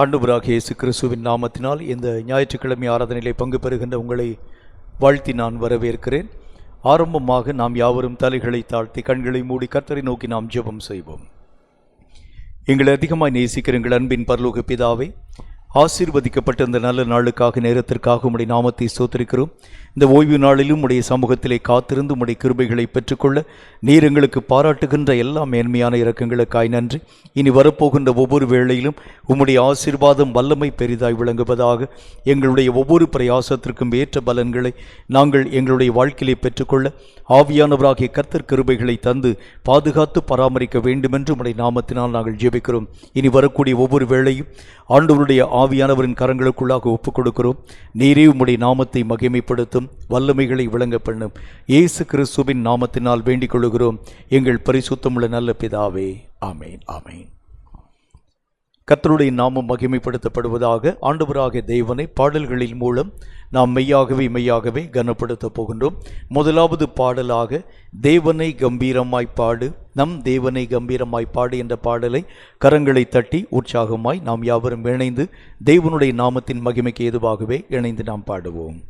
ஆண்டவராகிய இயேசு கிறிஸ்துவின் நாமத்தினால் இந்த ஞாயிற்றுக்கிழமை ஆராதனையிலே பங்கு பெறுகின்ற உங்களை வாழ்த்தி நான் வரவேற்கிறேன். ஆரம்பமாக நாம் யாவரும் தலைகளை தாழ்த்தி கண்களை மூடி கர்த்தரை நோக்கி நாம் ஜெபம் செய்வோம். எங்களை அதிகமாய் நேசிக்கிற எங்கள் அன்பின் பரலோக பிதாவே, ஆசீர்வதிக்கப்பட்ட இந்த நல்ல நாளுக்காக நேரத்திற்காக உம்முடைய நாமத்தை ஸ்தோத்திரிக்கிறோம். இந்த ஓய்வு நாளிலும் உடைய சமூகத்திலே காத்திருந்து உம்முடைய கிருபைகளை பெற்றுக்கொள்ள நீர் எங்களுக்கு பாராட்டுகின்ற எல்லா மேன்மையான இரக்கங்களுக்காய் நன்றி. இனி வரப்போகின்ற ஒவ்வொரு வேளையிலும் உம்முடைய ஆசீர்வாதம் வல்லமை பெரிதாய் விளங்குவதாக. எங்களுடைய ஒவ்வொரு பிரயாசத்திற்கும் ஏற்ற பலன்களை நாங்கள் எங்களுடைய வாழ்க்கையிலே பெற்றுக்கொள்ள ஆவியானவராகிய கர்த்தர் கிருபைகளை தந்து பாதுகாத்து பராமரிக்க வேண்டுமென்று உம்முடைய நாமத்தினால் நாங்கள் ஜெபிக்கிறோம். இனி வரக்கூடிய ஒவ்வொரு வேளையும் ஆண்டவருடைய ஆவியானவரின் கரங்களுக்குள்ளாக ஒப்புக் கொடுக்கிறோம். நீரே உம்முடைய நாமத்தை மகிமைப்படுத்தும், வல்லமைகளை விளங்க பண்ணும். இயேசு கிறிஸ்துவின் நாமத்தினால் வேண்டிக் கொள்கிறோம் எங்கள் பரிசுத்தமுள்ள நல்ல பிதாவே, ஆமேன் ஆமேன். கர்த்தருடைய நாமம் மகிமைப்படுத்தப்படுவதாக. ஆண்டவராகிய தேவனை பாடல்களின் மூலம் நாம் மெய்யாகவே கனப்படுத்த போகின்றோம். முதலாவது பாடலாக தேவனை கம்பீரமாய் பாடு, நம் தேவனை கம்பீரமாய் பாடு என்ற பாடலை கரங்களை தட்டி உற்சாகமாய் நாம் யாவரும் இணைந்து தேவனுடைய நாமத்தின் மகிமைக்கு ஏதுவாகவே இணைந்து நாம் பாடுவோம்.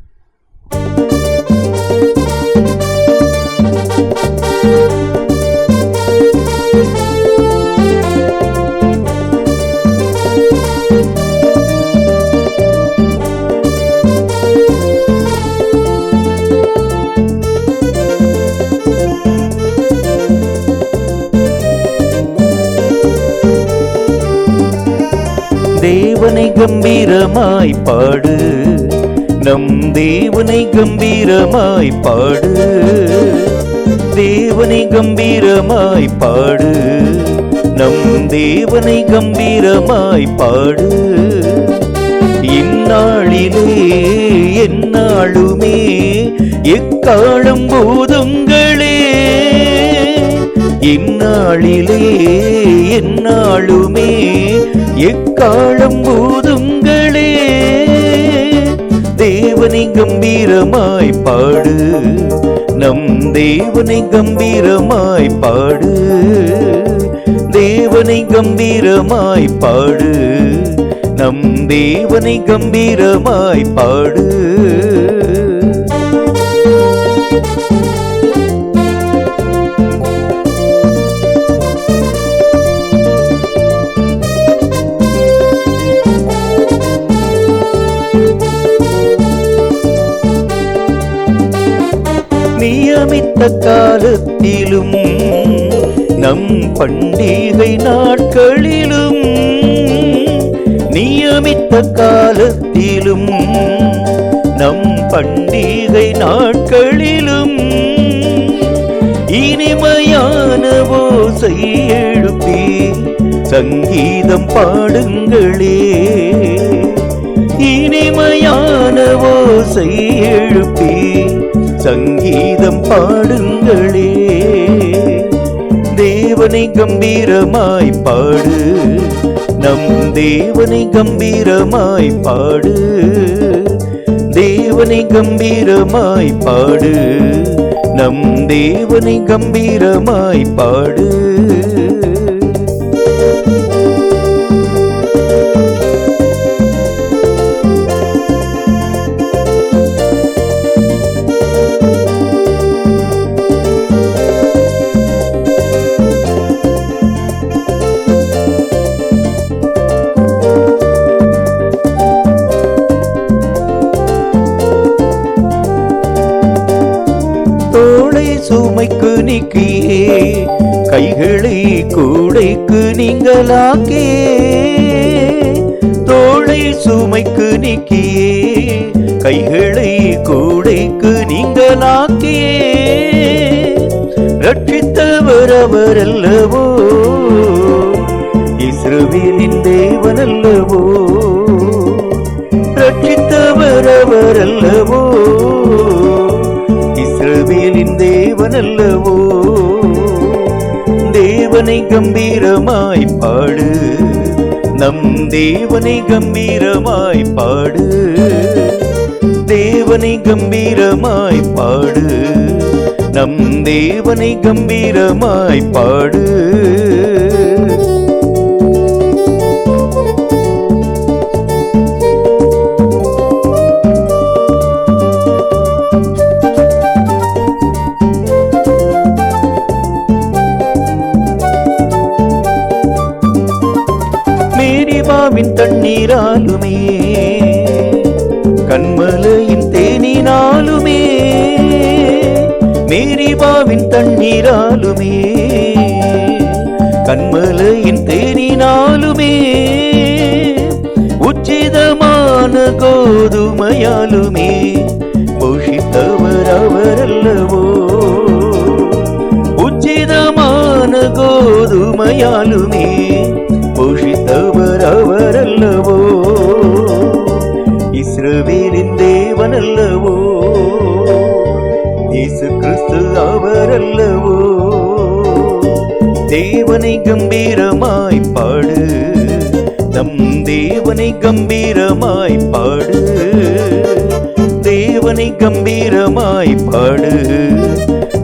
தேவனை கம்பீரமாய் பாடு, நம் தேவனை கம்பீரமாய் பாடு, தேவனை கம்பீரமாய் பாடு, நம் தேவனை கம்பீரமாய் பாடு. இந்நாளிலே எந்நாளுமே எக்காலம் போதுங்களே, இந்நாளிலே எந்நாளுமே எக்காலம் போதுங்களே. தேவனை கம்பீரமாய் பாடு, நம் தேவனை கம்பீரமாய் பாடு, தேவனை கம்பீரமாய் பாடு, நம் தேவனை கம்பீரமாய் பாடு. நியமித்த காலத்திலும் நம் பண்டிகை நாட்களிலும், நியமித்த காலத்திலும் நம் பண்டிகை நாட்களிலும் இனிமையான ஓசை எழுப்பி சங்கீதம் பாடுங்களே, இனிமையான ஓசை எழுப்பி சங்கீதம் பாடுங்களே. தேவனை கம்பீரமாய் பாடு, நம் தேவனை கம்பீரமாய் பாடு, தேவனை கம்பீரமாய் பாடு, நம் தேவனை கம்பீரமாய் பாடு. சுமைக்கு நீக்கியே கைகளை கூடைக்கு நீங்களாக்கே, தோளை சுமைக்கு நீக்கியே கைகளை கூடைக்கு நீங்களாக்கியே. ரட்சித்தவர் அவர் அல்லவோ, இஸ்ரவேலின் தேவன் அல்லவோ, ரட்சித்தவர் அவர் அல்லவோ, இஸ்ரவேலின் தேவன் அல்லவோ. தேவனை கம்பீரமாய் பாடு, நம் தேவனை கம்பீரமாய் பாடு, தேவனை கம்பீரமாய் பாடு, நம் தேவனை கம்பீரமாய் பாடு. மேரிபாவின் தண்ணீராலுமே கண்மலையின் தேனினாலுமே மேரிபாவின் தண்ணீராலுமே கண்மலையின் தேனினாலுமே உச்சிதமான கோதுமையாலுமே போஷித்தவர் அவரல்லவோ உச்சிதமான கோதுமையாலுமே போஷித்தவர் அவரல்லவோ இஸ்ரவேலின் தேவனல்லவோ இயேசு கிறிஸ்து அவரல்லவோ தேவனை கம்பீரமாய் பாடு நம் தேவனை கம்பீரமாய் பாடு தேவனை கம்பீரமாய் பாடு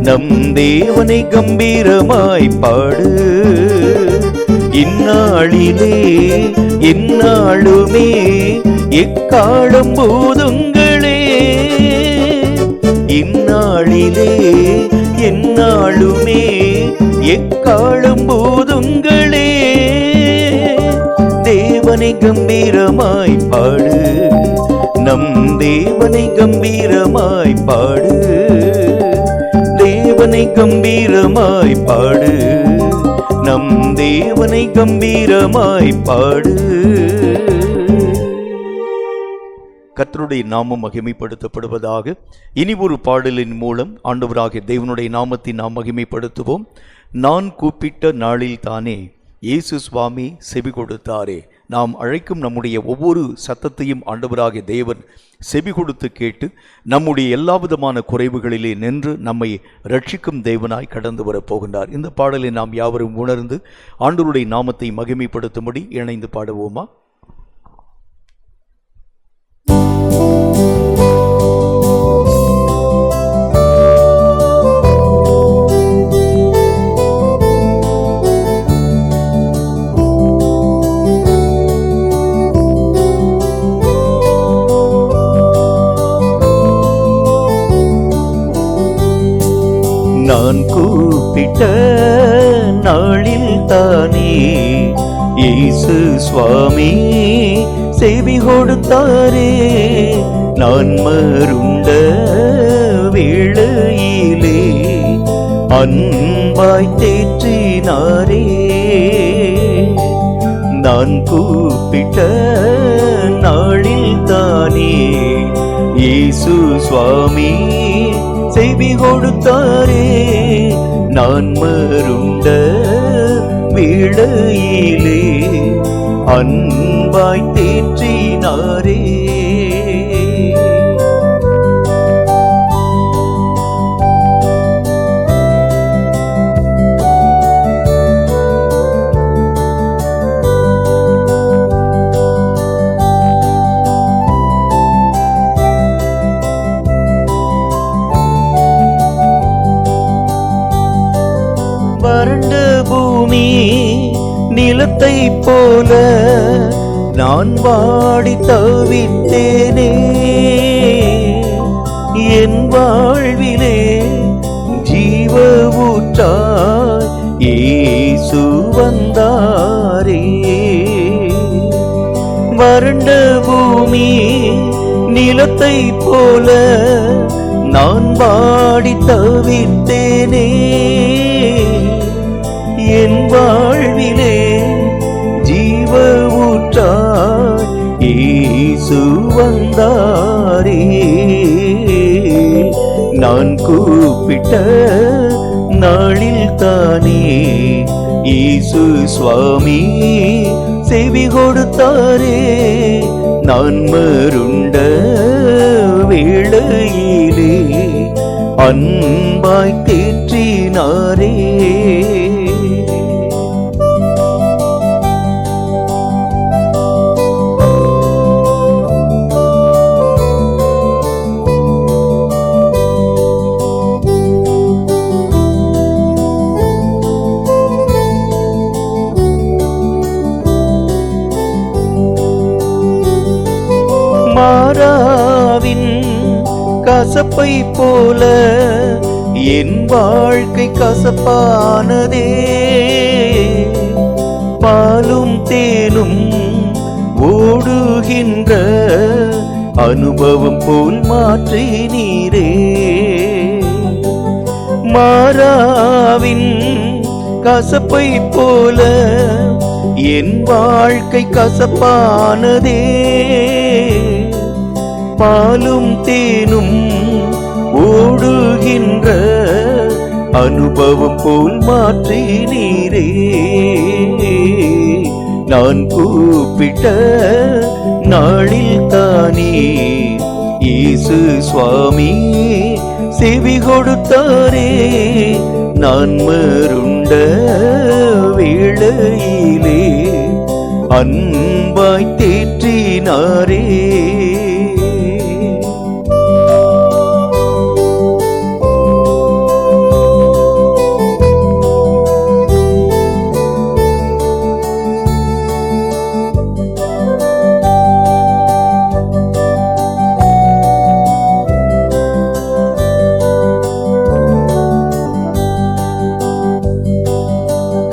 நம் தேவனை கம்பீரமாய் பாடு இந்நாளிலே இந்நாளுமே எக்காலம் போதுங்களே இந்நாளிலே எந்நாளுமே எக்காலம் போதுங்களே தேவனை கம்பீரமாய் பாடு நம் தேவனை கம்பீரமாய் பாடு தேவனை கம்பீரமாய் பாடு நம் தேவனை கம்பீரமாய் பாடு. கர்த்தருடைய நாமம் மகிமைப்படுத்தப்படுவதாக. இனி ஒரு பாடலின் மூலம் ஆண்டவராகிய தேவனுடைய நாமத்தை நாம் மகிமைப்படுத்துவோம். நான் கூப்பிட்ட நாளில் தானே இயேசு சுவாமி செவி கொடுத்தாரே. நாம் அழைக்கும் நம்முடைய ஒவ்வொரு சத்தத்தையும் ஆண்டவராகிய தேவன் செவி கொடுத்து கேட்டு நம்முடைய எல்லா விதமான குறைவுகளிலே நின்று நம்மை ரட்சிக்கும் தேவனாய் கடந்து வரப்போகின்றார். இந்த பாடலை நாம் யாவரும் உணர்ந்து ஆண்டவருடைய நாமத்தை மகிமைப்படுத்தும்படி இணைந்து பாடுவோமா? நான் கூப்பிட்ட நாளில் தானே இயேசு சுவாமி செவி கொடுத்தாரே. நான் மருண்ட வேளையிலே அன்பாய் தேற்றினாரே. நான் கூப்பிட்ட நாளில் தானே இயேசு சுவாமி செவி கொடுத்தாரே. நான் மருண்ட வேளையிலே அன்பாய் தேற்றினாரே. வறண்ட பூமி நிலத்தை போல நான் வாடி தவித்தேனே. என் வாழ்விலே ஜீவ ஊற்றாய் இயேசு வந்தாரே. வறண்ட பூமி நிலத்தை போல நான் வாடி தவித்தேனே. என் வாழ்விலே ஜீவ ஊற்றாய் இயேசு வந்தாரே. நான் கூப்பிட்ட நாளில் தானே இயேசு சுவாமி செவி கொடுத்தாரே. நான் மருண்ட வேளையிலே அன்பாய் தேற்றினாரே. மாறாவின் கசப்பை போல என் வாழ்க்கை கசப்பானதே. பாலும் தேனும் ஓடுகின்ற அனுபவம் போல் மாற்றி நீரே. மாறாவின் கசப்பை போல என் வாழ்க்கை கசப்பானதே. பாலும் தேனும் ஓடுகின்ற அனுபவம் போல் மாற்றி நீரே. நான் கூப்பிட்ட நாளில் தானே இயேசு சுவாமி செவி கொடுத்தாரே. நான் மருண்ட வேளையிலே அன்பாய் தேற்றினாரே.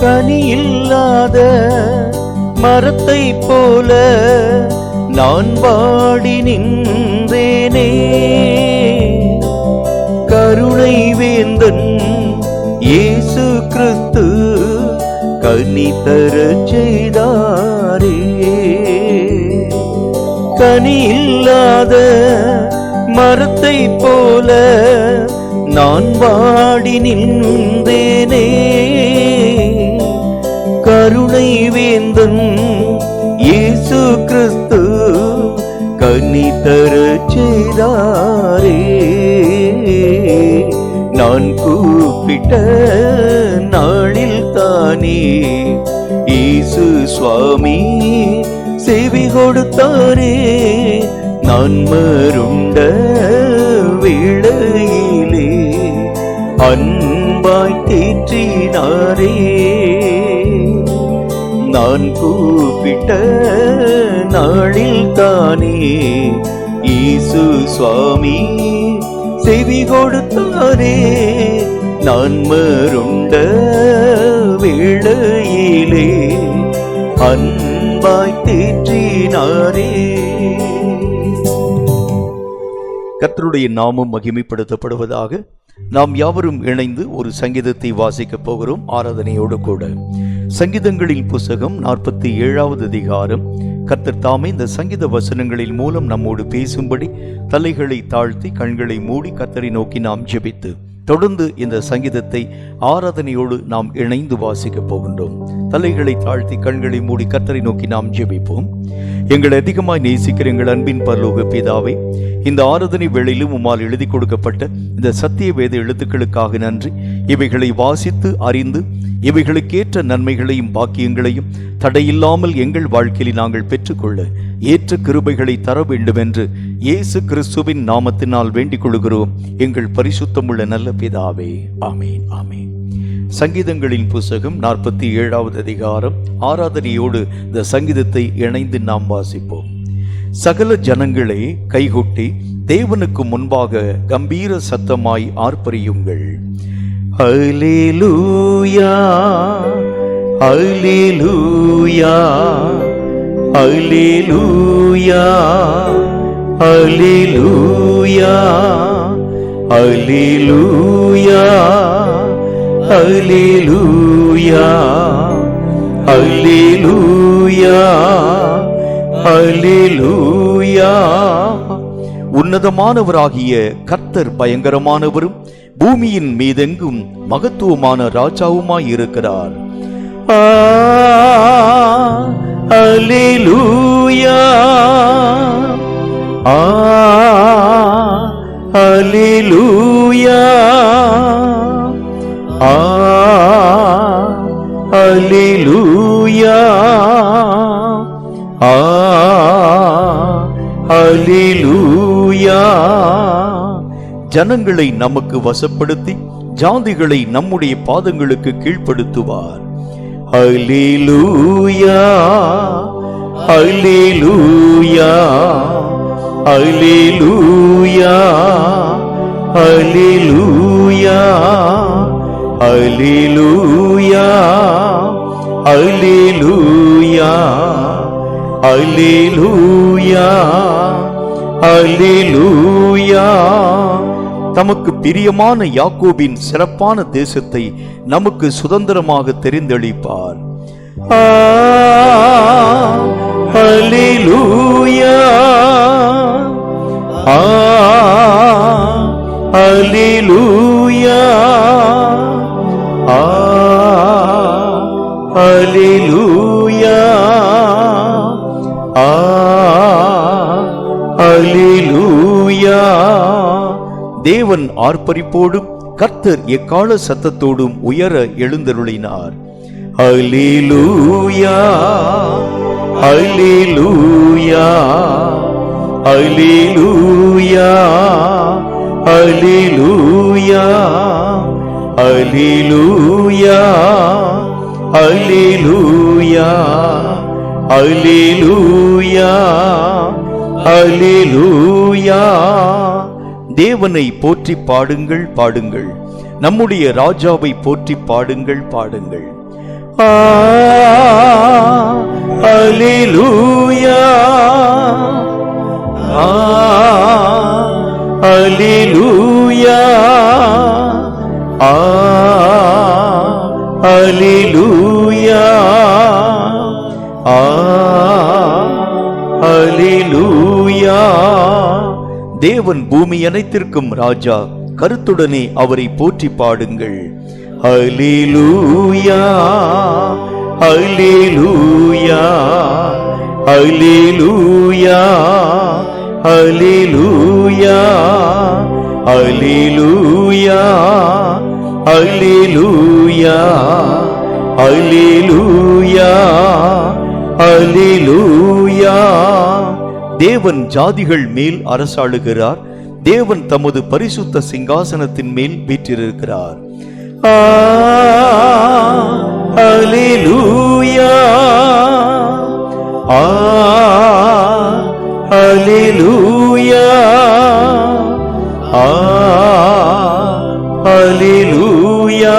கனி இல்லாத மரத்தை போல நான் வாடி நின்றேனே. கருணை வேந்தன் இயேசு கிறிஸ்து கனி தரச் செய்தாரே. கனி இல்லாத மரத்தை போல நான் வாடி நின்றேனே. கருணை வேந்தன் இயேசு கிறிஸ்து கனி தரச் செய்தாரே. நான் கூப்பிட்ட நாளில் தானே இயேசு சுவாமி செவி கொடுத்தாரே. நான் மருண்ட வேளையிலே அன்பாய் தேற்றினாரே. நான் கூப்பிட்ட நாளில் தானே இயேசு சுவாமி செவி கொடுத்தாரே. நான் மருண்ட வேளையிலே அன்பாய் தேற்றினாரே. கர்த்தருடைய நாமம் மகிமைப்படுத்தப்படுவதாக. நாம் யாவரும் இணைந்து ஒரு சங்கீதத்தை வாசிக்கப் போகிறோம் ஆராதனையோடு கூட. சங்கீதங்களின் புஸ்தகம் 47வது அதிகாரம். கர்த்தர் தாமே இந்த சங்கீத வசனங்களின் மூலம் நம்மோடு பேசும்படி தலைகளை தாழ்த்தி கண்களை மூடி கர்த்தரை நோக்கி நாம் ஜெபித்து தொடர்ந்து இந்த சங்கீதத்தை ஆராதனையோடு நாம் இணைந்து வாசிக்கப் போகின்றோம். தலைகளை தாழ்த்தி கண்களை மூடி கர்த்தரை நோக்கி நாம் ஜெபிப்போம். எங்களை அதிகமாய் நேசிக்கிற எங்கள் அன்பின் பரலோக பிதாவே, இந்த ஆராதனை வேளையிலும் உம்மால் எழுதி கொடுக்கப்பட்ட இந்த சத்திய வேத எழுத்துக்களுக்காக நன்றி. இவைகளை வாசித்து அறிந்து இவைகளுக்கேற்ற நன்மைகளையும் பாக்கியங்களையும் தடையில்லாமல் எங்கள் வாழ்க்கையில் நாங்கள் பெற்றுக்கொள்ள ஏற்ற கிருபைகளை தர வேண்டும் என்று இயேசு கிறிஸ்துவின் நாமத்தினால் வேண்டிக் கொள்கிறோம் எங்கள் பரிசுத்தமுள்ள நல்ல பிதாவே. ஆமேன், ஆமேன். சங்கீதங்களின் புஸ்தகம் 47வது அதிகாரம். ஆராதனையோடு இந்த சங்கீதத்தை இணைந்து நாம் வாசிப்போம். சகல ஜனங்களே கைகொட்டி தேவனுக்கு முன்பாக கம்பீர சத்தமாய் ஆர்ப்பரியுங்கள். அல்லேலூயா, அல்லேலூயா, அல்லேலூயா, அல்லேலூயா, அல்லேலூயா, அல்லேலூயா, அல்லேலூயா, அல்லேலூயா. உன்னதமானவராகிய கர்த்தர் பயங்கரமானவரும் பூமியின் மீதெங்கும் மகத்துவமான ராஜாவுமாய் இருக்கிறார். அல்லேலூயா, அல்லேலூயா, அல்லேலூயா, அல்லேலூயா. ஜனங்களை நமக்கு வசப்படுத்தி ஜாதிகளை நம்முடைய பாதங்களுக்கு கீழ்ப்படுத்துவார். அல்லேலூயா, அல்லேலூயா, அல்லேலூயா, அல்லேலூயா, அல்லேலூயா, அல்லேலூயா, அல்லேலூயா அல்லேலூயா. தமக்கு பிரியமான யாக்கோபின் சிறப்பான தேசத்தை நமக்கு சுதந்திரமாக தெரிந்தளிப்பார். அல்லேலூயா அல்லேலூயா அல்லேலூயா அல்லேலூயா. தேவன் ஆர்ப்பரிப்போடும் கர்த்தர் எக்கால சத்தத்தோடும் உயர எழுந்தருளினார். அல்லேலூயா அல்லேலூயா அல்லேலூயா அல்லேலூயா அல்லேலூயா அல்லேலூயா அல்லேலூயா அல்லேலூயா. தேவனை போற்றி பாடுங்கள் பாடுங்கள், நம்முடைய ராஜாவை போற்றி பாடுங்கள் பாடுங்கள். அல்லேலூயா அல்லேலூயா அல்லேலூயா அல்லேலூயா. தேவன் பூமி அனைத்திற்கும் ராஜா, கருத்துடனே அவரை போற்றி பாடுங்கள். அல்லேலூயா அல்லேலூயா அல்லேலூயா அல்லேலூயா அல்லேலூயா அல்லேலூயா அல்லேலூயா அல்லேலூயா. தேவன் ஜாதிகள் மேல் அரசாளுகிறார், தேவன் தமது பரிசுத்த சிங்காசனத்தின் மேல் வீற்றிருக்கிறார். அல்லேலூயா அல்லேலூயா அல்லேலூயா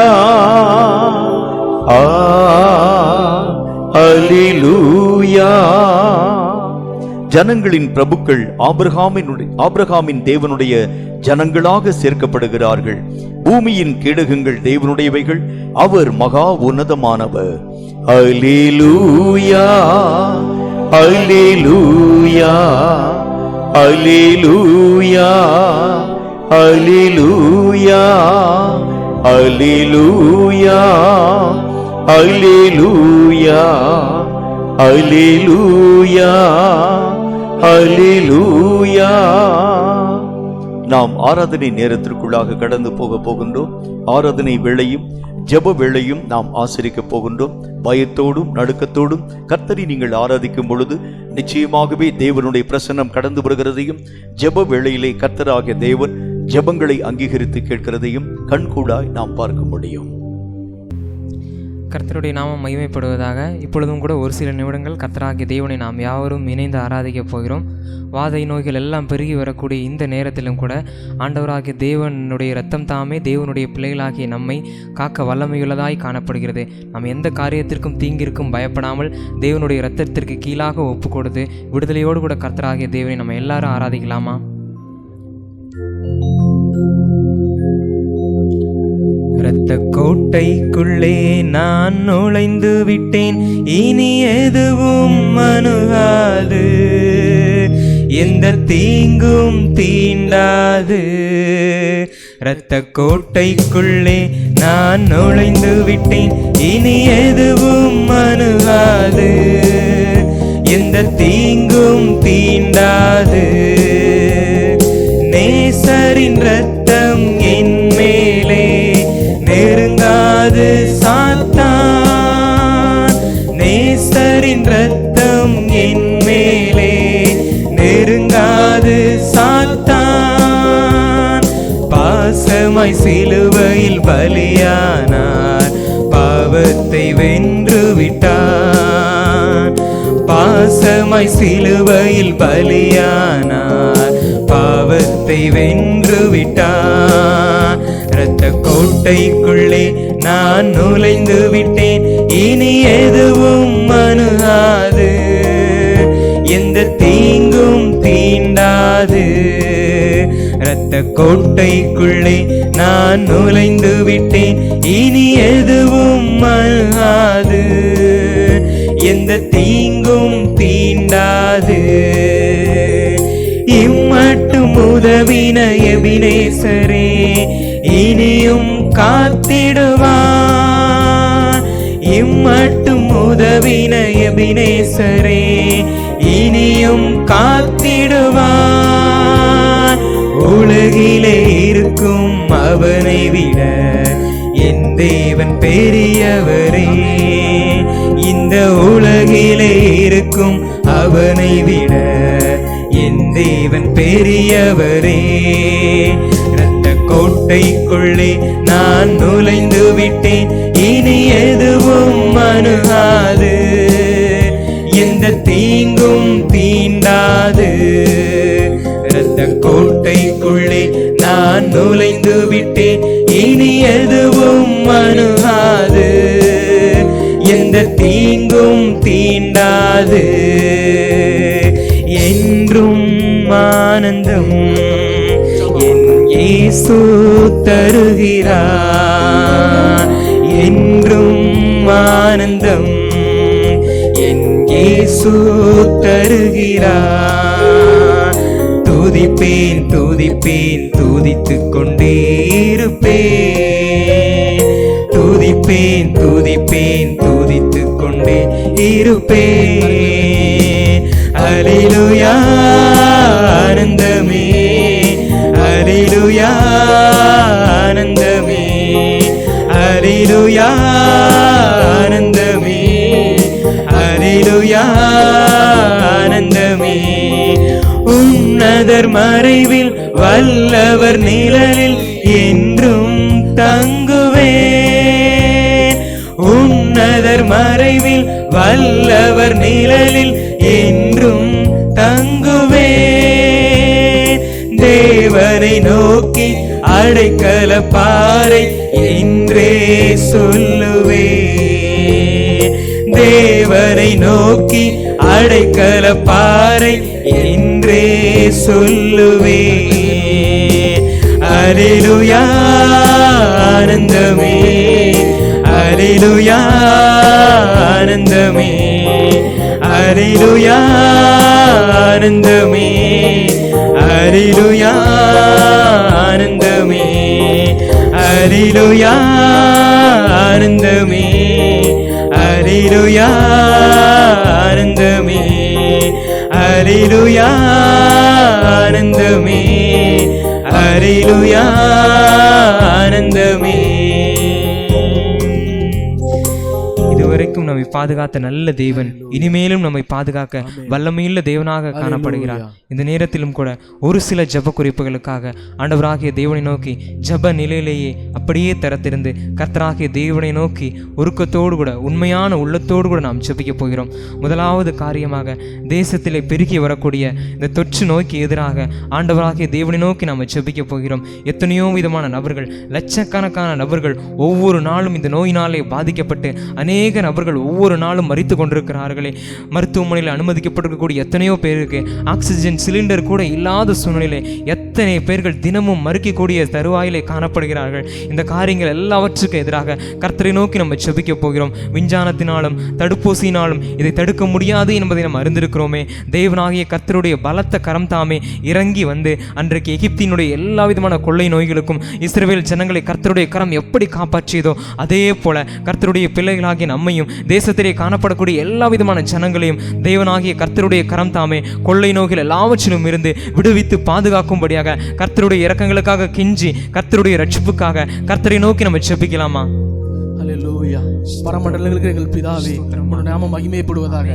அல்லேலூயா. ஜனங்களின் பிரபுக்கள் ஆபிரகாமின் தேவனுடைய ஜனங்களாக சேர்க்கப்படுகிறார்கள். பூமியின் கேடகங்கள் தேவனுடையவைகள், அவர் மகா உன்னதமானவர். அல்லேலூயா அல்லேலூயா அல்லேலூயா அல்லேலூயா அல்லேலூயா அல்லேலூயா அல்லேலூயா அல்லேலூயா. நாம் ஆராதனை நேரத்திற்குள்ளாக கடந்து போகின்றோம். ஆராதனை வேளையும் ஜெப வேளையும் நாம் ஆசரிக்க போகின்றோம். பயத்தோடும் நடுக்கத்தோடும் கர்த்தரை நீங்கள் ஆராதிக்கும் பொழுது நிச்சயமாகவே தேவனுடைய பிரசன்னம் கடந்து வருகிறதையும், ஜெப வேளையிலே கர்த்தராகிய தேவன் ஜெபங்களை அங்கீகரித்து கேட்கிறதையும் கண்கூடாய் நாம் பார்க்க முடியும். கர்த்தருடைய நாமம் மகிமைப்படுவதாக. இப்பொழுதும் கூட ஒரு சில நிமிடங்கள் கர்த்தராகிய தேவனை நாம் யாவரும் இணைந்து ஆராதிக்கப் போகிறோம். வாதை நோய்கள் எல்லாம் பெருகி வரக்கூடிய இந்த நேரத்திலும் கூட ஆண்டவராகிய தேவனுடைய இரத்தம் தாமே தேவனுடைய பிள்ளைகளாகிய நம்மை காக்க வல்லமையுள்ளதாய் காணப்படுகிறது. நாம் எந்த காரியத்திற்கும் தீங்கிற்கும் பயப்படாமல் தேவனுடைய இரத்தத்திற்கு கீழாக ஒப்பு கொடுத்து விடுதலையோடு கூட கர்த்தராகிய தேவனை நம்ம எல்லாரும் ஆராதிக்கலாமா? இரத்த கோட்டைக்குள்ளே நான் நுழைந்து விட்டேன், இனி எதுவும் அணுகாது, எந்த தீங்கும் தீண்டாது. இரத்த கோட்டைக்குள்ளே நான் நுழைந்து விட்டேன், இனி எதுவும் அணுகாது, எந்த தீங்கும் தீண்டாது. நேசரின் இரத்தம் என் மேலே நெருங்காது சாத்தான், நேசரின் இரத்தம் என் மேலே நெருங்காது சாத்தான். பாசமாய் சிலுவையில் பலியானார், பாவத்தை வென்று விட்டார். பாசமாய் சிலுவையில் பலியானார், பாவத்தை வென்று விட்டார். இரத்த கோட்டைக்குள்ளே நான் நுழைந்து விட்டேன், இனி எதுவும் அணுகாது, கோட்டைக்குள்ளே நான் நுழைந்து விட்டேன், இனி எதுவும் அல்லாது, எந்த தீங்கும் தீண்டாது. இம்மட்டும் உதவின எபினேசரே இனியும் காத்திடுவார். இம்மட்டும் உதவின எபினேசரே இனியும் காத்திடுவார். உலகிலே இருக்கும் அவனை விட என் தேவன் பெரியவரே. இந்த உலகிலே இருக்கும் அவனை விட என் தேவன் பெரியவரே. இரத்த கோட்டைக்குள்ளே நான் நுழைந்து விட்டேன், இனி எதுவும் அணுகாது, எந்த தீங்கும் தீண்டாது. இரத்த கோட்டைக்குள்ளே நான் நுழைந்து விட்டேன், இனி எதுவும் அணுகாது, எந்த தீங்கும் தீண்டாது. என்றும் ஆனந்தம் என் இயேசு தருகிறார். என்றும் ஆனந்தம் என் இயேசு தருகிறார். துதிப்பேன் துதிப்பேன் துதித்துக் கொண்டே இருப்பேன். துதிப்பேன் துதிப்பேன் துதித்துக் கொண்டே இருப்பேன். அல்லேலூயா ஆனந்தமே, அல்லேலூயா ஆனந்தமே, அல்லேலூயா ஆனந்தமே, அல்லேலூயா ஆனந்தமே. உன்னதர் மறைவில் வல்லவர் நிழலில் என்றும் தங்குவேன். உன்னதர் மறைவில் வல்லவர் நிழலில் என்றும் தங்குவேன். தேவனை நோக்கி அடைக்கல பாறை என்றே சொல்லுவேன். தேவனை நோக்கி அடைக்கல பாறை என்றே சொல்லுவேன். அல்லேலூயா ஆனந்தமே, அல்லேலூயா ஆனந்தமே, அல்லேலூயா ஆனந்தமே, அல்லேலூயா ஆனந்தமே, அல்லேலூயா ஆனந்தமே, அல்லேலூயா ஆனந்தமே, அல்லேலூயா ஆனந்தமே, அல்லேலூயா ஆனந்தமே. இதுவரைக்கும் நம்மை பாதுகாத்த நல்ல தேவன் இனிமேலும் நம்மை பாதுகாக்க வல்லமையுள்ள தேவனாக காணப்படுகிறார். இந்த நேரத்திலும் கூட ஒரு சில ஜப குறிப்புகளுக்காக ஆண்டவராகிய தேவனை நோக்கி ஜப நிலையிலேயே அப்படியே திறத்திருந்து கர்த்தராகிய தேவனை நோக்கி உருக்கத்தோடு கூட உண்மையான உள்ளத்தோடு கூட நாம் ஜபிக்க போகிறோம். முதலாவது காரியமாக தேசத்திலே பெருகி வரக்கூடிய இந்த தொற்று நோய்க்கு எதிராக ஆண்டவராகிய தேவனை நோக்கி நாம் ஜபிக்க போகிறோம். எத்தனையோ விதமான நபர்கள், லட்சக்கணக்கான நபர்கள் ஒவ்வொரு நாளும் இந்த நோயினாலே பாதிக்கப்பட்டு அநேக நபர்கள் ஒவ்வொரு நாளும் மரித்து கொண்டிருக்கிறார்களே. மருத்துவமனையில் அனுமதிக்கப்பட்டிருக்கக்கூடிய எத்தனையோ பேருக்கு ஆக்சிஜன் சிலிண்டர் கூட இல்லாத சூழ்நிலை எத்தனை பேர்கள் தினமும் மறுக்கக்கூடிய தருவாயிலே காணப்படுகிறார்கள். இந்த காரியங்கள் எல்லாவற்றுக்கும் எதிராக கர்த்தரை நோக்கி நம்ம ஜெபிக்க போகிறோம். விஞ்ஞானத்தினாலும் தடுப்பூசியினாலும் இதை தடுக்க முடியாது என்பதை நாம் அறிந்திருக்கிறோமே. தேவனாகிய கர்த்தருடைய பலத்த கரம் தாமே இறங்கி வந்து அன்றைக்கு எகிப்தினுடைய எல்லா விதமான கொள்ளை நோய்களுக்கும் இஸ்ரவேல் ஜனங்களை கர்த்தருடைய கரம் எப்படி காப்பாற்றியதோ அதே போல கர்த்தருடைய பிள்ளைகளாகிய நம்மையும் தேசத்திலே காணப்படக்கூடிய எல்லா விதமான ஜனங்களையும் தேவனாகிய கர்த்தருடைய கரம் தாமே கொள்ளை நோய்கள் எல்லாவற்றிலும் இருந்து விடுவித்து பாதுகாக்கும்படியாக கர்த்தருடைய இரக்கங்களுக்காக கெஞ்சி கர்த்தருடைய ரட்சிப்புக்காக கர்த்தரை நோக்கி நம்ம ஜெபிக்கலாமா? அல்லேலூயா. பரமண்டலங்களுக்கு எங்கள் பிதாவே, உம்முடைய நாமம் மகிமைப்படுவதாக.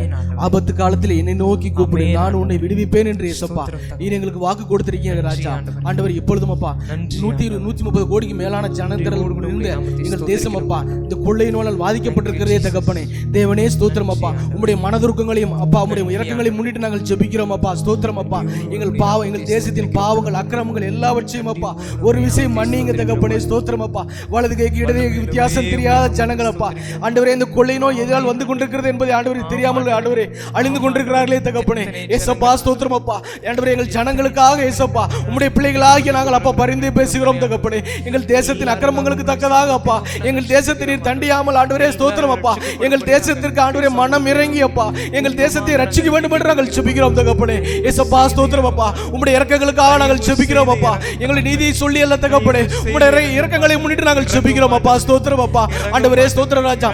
ஆபத்து காலத்தில் என்னை நோக்கி கூப்பிடு, நான் உன்னை விடுவிப்பேன் என்று இயேசப்பா நீர் எங்களுக்கு வாக்கு கொடுத்திருக்கீங்க ராஜா. ஆண்டவர் எப்பொழுதும் அப்பா 130 கோடிக்கு மேலான ஜனங்கள் இருந்த எங்கள் தேசம் அப்பா இந்த கொள்ளை நோயால் பாதிக்கப்பட்டிருக்கிறதே தகப்பனே. தேவனே ஸ்தோத்திரம் அப்பா. உம்முடைய மனதுருக்கங்களையும் அப்பா உம்முடைய இரக்கங்களையும் முன்னிட்டு நாங்கள் ஜெபிக்கிறோம் அப்பா. ஸ்தோத்திரம் அப்பா. எங்கள் பாவம், எங்கள் தேசத்தின் பாவங்கள், அக்கிரமங்கள் எல்லாவற்றையும் அப்பா ஒரு விஷயம் மன்னிங்க தகப்பனே. ஸ்தோத்திரம் அப்பா. வலது கைக்கு இடது கைக்கு வித்தியாசம் தெரியாத ஜனங்கள் அப்பா ஆண்டவரே இந்த கொள்ளை நோய் எதிரால் வந்து கொண்டிருக்கிறது என்பதை ஆண்டவரே தெரியாமல் ஆண்டவரே அழிந்து கொண்டிருக்கிறார்களே தகப்பனே. ஏசப்பா ஸ்தோத்திரம் அப்பா. ஆண்டவரே எங்கள் ஜனங்களுக்காக ஏசப்பா உம்முடைய பிள்ளைகளாகிய நாங்கள் அப்பா பரிந்து பேசுகிறோம் தகப்பனே. எங்கள் தேசத்தின் அக்கிரமங்களுக்கு தக்கதாக அப்பா எங்கள் தேசத்தை நீர் தண்டியாமல் ஆண்டவரே ஸ்தோத்திரம் அப்பா. எங்கள் தேசத்திற்கு ஆண்டவரே மனம் இறங்கி அப்பா எங்கள் தேசத்தை ரட்சிக்க வேண்டும் என்று நாங்கள் ஜெபிக்கிறோம் தகப்பனே. ஏசப்பா ஸ்தோத்திரம் அப்பா. உம்முடைய இரக்கங்களுக்காக நாங்கள் ஜெபிக்கிறோம் அப்பா. எங்களுடைய நீதியை சொல்லி அல்ல தகப்பனே, உம்முடைய இரக்கங்களை முன்னிட்டு நாங்கள் ஜெபிக்கிறோம் அப்பா. ஸ்தோத்திரம் அப்பா. ஆண்டவரே ஸ்தோத்திரம் ராஜா.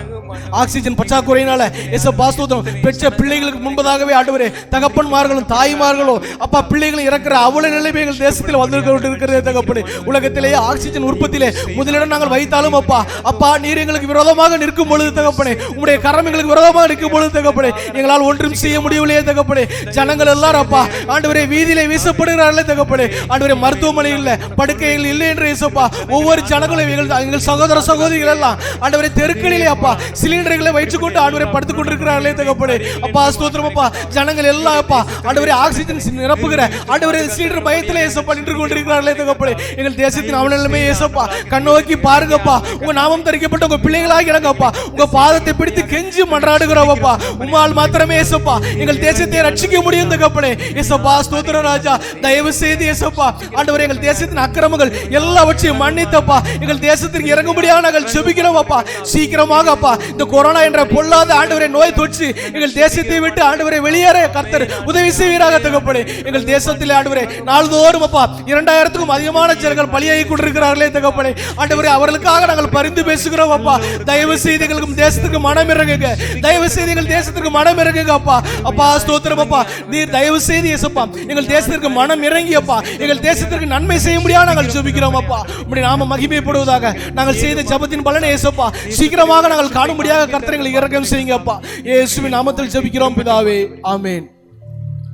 ஆக்சிஜன் பற்றாக்குறையினால ஏசப்பா ஸ்தோத்திரம் பெற்ற பிள்ளைகளுக்கு முன்பதாகவே ஆண்டவரே தகப்பன்மார்களும் தாய்மார்களும் அப்பா பிள்ளைகளும் இறக்கிற அவ்வளவு நிலைமை எங்கள் தேசத்தில் வந்திருக்கிறது தகப்பனே. உலகத்திலேயே ஆக்சிஜன் உற்பத்தியிலே முதலிடம் நாங்கள் வைத்தாலும் அப்பா அப்பா நீர் எங்களுக்கு விரோதமாக நிற்கும் பொழுது தகப்பனே, உம்முடைய கரம் எங்களுக்கு விரோதமாக நிற்கும் பொழுது தகப்பனே, எங்களால் ஒன்றும் செய்ய முடியவில்லையே தகப்பனே. ஜனங்கள் எல்லாரும் அப்பா ஆண்டவரே வீதியிலே வீசப்படுகிறார்களே தகப்பனே. ஆண்டவரே மருத்துவமனையில் படுக்கைகள் இல்லை என்று ஏசப்பா ஒவ்வொரு ஜனங்களும் எங்கள் சகோதர சகோதரிகள் எல்லாம் ஆண்டவரே தெருக்களிலே அப்பா சிலிண்டர்களை வைத்துக் கொண்டு ஆண்டவரை படுத்துக் கொண்டிருக்கிறார்களே தகப்பனே. அப்பா ஸ்தோத்திரம் அப்பா. ஜனங்கள் எல்லாம் அப்பா ஆண்டவரே ஆக்சிஜன் நிரப்புகிற ஆண்டவரே சிலிண்டர் பயத்திலே ஏசப்பா நின்று கொண்டிருக்கிறார்களே தகப்பனே. எங்கள் தேசத்தின் அவனிலுமே ஏசப்பா கண்ணோக்கி பாருங்கப்பா. உங்க நாமம் தரிக்கப்பட்ட உங்க பிள்ளைகளாக இறங்கப்பா. உங்க பாதத்தை பிடித்து கெஞ்சி மன்றாடுகிறோம் அப்பா. உம்மால் மாத்திரமே ஏசப்பா எங்கள் தேசத்தை ரட்சிக்க முடியும் தகப்பனே. ஏசப்பா ஸ்தோத்திரம் ராஜா. தயவு செய்து ஏசப்பா ஆண்டவரே எங்கள் தேசத்தின் அக்கிரமங்கள் எல்லாவற்றையும் மன்னித்தப்பா எங்கள் தேசத்திற்கு இறங்கும்படியாக நாங்கள் ஜெபிக்கிறோம் அப்பா. சீக்கிரமாக அப்பா இந்த கொரோனா என்ற பொல்லாத ஆண்டவரே நோய் தொற்று எங்கள் தேசத்தை விட்டு ஆண்டவரை வெளியேற கர்த்தர் உதவி செய்வீராக தகப்பனே. எங்கள் தேசத்தில் ஆண்டவரே நாள்தோறும் அப்பா 2000க்கும் அதிகமான ஜனங்கள் பலியாகி கொண்டிருக்கிறார்களே தகப்பனே. ஆண்டவரே அவர்களுக்காக நாங்கள் பரிந்து பேசுகிறோம் அப்பா. தயவு செய்து எங்களுக்கு தேசத்துக்கு மனம் இறங்குங்க. தயவு செய்து எங்கள் தேசத்துக்கு மனம் இறங்குங்க அப்பா. அப்பா ஸ்தோத்திரம் அப்பா. நீர் தயவு செய்து ஏசப்பா எங்கள் தேசத்திற்கு மனம் இறங்கி அப்பா எங்கள் தேசத்திற்கு நன்மை செய்ய முடியாது நாங்கள் ஜெபிக்கிறோம் அப்பா. உம்முடைய நாமம் மகிமைப்படுவதாக. நாங்கள் செய்த ஜெபத்தின் பலனை ஏசப்பா சீக்கிரமாக நாங்கள் காணும்படியாக கர்த்தரை இறக்கம் செய்யுங்க அப்பா. இயேசுவின் நாமத்தில் ஜெபிக்கிறோம் பிதாவே. ஆமென்.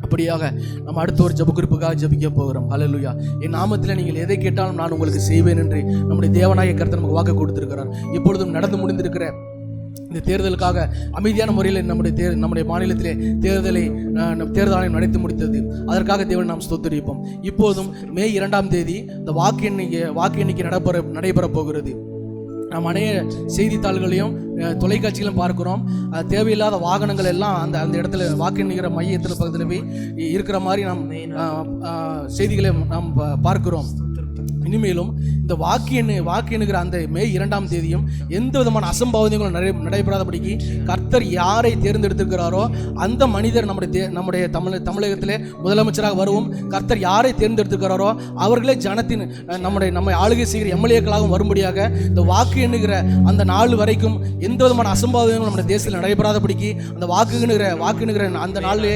அப்படியாக நம்ம அடுத்த ஒரு ஜெப குறிப்புக்காக ஜெபிக்க போகிறோம். ஹல்லேலூயா. என் நாமத்தில் நீங்கள் எதை கேட்டாலும் நான் உங்களுக்கு செய்வேன் என்று நம்முடைய தேவனாகிய கர்த்தர் நமக்கு வாக்கு கொடுத்திருக்கிறார். இப்பொழுதும் நடந்து முடிந்திருக்கிற இந்த தேர்தலுக்காக அமைதியான முறையில் நம்முடைய மாநிலத்திலே தேர்தல் ஆணையம் நடத்தி முடித்தது. அதற்காக தேவன் நாம் ஸ்தோத்திரிப்போம். இப்போதும் மே 2ஆம் தேதி இந்த வாக்கு எண்ணிக்கை நடைபெற போகிறது. நாம் அநேக செய்தித்தாள்களையும் தொலைக்காட்சிகளும் பார்க்கிறோம். தேவையில்லாத வாகனங்கள் எல்லாம் அந்த இடத்துல வாக்கு எண்ணுகிற மையத்தில் பக்கத்தில் போய் இருக்கிற மாதிரி நாம் செய்திகளை நாம் பார்க்கிறோம். இனிமேலும் இந்த வாக்கு எண்ணுகிற அந்த மே 2ஆம் தேதியும் எந்த விதமான அசம்பாவிதங்களும் நடைபெறாதபடிக்கு கர்த்தர் யாரை தேர்ந்தெடுத்திருக்கிறாரோ அந்த மனிதர் நம்முடைய தமிழகத்திலே முதலமைச்சராக வருவோம். கர்த்தர் யாரை தேர்ந்தெடுத்திருக்கிறாரோ அவர்களே ஜனத்தின் நம்மை ஆளுகை செய்கிற எம்எல்ஏக்களாகவும் வரும்படியாக இந்த வாக்கு எண்ணுகிற அந்த நாள் வரைக்கும் எந்த விதமான அசம்பாவிதங்களும் நம்முடைய தேசத்தில் நடைபெறாதபடிக்கு அந்த வாக்கு எண்ணுகிற அந்த நாளிலே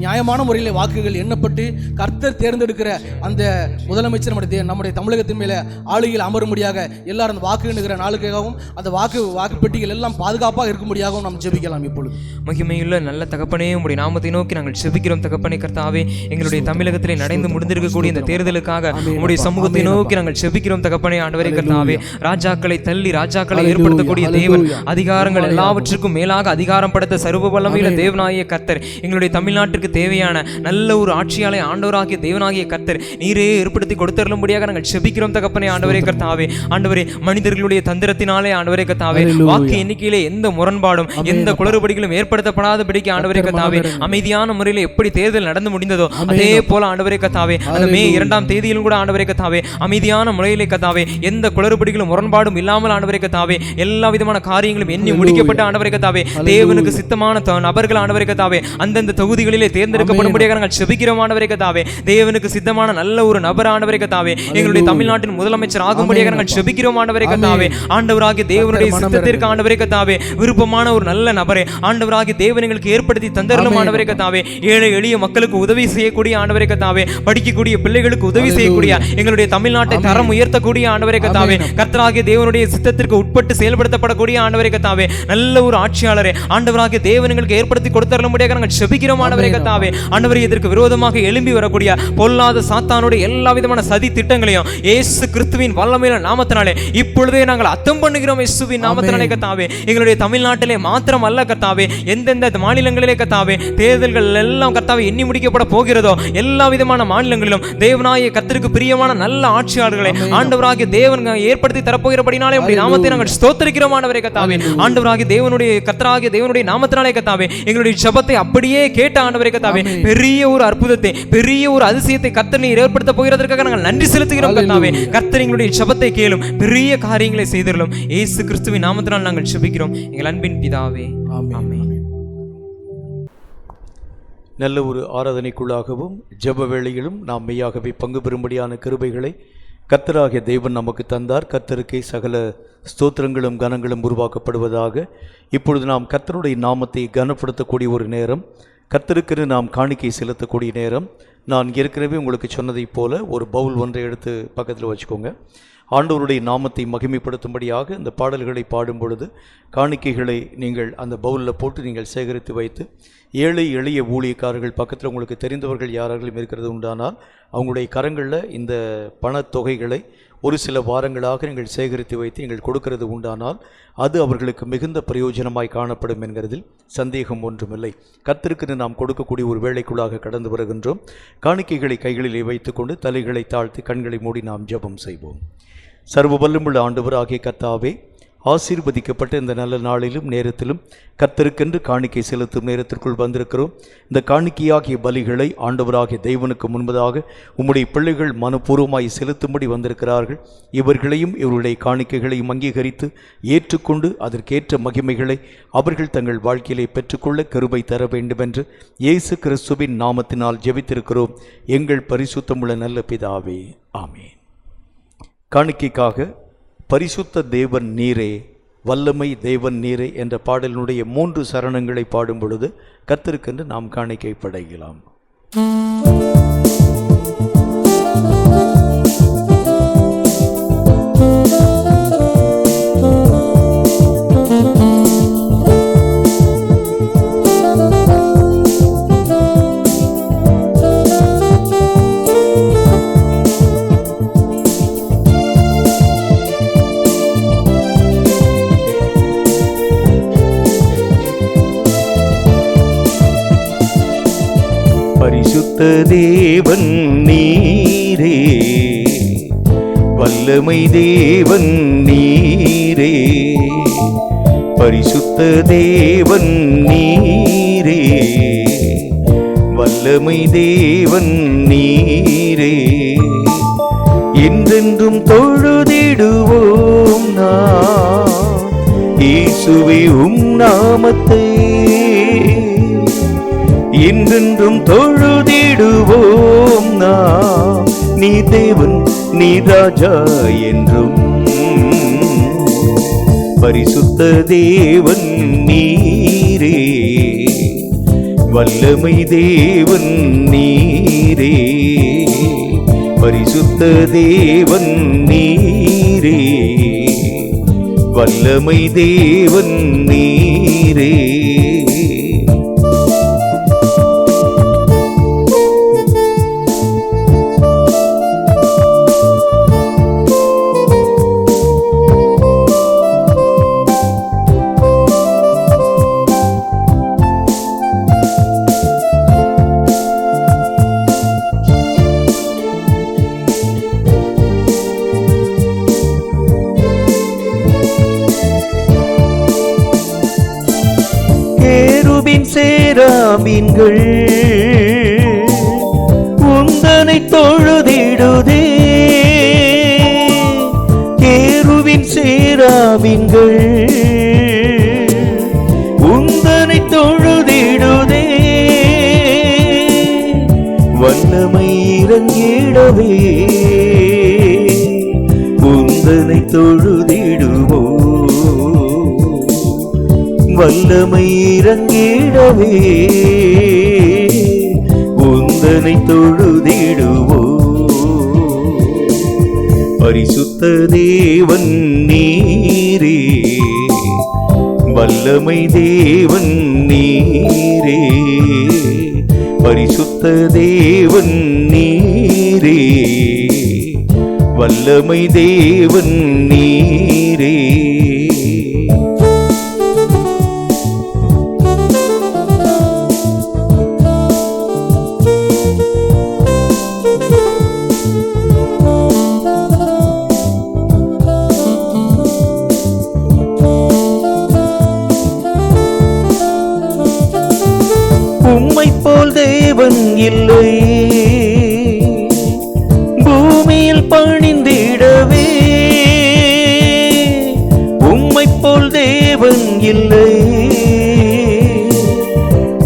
நியாயமான முறையில் வாக்குகள் எண்ணப்பட்டு கர்த்தர் தேர்ந்தெடுக்கிற அந்த முதலமைச்சர் நம்முடைய தமிழகத்தின் மேலே ஆளுகையில் அமரும்படியாக எல்லாரும் அந்த வாக்கு எண்ணுகிற நாளுக்காகவும் அந்த வாக்கு பெட்டிகள் எல்லாம் பாதுகாப்பாக இருக்கும்படியாகவும் நாம் ஜெபிக்கலாம். இப்பொழுது மகிமையுள்ள நல்ல தகப்பனே உம்முடைய நாமத்தை நோக்கி நாங்கள் ஜெபிக்கிறோம் தகப்பனே. கர்த்தாவே எங்களுடைய தமிழகத்திலே நடந்து முடிந்திருக்கக்கூடிய இந்த தேர்தலுக்காக உம்முடைய சமூகத்தை நோக்கி நாங்கள் ஜெபிக்கிறோம் தகப்பனே. ஆண்டவரே கர்த்தாவே ராஜாக்களை தள்ளி ராஜாக்களை ஏற்படுத்தக்கூடிய தேவன், அதிகாரங்கள் எல்லாவற்றுக்கும் மேலாக அதிகாரம் படைத்த சர்வ வல்லமையுள்ள தேவனாகிய கர்த்தர், எங்களுடைய தமிழ்நாட்டிற்கு தேவையான நல்ல ஒரு ஆட்சியாளை ஆண்டவராகிய தேவனாகிய கர்த்தர் நீரே ஏற்படுத்தி கொடுத்தருளும்படியாக நாங்கள் ஜெபிக்கிறோம் தகப்பனே. ஆண்டவரே கர்த்தாவே, ஆண்டவரே மனிதர்களுடைய தந்திரத்தினாலே ஆண்டவரே கர்த்தாவே வாக்கு எண்ணிக்கையிலே எந்த முரண்பாடும் எந்த குளறுபடிகளும் ஏற்படுத்தப்படாதபடிக்கு ஆண்டவரே கர்த்தாவே அமைதியான முறையில் எப்படி தேர்தல் நடந்து முடிந்ததோ அதே போல ஆண்டவரே கர்த்தாவே அந்த மே 2ஆம் தேதியிலும் கூட ஆண்டவரே கர்த்தாவே அமைதியான முறையிலே கர்த்தாவே எந்த குளறுபடிகளும் முரண்பாடும் இல்லாமல் ஆண்டவரே கர்த்தாவே எல்லா விதமான காரியங்களும் எண்ணி முடிக்கப்பட்ட ஆண்டவரே கர்த்தாவே தேவனுக்கு சித்தமான நபர்கள் ஆண்டவரே கர்த்தாவே அந்தந்த தொகுதிகளிலே தேர்ந்தெடுக்கப்படும்படியாக நாங்கள் ஜெபிக்கிறோம் ஆண்டவரே கர்த்தாவே. தேவனுக்கு சித்தமான நல்ல ஒரு நபர் ஆண்டவரே கர்த்தாவே எங்களுடைய தமிழ்நாட்டின் முதலமைச்சர் ஆகும்படியாக நாங்கள் ஜெபிக்கிறோம் ஆண்டவரே கர்த்தாவே. ஆண்டவராகிய தேவனுடைய சித்தத்திற்கு ஆண்டவரே கர்த்தாவே விருப்பமான ஒரு நல்ல நபரை ஆண்டவராகிய தேவன் எங்களுக்கு ஏற்படுத்தி தந்தருளும் ஆண்டவரே கர்த்தாவே. ஏழை எளிய மக்களுக்கு உதவி செய்யக்கூடிய ஆண்டவரே கர்த்தாவே, படிக்கக்கூடிய பிள்ளைகளுக்கு உதவி செய்யக்கூடிய எங்களுடைய தமிழ்நாட்டை தரம் உயர்த்தக்கூடிய ஆண்டவரே கர்த்தாவே, கர்த்தராகிய தேவனுடைய சித்தத்திற்கு உட்பட்டு செயல்படுத்தப்படக்கூடிய ஆண்டவரே கர்த்தாவே நல்ல ஒரு ஆட்சியாளரை ஆண்டவராகிய தேவன் எங்களுக்கு ஏற்படுத்தி கொடுத்தருளும்படியாக நாங்கள் ஜெபிக்கிறோம் ஆண்டவரே கர்த்தாவே. ஆண்டவரே இதற்கு விரோதமாக எழும்பி வரக்கூடிய பொல்லாத சாத்தானுடைய எல்லா விதமான சதி திட்டங்களையும் இயேசு கிறிஸ்துவின் வல்லமையுள்ள நாமத்தினாலே இப்பொழுதே நாங்கள் அர்த்தம் பண்ணுகிறோம். இயேசுவின் நாமத்தினாலே கர்த்தாவே எங்களுடைய தமிழ்நாட்டிலே மாத்திரம் அல்ல கர்த்தாவே, எந்தெந்த மாநிலங்களிலே கர்த்தாவே தேர்தல்கள் எல்லாம் கர்த்தாவே எண்ணி முடிக்கப்பட போகிறதோ எல்லா விதமான மாநிலங்களிலும் தேவனாகிய கர்த்தருக்கு பிரியமான நல்ல ஆட்சியாளர்களை ஆண்டவராகிய தேவன் ஏற்படுத்தி தரப்போகிறபடினாலே உம்முடைய நாமத்தை நாங்கள் ஸ்தோத்திரிக்கிறோம் ஆண்டவரே கர்த்தாவே. ஆண்டவராகிய தேவனுடைய கர்த்தராகிய தேவனுடைய நாமத்தினாலே கர்த்தாவே எங்களுடைய ஜெபத்தை அப்படியே கேட்ட ஆண்டவரே கர்த்தாவே பெரிய ஒரு அற்புதத்தை, பெரிய ஒரு அதிசயத்தை கர்த்தர் நீர் ஏற்படுத்த போகிறதற்காக நாங்கள் நன்றி செலுத்துகிறோம் கர்த்தாவே. கர்த்தர் எங்களுடைய ஜெபத்தை கேளும், பெரிய காரியங்களை செய்திருளும். இயேசு கிறிஸ்துவின் நாமத்தினால் நாங்கள் ஜெபிக்கிறோம் எங்கள் அன்பின் பிதாவே, ஆமென். நல்ல ஒரு ஆராதனைக்குள்ளாகவும் ஜெப வேளையிலும் நாம் மெய்யாகவே பங்கு பெறும்படியான கிருபைகளை கர்த்தராகிய தேவன் நமக்கு தந்தார். கர்த்தருக்கே சகல ஸ்தோத்திரங்களும் கனங்களும் உருவாக்கப்படுவதாக. இப்பொழுது நாம் கர்த்தருடைய நாமத்தை கனப்படுத்தக்கூடிய ஒரு நேரம், கர்த்தருக்கு நாம் காணிக்கை செலுத்தக்கூடிய நேரம். நான் ஏற்கனவே உங்களுக்கு சொன்னதைப் போல ஒரு பவுல் ஒன்றை எடுத்து பக்கத்தில் வச்சுக்கோங்க. ஆண்டவருடைய நாமத்தை மகிமைப்படுத்தும்படியாக இந்த பாடல்களை பாடும் பொழுது காணிக்கைகளை நீங்கள் அந்த பவுலில் போட்டு நீங்கள் சேகரித்து வைத்து, ஏழை எளிய ஊழியக்காரர்கள் பக்கத்தில் உங்களுக்கு தெரிந்தவர்கள் யாராலும் இருக்கிறது உண்டானால் அவங்களுடைய கரங்களில் இந்த பணத்தொகைகளை ஒரு சில வாரங்களாக நீங்கள் சேகரித்து வைத்து நீங்கள் கொடுக்கிறது உண்டானால் அது அவர்களுக்கு மிகுந்த பிரயோஜனமாய் காணப்படும் என்கிறதில் சந்தேகம் ஒன்றுமில்லை. கர்த்தருக்கு நாம் கொடுக்கக்கூடிய ஒரு வேளைக்குள்ளாக கடந்து வருகின்றோம். காணிக்கைகளை கைகளிலே வைத்துக்கொண்டு தலைகளை தாழ்த்தி கண்களை மூடி நாம் ஜெபம் செய்வோம். சர்வ வல்லமையுள்ள ஆண்டவராகிய கர்த்தாவே, ஆசீர்வதிக்கப்பட்ட இந்த நல்ல நாளிலும் நேரத்திலும் கர்த்தருக்கென்று காணிக்கை செலுத்தும் நேரத்திற்குள் வந்திருக்கிறோம். இந்த காணிக்கையாகிய பலிகளை ஆண்டவராகிய தேவனுக்கு முன்பதாக உம்முடைய பிள்ளைகள் மனப்பூர்வமாய் செலுத்தும்படி வந்திருக்கிறார்கள். இவர்களையும் இவருடைய காணிக்கைகளையும் அங்கீகரித்து ஏற்றுக்கொண்டு அதற்கேற்ற மகிமைகளை அவர்கள் தங்கள் வாழ்க்கையிலே பெற்றுக்கொள்ள கிருபை தர வேண்டுமென்று இயேசு கிறிஸ்துவின் நாமத்தினால் ஜெபித்திருக்கிறோம் எங்கள் பரிசுத்தமுள்ள நல்ல பிதாவே, ஆமென். காணிக்கைக்காக பரிசுத்த தேவன் நீரே, வல்லமை தேவன் நீரே என்ற பாடலினுடைய 3 சரணங்களை பாடும் பொழுது கர்த்தருக்கென்று நாம் காணிக்கை படைக்கலாம். பரிசுத்த தேவன் நீரே, வல்லமை தேவன் நீரே, பரிசுத்த தேவன் நீரே, வல்லமை தேவன் நீரே, என்றென்றும் தொழுதிடுவோம் நாம் இயேசுவே உம் நாமத்தை, என்றென்றும் தொழுதிடுவோம் நாம். நீ தேவன் நீ ராஜா என்றும். பரிசுத்த தேவன் நீரே, வல்லமை தேவன் நீரே, பரிசுத்த தேவன் நீரே, வல்லமை தேவன் நீரே. சேராபீன்கள் உந்தனை தொழுதிடுதே, கேருவின் சேராபீன்கள் உந்தனை தொழுதிடுதே, வல்லமை இறங்கிடவே உந்தனை தொழுதிடுவோ, வல்லமை இறங்கிடவே உந்தனை தொழுதிடுவோ. பரிசுத்த தேவன் நீரே, வல்லமை தேவன் நீரே, பரிசுத்த தேவன் நீரே, வல்லமை தேவன் நீரே. இல்லை, பூமியில் பணிந்திடவே உம்மை போல் தேவன் இல்லை,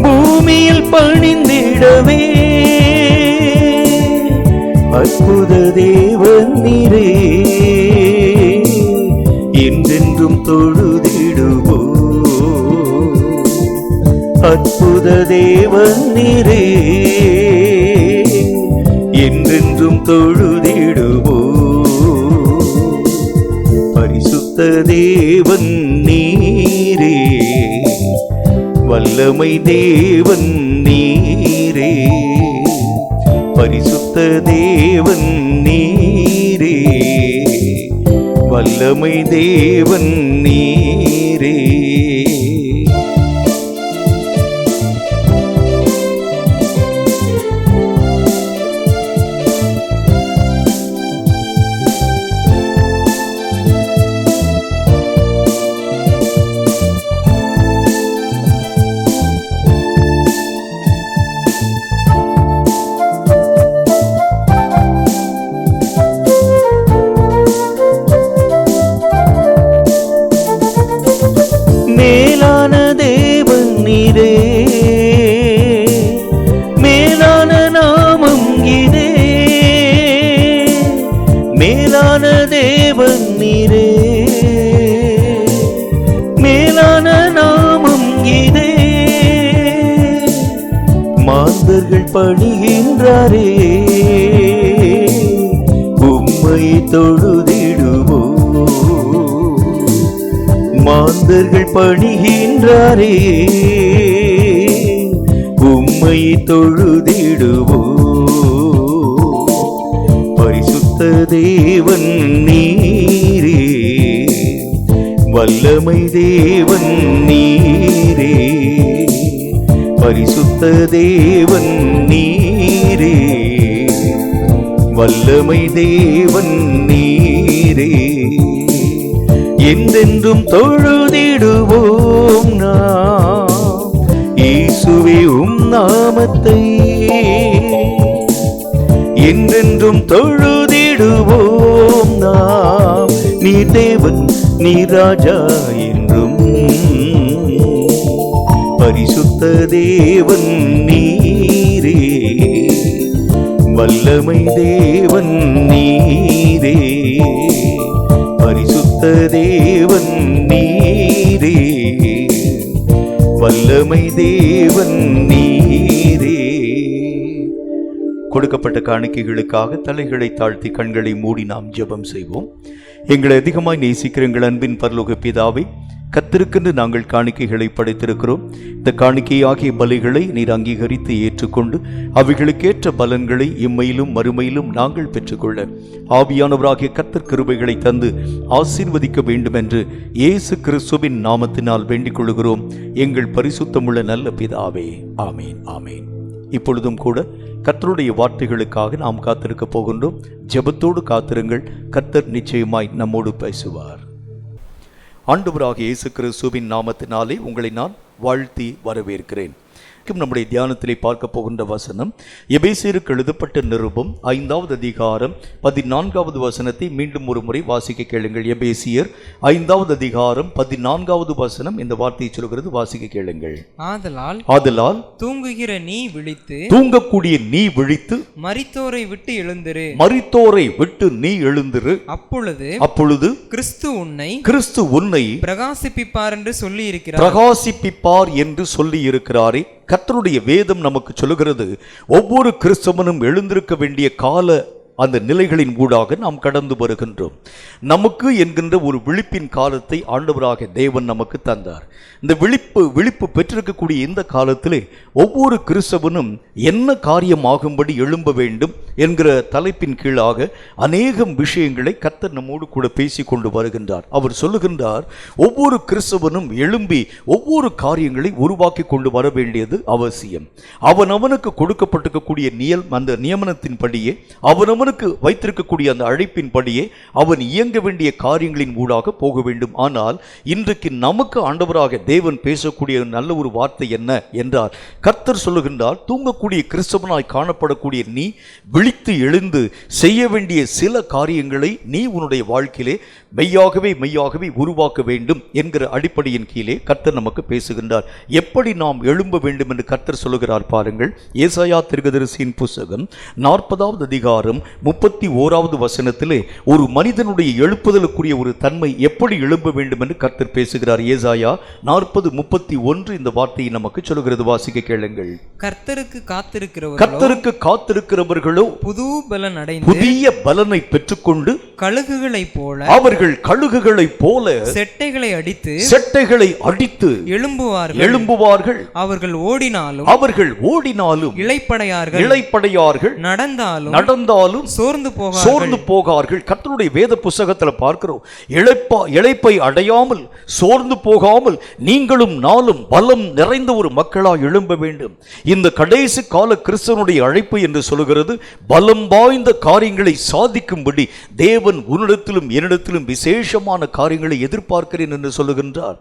பூமியில் பணிந்திடவே அற்புத தேவன் நீரே, என்றென்றும் தொழுதிடுவோ. அற்புத தேவன் நீரே, என்றென்றும் தொழுதிடுவோ. பரிசுத்த தேவன் நீரே, வல்லமை தேவன் நீரே, பரிசுத்த தேவன் நீரே, வல்லமை தேவன் நீரே. மேலான தேவன் நீரே, மேலான நாமம் இதே, மேலான தேவன் நீரே, மேலான நாமம் இதே. மாந்தர்கள் பணிகின்றாரே, உம்மை தொழுதிடுவோ. மாந்தர்கள் பணிகின்றாரே, உம்மை தொழுதிடுவோ. பரிசுத்த தேவன் நீரே, வல்லமை தேவன் நீரே, பரிசுத்த தேவன் நீரே, வல்லமை தேவன் நீரே, என்றென்றும் தொழுதிடுவோம் நாம் இயேசுவே உம் நாமத்தை, என்றென்றும் தொழுதிடுவோம் நாம். நீ தேவன் நீ ராஜா என்றும், பரிசுத்த தேவன் நீரே, வல்லமை தேவன் நீரே, பரிசுத்த தேவன் நீரே, வல்லமை தேவன் நீரே. கொடுக்கப்பட்ட காணிக்கைகளுக்காக தலைகளை தாழ்த்தி கண்களை மூடி நாம் ஜெபம் செய்வோம். எங்களை அதிகமாய் நேசிக்கிற எங்கள் அன்பின் பரலோக பிதாவே, கர்த்தருக்கென்று நாங்கள் காணிக்கைகளை படைத்திருக்கிறோம். இந்த காணிக்கையாகிய பலிகளை நீர் அங்கீகரித்து ஏற்றுக்கொண்டு அவைகளுக்கேற்ற பலன்களை இம்மையிலும் மறுமையிலும் நாங்கள் பெற்றுக்கொள்ள ஆவியானவராகிய கர்த்தர் கிருபைகளை தந்து ஆசீர்வதிக்க வேண்டும் என்று இயேசு கிறிஸ்துவின் நாமத்தினால் வேண்டிக் கொள்கிறோம் எங்கள் பரிசுத்தமுள்ள நல்ல பிதாவே. ஆமேன், ஆமேன். இப்பொழுதும் கூட கர்த்தருடைய வார்த்தைகளுக்காக நாம் காத்திருக்க போகின்றோம். ஜெபத்தோடு காத்திருங்கள், கர்த்தர் நிச்சயமாய் நம்மோடு பேசுவார். ஆண்டவராகிய இயேசு கிறிஸ்துவின் நாமத்தினாலே உங்களை நான் வாழ்த்தி வரவேற்கிறேன். நம்முடைய தியானத்திலே பார்க்க போகின்ற வசனம் எபேசியருக்கு எழுதப்பட்ட நிருபம் 5வது அதிகாரம் 14வது வசனத்தை மீண்டும் ஒரு முறை வாசிக்க கேளுங்கள். எபேசியர் 5வது அதிகாரம் 14வது வசனம் இந்த வார்த்தையை சொல்கிறது. வாசிக்க கேளுங்கள். ஆதலால் தூங்குகிற நீ விழித்து, தூங்கக்கூடிய நீ விழித்து, மரித்தோரை விட்டு எழுந்திரு, மரித்தோரை விட்டு நீ எழுந்திரு. அப்பொழுது கிறிஸ்து உன்னை பிரகாசிப்பிப்பார் என்று சொல்லி இருக்கிறார். பிரகாசிப்பிப்பார் என்று சொல்லி இருக்கிறாரே. கர்த்தருடைய வேதம் நமக்கு சொல்லுகிறது, ஒவ்வொரு கிறிஸ்தவனும் எழுந்திருக்க வேண்டிய கால அந்த நிலைகளின் ஊடாக நாம் கடந்து வருகின்றோம். நமக்கு என்கின்ற ஒரு விழிப்பின் காலத்தை ஆண்டவராக தேவன் நமக்கு தந்தார். இந்த விழிப்பு பெற்றிருக்கக்கூடிய இந்த காலத்திலே ஒவ்வொரு கிறிஸ்தவனும் என்ன காரியமாகும்படி எழும்ப வேண்டும் என்கிற தலைப்பின் கீழாக அநேகம் விஷயங்களை கர்த்தர் நம்மோடு கூட பேசி கொண்டு வருகின்றார். அவர் சொல்லுகின்றார், ஒவ்வொரு கிறிஸ்தவனும் எழும்பி ஒவ்வொரு காரியங்களை உருவாக்கி கொண்டு வர வேண்டியது அவசியம். அவனவனுக்கு கொடுக்கப்பட்டிருக்கக்கூடிய அந்த நியமனத்தின்படியே அவனவன் அவனுக்கு வைத்திருக்கக்கூடிய அந்த அழைப்பின்படியே அவன் இயங்க வேண்டிய காரியங்களின் ஊடாக போக வேண்டும். ஆனால் இன்றைக்கு நமக்கு ஆண்டவராக தேவன் பேசக்கூடிய நல்ல ஒரு வார்த்தை என்ன என்றால், கர்த்தர் சொல்லுகின்றார், தூங்கக்கூடிய கிறிஸ்தவனாய் காணப்படக்கூடிய நீ விழித்து எழுந்து செய்ய வேண்டிய சில காரியங்களை நீ உன்னுடைய வாழ்க்கையிலே மெய்யாகவே உருவாக்க வேண்டும் என்கிற அடிப்படையின் கீழே கர்த்தர் நமக்கு பேசுகின்றார். எப்படி நாம் எழும்ப வேண்டும் என்று கர்த்தர் சொல்லுகிறார் பாருங்கள். ஏசாயா தீர்க்கதரிசியின் புத்தகம் 40வது அதிகாரம் 31வது வசனத்திலே ஒரு மனிதனுடைய எழுப்புதலுக்குரிய ஒரு தன்மை எப்படி எழும்ப வேண்டும் என்று கர்த்தர் பேசுகிறார். ஏசாயா 40:31 இந்த வார்த்தையை நமக்கு சொல்லுகிறது. வாசிக்க கேளுங்கள். கர்த்தருக்கு காத்திருக்கிறவர்களோ புதிய பலனை பெற்றுக்கொண்டு கழுகுகளைப் போல கழுகுகளைப் போல செட்டைகளை அடித்து எழும்புவார்கள். அவர்கள் ஓடினாலும் இளைப்படையார்கள், நடந்தாலும் சோர்ந்து போகார்கள். கர்த்தருடைய வேத புத்தகத்தில் பார்க்கிறோம், இளைப்பை அடையாமல் சோர்ந்து போகாமல் நீங்களும் நாளும் பலம் நிறைந்த ஒரு மக்களாக எழும்ப வேண்டும். இந்த கடைசி கால கிறிஸ்தவனுடைய அழைப்பு என்று சொல்லுகிறது, பலம் வாய்ந்த காரியங்களை சாதிக்கும்படி தேவன் உன்னிடத்திலும் என்னிடத்திலும் விசேஷமான காரியங்களை எதிர்பார்க்கிறேன் என்று சொல்லுகின்றார்.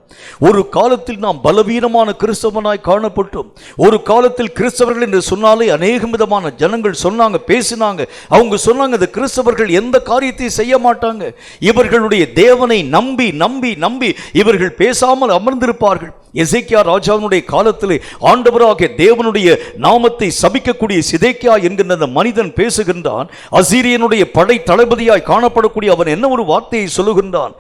ஒரு காலத்தில் நாம் பலவீனமான கிறிஸ்தவனாய் காணப்பட்டோம். ஒரு காலத்தில் கிறிஸ்தவர்கள் என்று சொன்னாலே அநேக விதமான ஜனங்கள் சொன்னாங்க, பேசினாங்க. அவங்க சொன்னாங்க, இந்த கிறிஸ்தவர்கள் எந்த காரியத்தையும் செய்ய மாட்டாங்க, இவர்களுடைய தேவனை நம்பி நம்பி நம்பி இவர்கள் பேசாமல் அமர்ந்திருப்பார்கள். எசேக்கியா ராஜாவினுடைய காலத்திலே ஆண்டவராகிய தேவனுடைய நாமத்தை சபிக்கக்கூடிய சிதேக்கியா என்கின்ற அந்த மனிதன் பேசுகின்றான். அசீரியனுடைய படை தளபதியாய் காணப்படக்கூடிய அவன் என்ன ஒரு வார்த்தையை சொல்லுகின்றான்,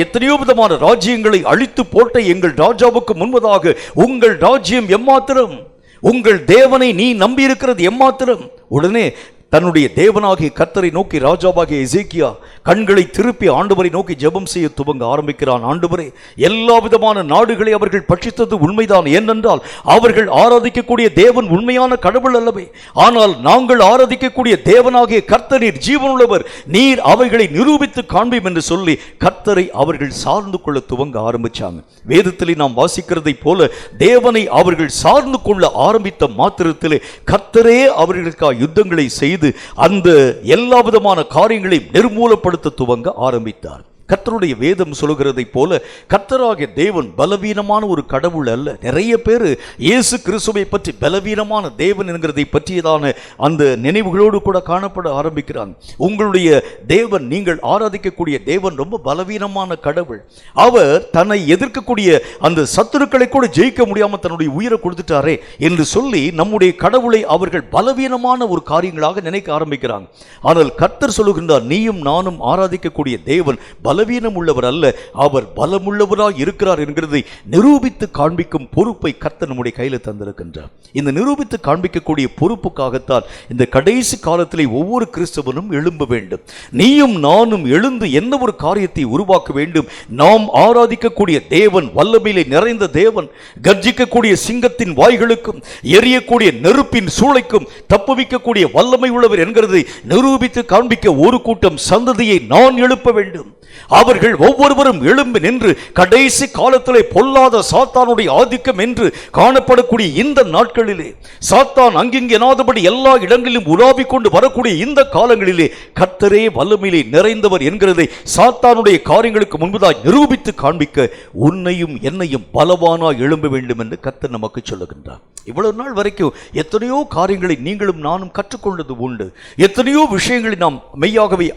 எத்தனையோ விதமான ராஜ்யங்களை அழித்து போட்ட எங்கள் ராஜாவுக்கு முன்பதாக உங்கள் ராஜ்யம் எம்மாத்திரம், உங்கள் தேவனை நீ நம்பியிருக்கிறது எம்மாத்திரம். உடனே தன்னுடைய தேவனாகிய கர்த்தரை நோக்கி ராஜாவாகிய எசேக்கியா கண்களை திருப்பி ஆண்டவரை நோக்கி ஜெபம் செய்ய துவங்க ஆரம்பிக்கிறான். ஆண்டவரே, எல்லா விதமான நாடுகளை அவர்கள் பட்சித்தது உண்மைதான், ஏனென்றால் அவர்கள் ஆராதிக்கக்கூடிய தேவன் உண்மையான கடவுள் அல்லவே. ஆனால் நாங்கள் ஆராதிக்கக்கூடிய தேவனாகிய கர்த்தர் நீர் ஜீவனுள்ளவர், நீர் அவைகளை நிரூபித்து காண்பீம் என்று சொல்லி கர்த்தரை அவர்கள் சார்ந்து கொள்ள துவங்க ஆரம்பிச்சாங்க. வேதத்திலே நாம் வாசிக்கிறதை போல தேவனை அவர்கள் சார்ந்து கொள்ள ஆரம்பித்த மாத்திரத்திலே கர்த்தரே அவர்களுக்காக யுத்தங்களை செய்து அந்த எல்லா விதமான காரியங்களை நிர்மூலப்படுத்த துவங்க ஆரம்பித்தார். கர்த்தருடைய வேதம் சொல்லுகிறதை போல கர்த்தராகிய தேவன் பலவீனமான ஒரு கடவுள் அல்ல. நிறைய பேர் இயேசு கிறிஸ்துவை பற்றி பலவீனமான தேவன் என்கிறதை பற்றியதான அந்த நினைவுகளோடு கூட காணப்பட ஆரம்பிக்கிறாங்க. உங்களுடைய தேவன், நீங்கள் ஆராதிக்கக்கூடிய தேவன் ரொம்ப பலவீனமான கடவுள். அவர் தன்னை எதிர்க்கக்கூடிய அந்த சத்துருக்களை கூட ஜெயிக்க முடியாமல் தன்னுடைய உயிரை கொடுத்துட்டாரே என்று சொல்லி நம்முடைய கடவுளை அவர்கள் பலவீனமான ஒரு காரியங்களாக நினைக்க ஆரம்பிக்கிறாங்க. ஆனால் கர்த்தர் சொல்லுகின்றார், நீயும் நானும் ஆராதிக்கக்கூடிய தேவன் பலவீனம் உள்ளவர் அல்ல, அவர் பலமுள்ளவராய் இருக்கிறார் என்கிறதை நிரூபித்து காண்பிக்கும் பொறுப்பை கர்த்தர் நம்முடைய கையில் தந்திருக்கின்றார். இந்த நிரூபித்து காண்பிக்கக்கூடிய பொறுப்புக்காகத்தான் இந்த கடைசி காலத்திலே ஒவ்வொரு கிறிஸ்தவனும் எழும்ப வேண்டும். நீயும் நானும் எழுந்து என்ன ஒரு காரியத்தை உருவாக்க வேண்டும். நாம் ஆராதிக்கக்கூடிய தேவன் வல்லமையிலே நிறைந்த தேவன், கர்ஜிக்கக்கூடிய சிங்கத்தின் வாய்களுக்கும் எரியக்கூடிய நெருப்பின் சூளைக்கும் தப்புவிக்கக்கூடிய வல்லமை உள்ளவர் என்கிறதை நிரூபித்து காண்பிக்க ஒரு கூட்டம் சந்ததியை நான் எழுப்ப வேண்டும். அவர்கள் ஒவ்வொருவரும் எழும்பி நின்று கடைசி காலத்திலே பொல்லாத சாத்தானுடைய ஆதிக்கம் என்று காணப்படக்கூடிய இந்த நாட்களிலே, சாத்தான் அங்கிங்கெனாதபடி எல்லா இடங்களிலும் உலாவிக் கொண்டு வரக்கூடிய இந்த காலங்களிலே கர்த்தரே வல்லமையிலே நிறைந்தவர் என்கிறதை சாத்தானுடைய காரியங்களுக்கு முன்பதாய் நிரூபித்து காண்பிக்க உன்னையும் என்னையும் பலவானாய் எழும்ப வேண்டும் என்று கர்த்தர் நமக்கு சொல்லுகின்றார். இவ்வளவு நாள் வரைக்கும் எத்தனையோ காரியங்களை நீங்களும் நானும் கற்றுக்கொண்டது உண்டு. எத்தனையோ விஷயங்களை நாம் மெய்யாகவே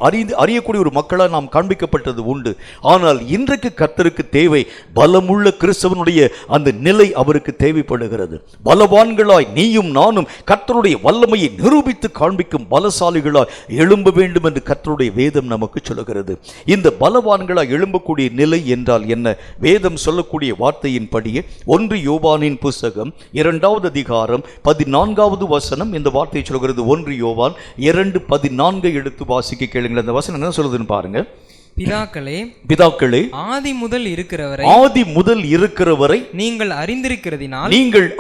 அறியக்கூடிய ஒரு மக்களால் நாம் காண்பிக்கப்பட்டது உண்டு. ஆனால் இன்றைக்கு கர்த்தருக்கு தேவை பலமுள்ள கிறிஸ்தவனுடைய அந்த நிலை அவருக்கு தேவைப்படுகிறது. பலவான்களாய் நீயும் நானும் கர்த்தருடைய வல்லமையை நிரூபித்து காண்பிக்கும் பலசாலிகளாய் எழும்ப வேண்டும் என்று கர்த்தருடைய வேதம் நமக்கு சொல்லுகிறது. இந்த பலவான்களாய் எழும்பக்கூடிய நிலை என்றால் என்ன? வேதம் சொல்லக்கூடிய வார்த்தையின் படியே 1 யோவானின் புத்தகம் 2வது அதிகாரம் 14வது வசனம் இந்த வார்த்தையை சொல்கிறது. 1 யோவான் 2:14 எடுத்து வாசிக்க கேளுங்கள். அந்த வசனம் என்ன சொல்லுதுன்னு பாருங்க. பிதாக்களே, ஆதி முதல் இருக்கிறவரை நீங்கள்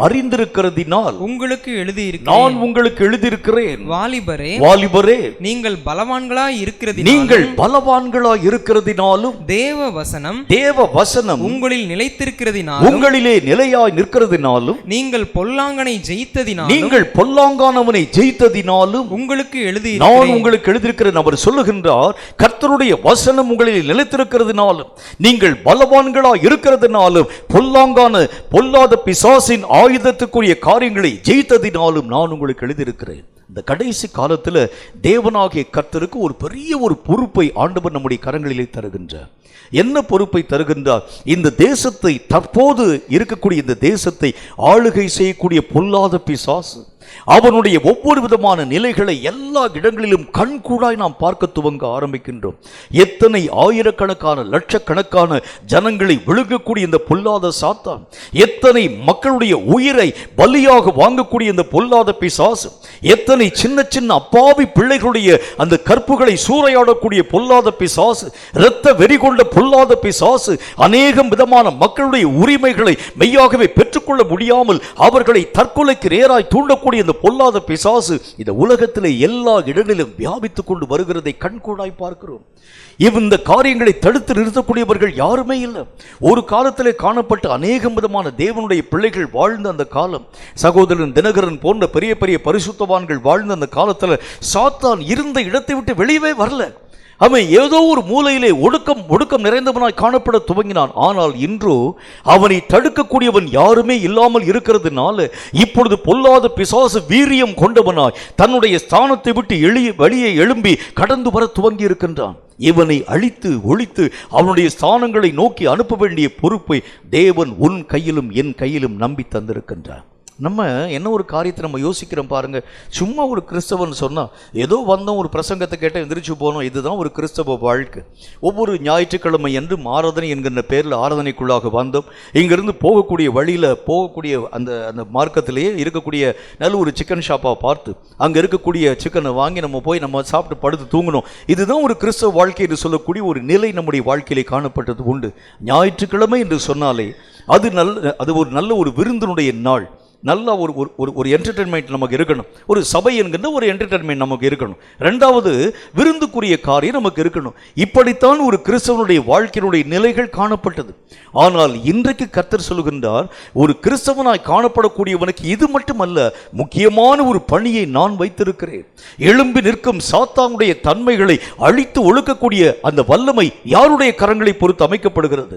அறிந்திருக்கிறதினால் உங்களுக்கு எழுதியிருக்கிறேன். நான் உங்களுக்கு எழுதியிருக்கிறேன். வாலிபரே, நீங்கள் பலவான்களாய் இருக்கிறதினாலும் தேவ வசனம் உங்களில் உங்களிலே நிலையாய் நிற்கிறதினாலும் நீங்கள் பொல்லாங்கானவனை ஜெயித்ததினாலும் உங்களுக்கு நான் உங்களுக்கு எழுதியிருக்கிறேன். அவர் சொல்லுகின்றார், கர்த்தருடைய வசனம் உங்களில் நிலைத்திருக்கிறதினாலும் நீங்கள் பலவான்களாய் இருக்கிறதினாலும் பொல்லாத பிசாசின் ஆயுதத்துக்குரிய காரியங்களை ஜெயித்ததினாலும் நான் உங்களுக்கு எழுதியிருக்கிறேன். இந்த கடைசி காலத்தில் தேவனாகிய கர்த்தருக்கு ஒரு பெரிய ஒரு பொறுப்பை ஆண்டவர் நம்முடைய கரங்களிலே தருகின்றார். என்ன பொறுப்பை தருகின்றார்? இந்த தேசத்தை, தற்போது இருக்கக்கூடிய இந்த தேசத்தை ஆளுகை செய்யக்கூடிய பொல்லாத பிசாசு அவனுடைய ஒவ்வொரு விதமான நிலைகளை எல்லா இடங்களிலும் கண்கூடாய் நாம் பார்க்க துவங்க ஆரம்பிக்கின்றோம். எத்தனை ஆயிரக்கணக்கான லட்சக்கணக்கான ஜனங்களை விழுங்கக்கூடிய இந்த பொல்லாத சாத்தான், எத்தனை மக்களுடைய உயிரை பலியாக வாங்கக்கூடிய இந்த பொல்லாத பிசாசு, எத்தனை சின்ன சின்ன அப்பாவி பிள்ளைகளுடைய அந்த கற்புகளை சூறையாடக்கூடிய பொல்லாத பிசாசு, இரத்த வெறி கொண்ட பொல்லாத பிசாசு, அநேகம் விதமான மக்களுடைய உரிமைகளை மெய்யாகவே பெற்றுக்கொள்ள முடியாமல் அவர்களை தற்கொலைக்கு நேராய் தூண்டக்கூடிய இந்த பொல்லாத பிசாசு இந்த உலகத்திலே எல்லா இடங்களிலும் வியாபித்துக் கொண்டு வருகிறதை கண்கூடாய் பார்க்கிறோம். இந்த காரியங்களை தடுத்து நிறுத்தக்கூடியவர்கள் யாருமே இல்லை. ஒரு காலத்திலே காணப்பட்ட அநேகம் விதமான தேவனுடைய பிள்ளைகள் வாழ்ந்த அந்த காலம், சகோதரன் தினகரன் போன்ற பெரிய பெரிய பரிசுத்தவான்கள் வாழ்ந்த அந்த காலத்தில் சாத்தான் இருந்த இடத்தை விட்டு வெளியவே வரல. அவன் ஏதோ ஒரு மூலையிலே ஒடுக்கம் நிறைந்தவனாய் காணப்பட துவங்கினான். ஆனால் இன்றோ அவனை தடுக்கக்கூடியவன் யாருமே இல்லாமல் இருக்கிறதுனால இப்பொழுது பொல்லாத பிசாசு வீரியம் கொண்டவனாய் தன்னுடைய ஸ்தானத்தை விட்டு வெளியே எழும்பி கடந்து வர துவங்கி இருக்கின்றான். இவனை அழித்து ஒழித்து அவனுடைய ஸ்தானங்களை நோக்கி அனுப்ப வேண்டிய பொறுப்பை தேவன் உன் கையிலும் என் கையிலும் நம்பி தந்திருக்கின்றான். நம்ம என்ன ஒரு காரியத்தை நம்ம யோசிக்கிறோம் பாருங்க. சும்மா ஒரு கிறிஸ்தவன் சொன்னால் ஏதோ வந்தோம், ஒரு பிரசங்கத்தை கேட்டால் எந்திரிச்சு போனோம், இதுதான் ஒரு கிறிஸ்தவ வாழ்க்கை. ஒவ்வொரு ஞாயிற்றுக்கிழமை என்றும் ஆராதனை என்கின்ற பேரில் ஆராதனைக்குள்ளாக வந்தோம். இங்கிருந்து போகக்கூடிய வழியில் போகக்கூடிய அந்த மார்க்கத்திலேயே இருக்கக்கூடிய நல்ல ஒரு சிக்கன் ஷாப்பாக பார்த்து அங்கே இருக்கக்கூடிய சிக்கனை வாங்கி நம்ம போய் நம்ம சாப்பிட்டு படுத்து தூங்கணும். இதுதான் ஒரு கிறிஸ்தவ வாழ்க்கை என்று சொல்லக்கூடிய ஒரு நிலை நம்முடைய வாழ்க்கையிலே காணப்பட்டது உண்டு. ஞாயிற்றுக்கிழமை என்று சொன்னாலே அது ஒரு நல்ல ஒரு விருந்தினுடைய நாள். நல்ல ஒரு என்டர்டெயின்மெண்ட் நமக்கு இருக்கணும். ஒரு சபை என்கின்ற ஒரு என்டர்டெயின்மெண்ட் நமக்கு இருக்கணும். ரெண்டாவது, விருந்துக்குரிய காரியம் நமக்கு இருக்கணும். இப்படித்தான் ஒரு கிறிஸ்தவனுடைய வாழ்க்கையினுடைய நிலைகள் காணப்பட்டது. ஆனால் இன்றைக்கு கர்த்தர் சொல்கின்றார், ஒரு கிறிஸ்தவனாய் காணப்படக்கூடியவனுக்கு இது மட்டுமல்ல, முக்கியமான ஒரு பணியை நான் வைத்திருக்கிறேன். எழும்பி நிற்கும் சாத்தானுடைய தன்மைகளை அழித்து ஒழுக்கக்கூடிய அந்த வல்லமை யாருடைய கரங்களை பொறுத்து அமைக்கப்படுகிறது?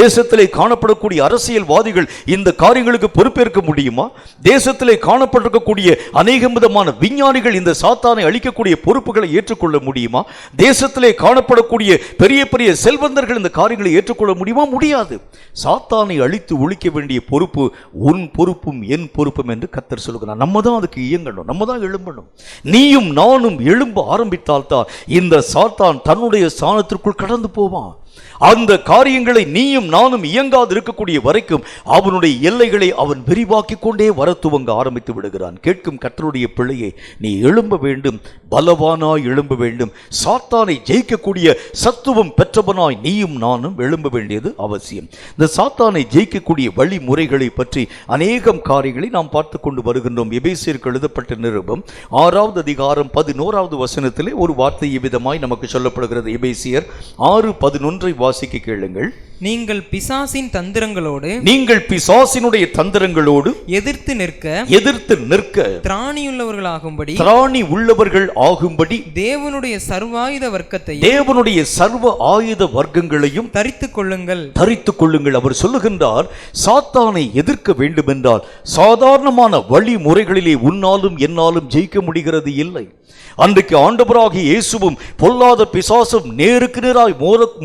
தேசத்திலே காணப்படக்கூடிய அரசியல்வாதிகள் இந்த காரியங்களுக்கு பொறுப்பேற்க முடியுமா? தேசத்திலே காணப்பட்டிருக்கக்கூடிய அநேகம் விதமான விஞ்ஞானிகள் இந்த சாத்தானை அழிக்கக்கூடிய பொறுப்புகளை ஏற்றுக்கொள்ள முடியுமா? தேசத்திலே காணப்படக்கூடிய பெரிய பெரிய செல்வந்தர்கள் இந்த காரியங்களை ஏற்றுக்கொள்ள முடியுமா? முடியாது. சாத்தானை அழித்து ஒழிக்க வேண்டிய பொறுப்பு உன் பொறுப்பும் என் பொறுப்பும் என்று கர்த்தர் சொல்கிறார். நம்ம தான் அதுக்கு இயங்கணும், நம்ம தான் எழும்பணும். நீயும் நானும் எழும்ப ஆரம்பித்தால்தான் இந்த சாத்தான் தன்னுடைய ஸ்தானத்திற்குள் கடந்து போவான். அந்த காரியங்களை நீயும் நானும் இயங்காது இருக்கக்கூடிய வரைக்கும் அவனுடைய எல்லைகளை அவன் விரிவாக்கி கொண்டே வர துவங்க ஆரம்பித்து விடுகிறான். கேட்கும் கர்த்தருடைய பிள்ளையை, நீ எழும்ப வேண்டும், பலவானாய் எழும்ப வேண்டும். சாத்தானை ஜெயிக்கக்கூடிய சத்துவம் பெற்றவனாய் நீயும் நானும் எழும்ப வேண்டியது அவசியம். இந்த சாத்தானை ஜெயிக்கக்கூடிய வழிமுறைகளை பற்றி அநேகம் காரியங்களை நாம் பார்த்து கொண்டு வருகின்றோம். எபேசியருக்கு எழுதப்பட்ட நிருபம் 6வது அதிகாரம் 11வது வசனத்திலே ஒரு வார்த்தை விதமாய் நமக்கு சொல்லப்படுகிறது. எபேசியர் 6:11 வாசிக்க கேளுங்கள். நீங்கள் பிசாசின் தந்திரங்களோடு, நீங்கள் பிசாசினுடைய தந்திரங்களோடு எதிர்த்து நிற்க திராணி உள்ளவர்கள் ஆகும்படி தேவனுடைய சர்வ ஆயுத வர்க்கங்களையும் தரித்துக் கொள்ளுங்கள். அவர் சொல்லுகின்றார், சாத்தானை எதிர்க்க வேண்டும் என்றால் சாதாரணமான வழிமுறைகளிலே உன்னாலும் என்னாலும் ஜெயிக்க முடிகிறது இல்லை. அன்றைக்கு ஆண்டவராகிய இயேசுவும் பொல்லாத பிசாசும் நேருக்கு நேராய்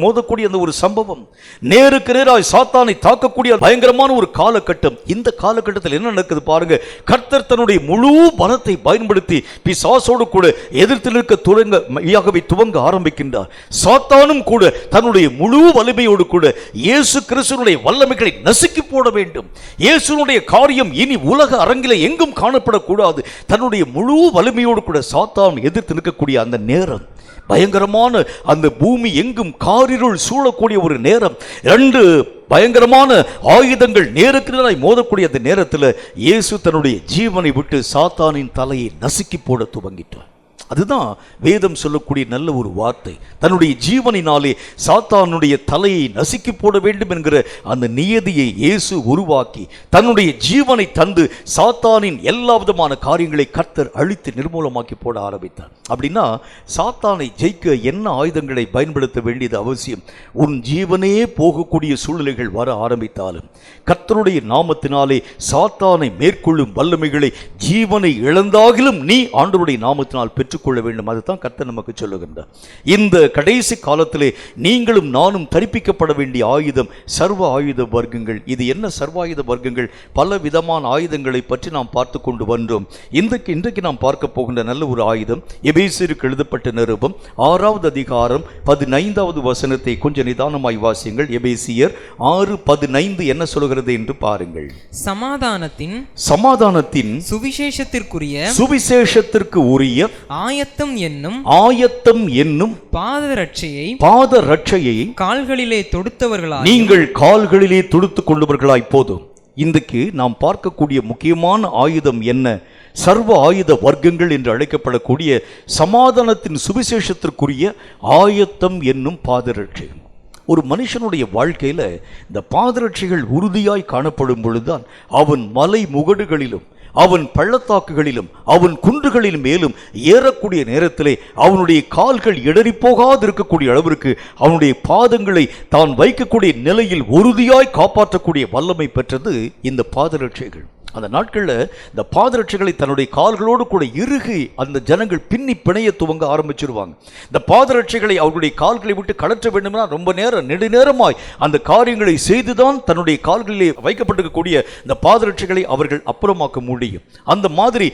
மோதக்கூடிய அந்த ஒரு சம்பவம், நேருக்கு நேராய் சாத்தானை தாக்கக்கூடிய பயங்கரமான ஒரு காலகட்டம். இந்த காலகட்டத்தில் என்ன நடக்குது பாருங்க. கர்த்தர் தன்னுடைய முழு பலத்தை பயன்படுத்தி பிசாசோடு கூட எதிர்த்து நிற்க துவங்க ஆரம்பிக்கின்றார். சாத்தானும் கூட தன்னுடைய முழு வலிமையோடு கூட இயேசு கிறிஸ்துவினுடைய வல்லமைகளை நசுக்கி போட வேண்டும். இயேசுனுடைய காரியம் இனி உலக அரங்கிலே எங்கும் காணப்படக்கூடாது. தன்னுடைய முழு வலிமையோடு கூட சாத்தான் எதிர்த்து நிற்கக்கூடிய அந்த நேரம் பயங்கரமான அந்த பூமி எங்கும் காரிருள் சூழக்கூடிய ஒரு நேரம், 2 பயங்கரமான ஆயுதங்கள் நேருக்கு நேராய் மோதக்கூடிய அந்த நேரத்தில் இயேசு தன்னுடைய ஜீவனை விட்டு சாத்தானின் தலையை நசுக்கி போட துவங்கிட்டார். அதுதான் வேதம் சொல்லக்கூடிய நல்ல ஒரு வார்த்தை. தன்னுடைய ஜீவனினாலே சாத்தானுடைய தலையை நசுக்கி போட வேண்டும் என்கிற அந்த நியதியை இயேசு உருவாக்கி தன்னுடைய ஜீவனை தந்து சாத்தானின் எல்லா விதமான காரியங்களை கர்த்தர் அழித்து நிர்மூலமாக்கி போட ஆரம்பித்தார். அப்படின்னா சாத்தானை ஜெயிக்க என்ன ஆயுதங்களை பயன்படுத்த வேண்டியது அவசியம்? உன் ஜீவனே போகக்கூடிய சூழ்நிலைகள் வர ஆரம்பித்தாலும் கர்த்தருடைய நாமத்தினாலே சாத்தானை மேற்கொள்ளும் வல்லமைகளை ஜீவனை இழந்தாகிலும் நீ ஆண்டவருடைய நாமத்தினால் பெற்றுக்கொள்ள வேண்டும். அதுதான் கர்த்தர் நமக்கு சொல்லுகின்றார். இந்த கடைசி காலத்திலே நீங்களும் நானும் தரிப்பிக்கப்பட வேண்டிய ஆயுதம் சர்வ ஆயுத வர்க்கங்கள். இது என்ன சர்வ ஆயுத வர்க்கங்கள்? பல விதமான ஆயுதங்களை பற்றி நாம் பார்த்து கொண்டு வந்தோம். இன்றைக்கு நாம் பார்க்க போகின்ற நல்ல ஒரு ஆயுதம் எபேசியருக்கு எழுதப்பட்ட நிருபம் 6வது அதிகாரம் 15வது வசனத்தை கொஞ்சம் நிதானமாய் வாசியுங்கள். எபேசியர் 6:15 என்ன சொல்கிறது என்று பாருங்கள். சமாதானத்தின் சுவிசேஷத்திற்கு உரிய ஆயத்தம் என்னும் பாதரட்சையை கால்களிலே தொடுத்தவர்களாய் நீங்கள் கால்களிலே தொடுத்துக் கொண்டவர்களாய் போதும். இன்றைக்கு நாம் பார்க்கக்கூடிய முக்கியமான ஆயுதம் என்ன? சர்வ ஆயுத வர்க்கங்கள் என்று அழைக்கப்படக்கூடிய சமாதானத்தின் சுவிசேஷத்திற்குரிய ஆயத்தம் என்னும் பாதரட்சை. ஒரு மனுஷனுடைய வாழ்க்கையில இந்த பாதரட்சைகள் உறுதியாய் காணப்படும் பொழுதுதான் அவன் மலை முகடுகளிலும் அவன் பள்ளத்தாக்குகளிலும் அவன் குன்றுகளின் மேலும் ஏறக்கூடிய நேரத்திலே அவனுடைய கால்கள் இடறி போகாது இருக்கக்கூடிய அளவிற்கு அவனுடைய பாதங்களை தான் வைக்கக்கூடிய நிலையில் உறுதியாய் காப்பாற்றக்கூடிய வல்லமை பெற்றது இந்த பாதரட்சைகள். அந்த நாட்களில் இந்த பாதரட்சைகளை தன்னுடைய கால்களோடு கூட இறுகி அந்த ஜனங்கள் பின்னி பிணைய துவங்க ஆரம்பிச்சிருவாங்க. இந்த பாதரட்சைகளை அவர்களுடைய கால்களை விட்டு கழற்ற வேண்டும்னா ரொம்ப நேரம் நெடுநேரமாய் அந்த காரியங்களை செய்துதான் தன்னுடைய கால்களிலே வைக்கப்பட்டிருக்கக்கூடிய இந்த பாதரட்சைகளை அவர்கள் அப்புறமாக்க முடியும். அந்த மாதிரி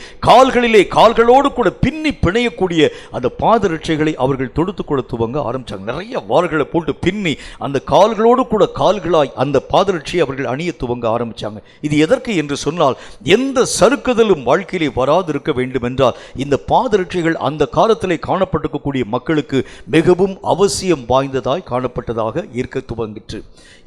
கால்களோடு கூட பின்னி பிணையக்கூடிய அந்த பாதரட்சைகளை அவர்கள் தொடுத்து கூட துவங்க ஆரம்பிச்சாங்க. நிறைய வாள்களை போட்டு பின்னி அந்த கால்களோடு கூட கால்களாய் அந்த பாதரட்சையை அவர்கள் அணிய துவங்க ஆரம்பிச்சாங்க. இது எதற்கு என்று சொன்னால் எந்த சறுக்குதலும் வாழ்க்கையிலே வராது இருக்க வேண்டும் என்றால் இந்த பாதரட்சைகள் அந்த காலத்திலே காணப்பட்டிருக்கக்கூடிய மக்களுக்கு மிகவும் அவசியம் வாய்ந்ததாய் காணப்பட்டதாக இருக்க துவங்கிற்று.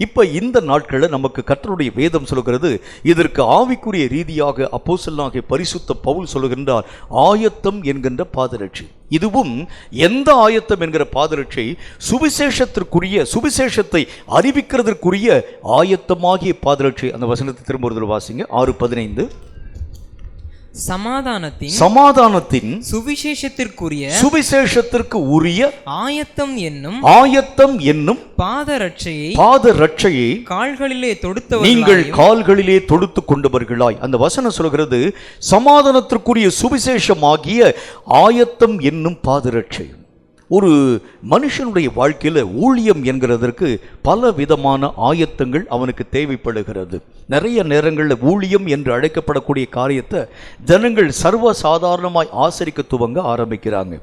இப்ப இந்த நாட்களில் நமக்கு கர்த்தருடைய வேதம் சொல்கிறது, இதற்கு ஆவிக்குரிய ரீதியாக அப்போஸ்தலனாகிய பரிசுத்த பவுல் சொல்லுகின்றார், ஆயத்தம் என்கின்ற பாதரட்சை. இதுவும் எந்த ஆயத்தம் என்கிற பாதரட்சை? சுவிசேஷத்தை அறிவிக்கிறதற்குரிய ஆயத்தமாகிய பாதரட்சை. அந்த வசனத்தை திரும்ப ஒரு வாசிங்க. 6:15. சமாதானத்தின் சுவிசேஷத்திற்கு உரிய ஆயத்தம் என்னும் பாதரட்சையை நீங்கள் கால்களிலே தொடுத்துக் கொண்டவர்களாய். அந்த வசனம் சொல்கிறது சமாதானத்திற்குரிய சுவிசேஷமாகிய ஆயத்தம் என்னும் பாதரட்சை. ஒரு மனுஷனுடைய வாழ்க்கையில் ஊழியம் என்கிறதற்கு பல விதமான ஆயத்தங்கள் அவனுக்கு தேவைப்படுகிறது. நிறைய நேரங்களில் ஊழியம் என்று அழைக்கப்படக்கூடிய காரியத்தை ஜனங்கள் சர்வசாதாரணமாய் ஆசரிக்க துவங்க ஆரம்பிக்கிறாங்க.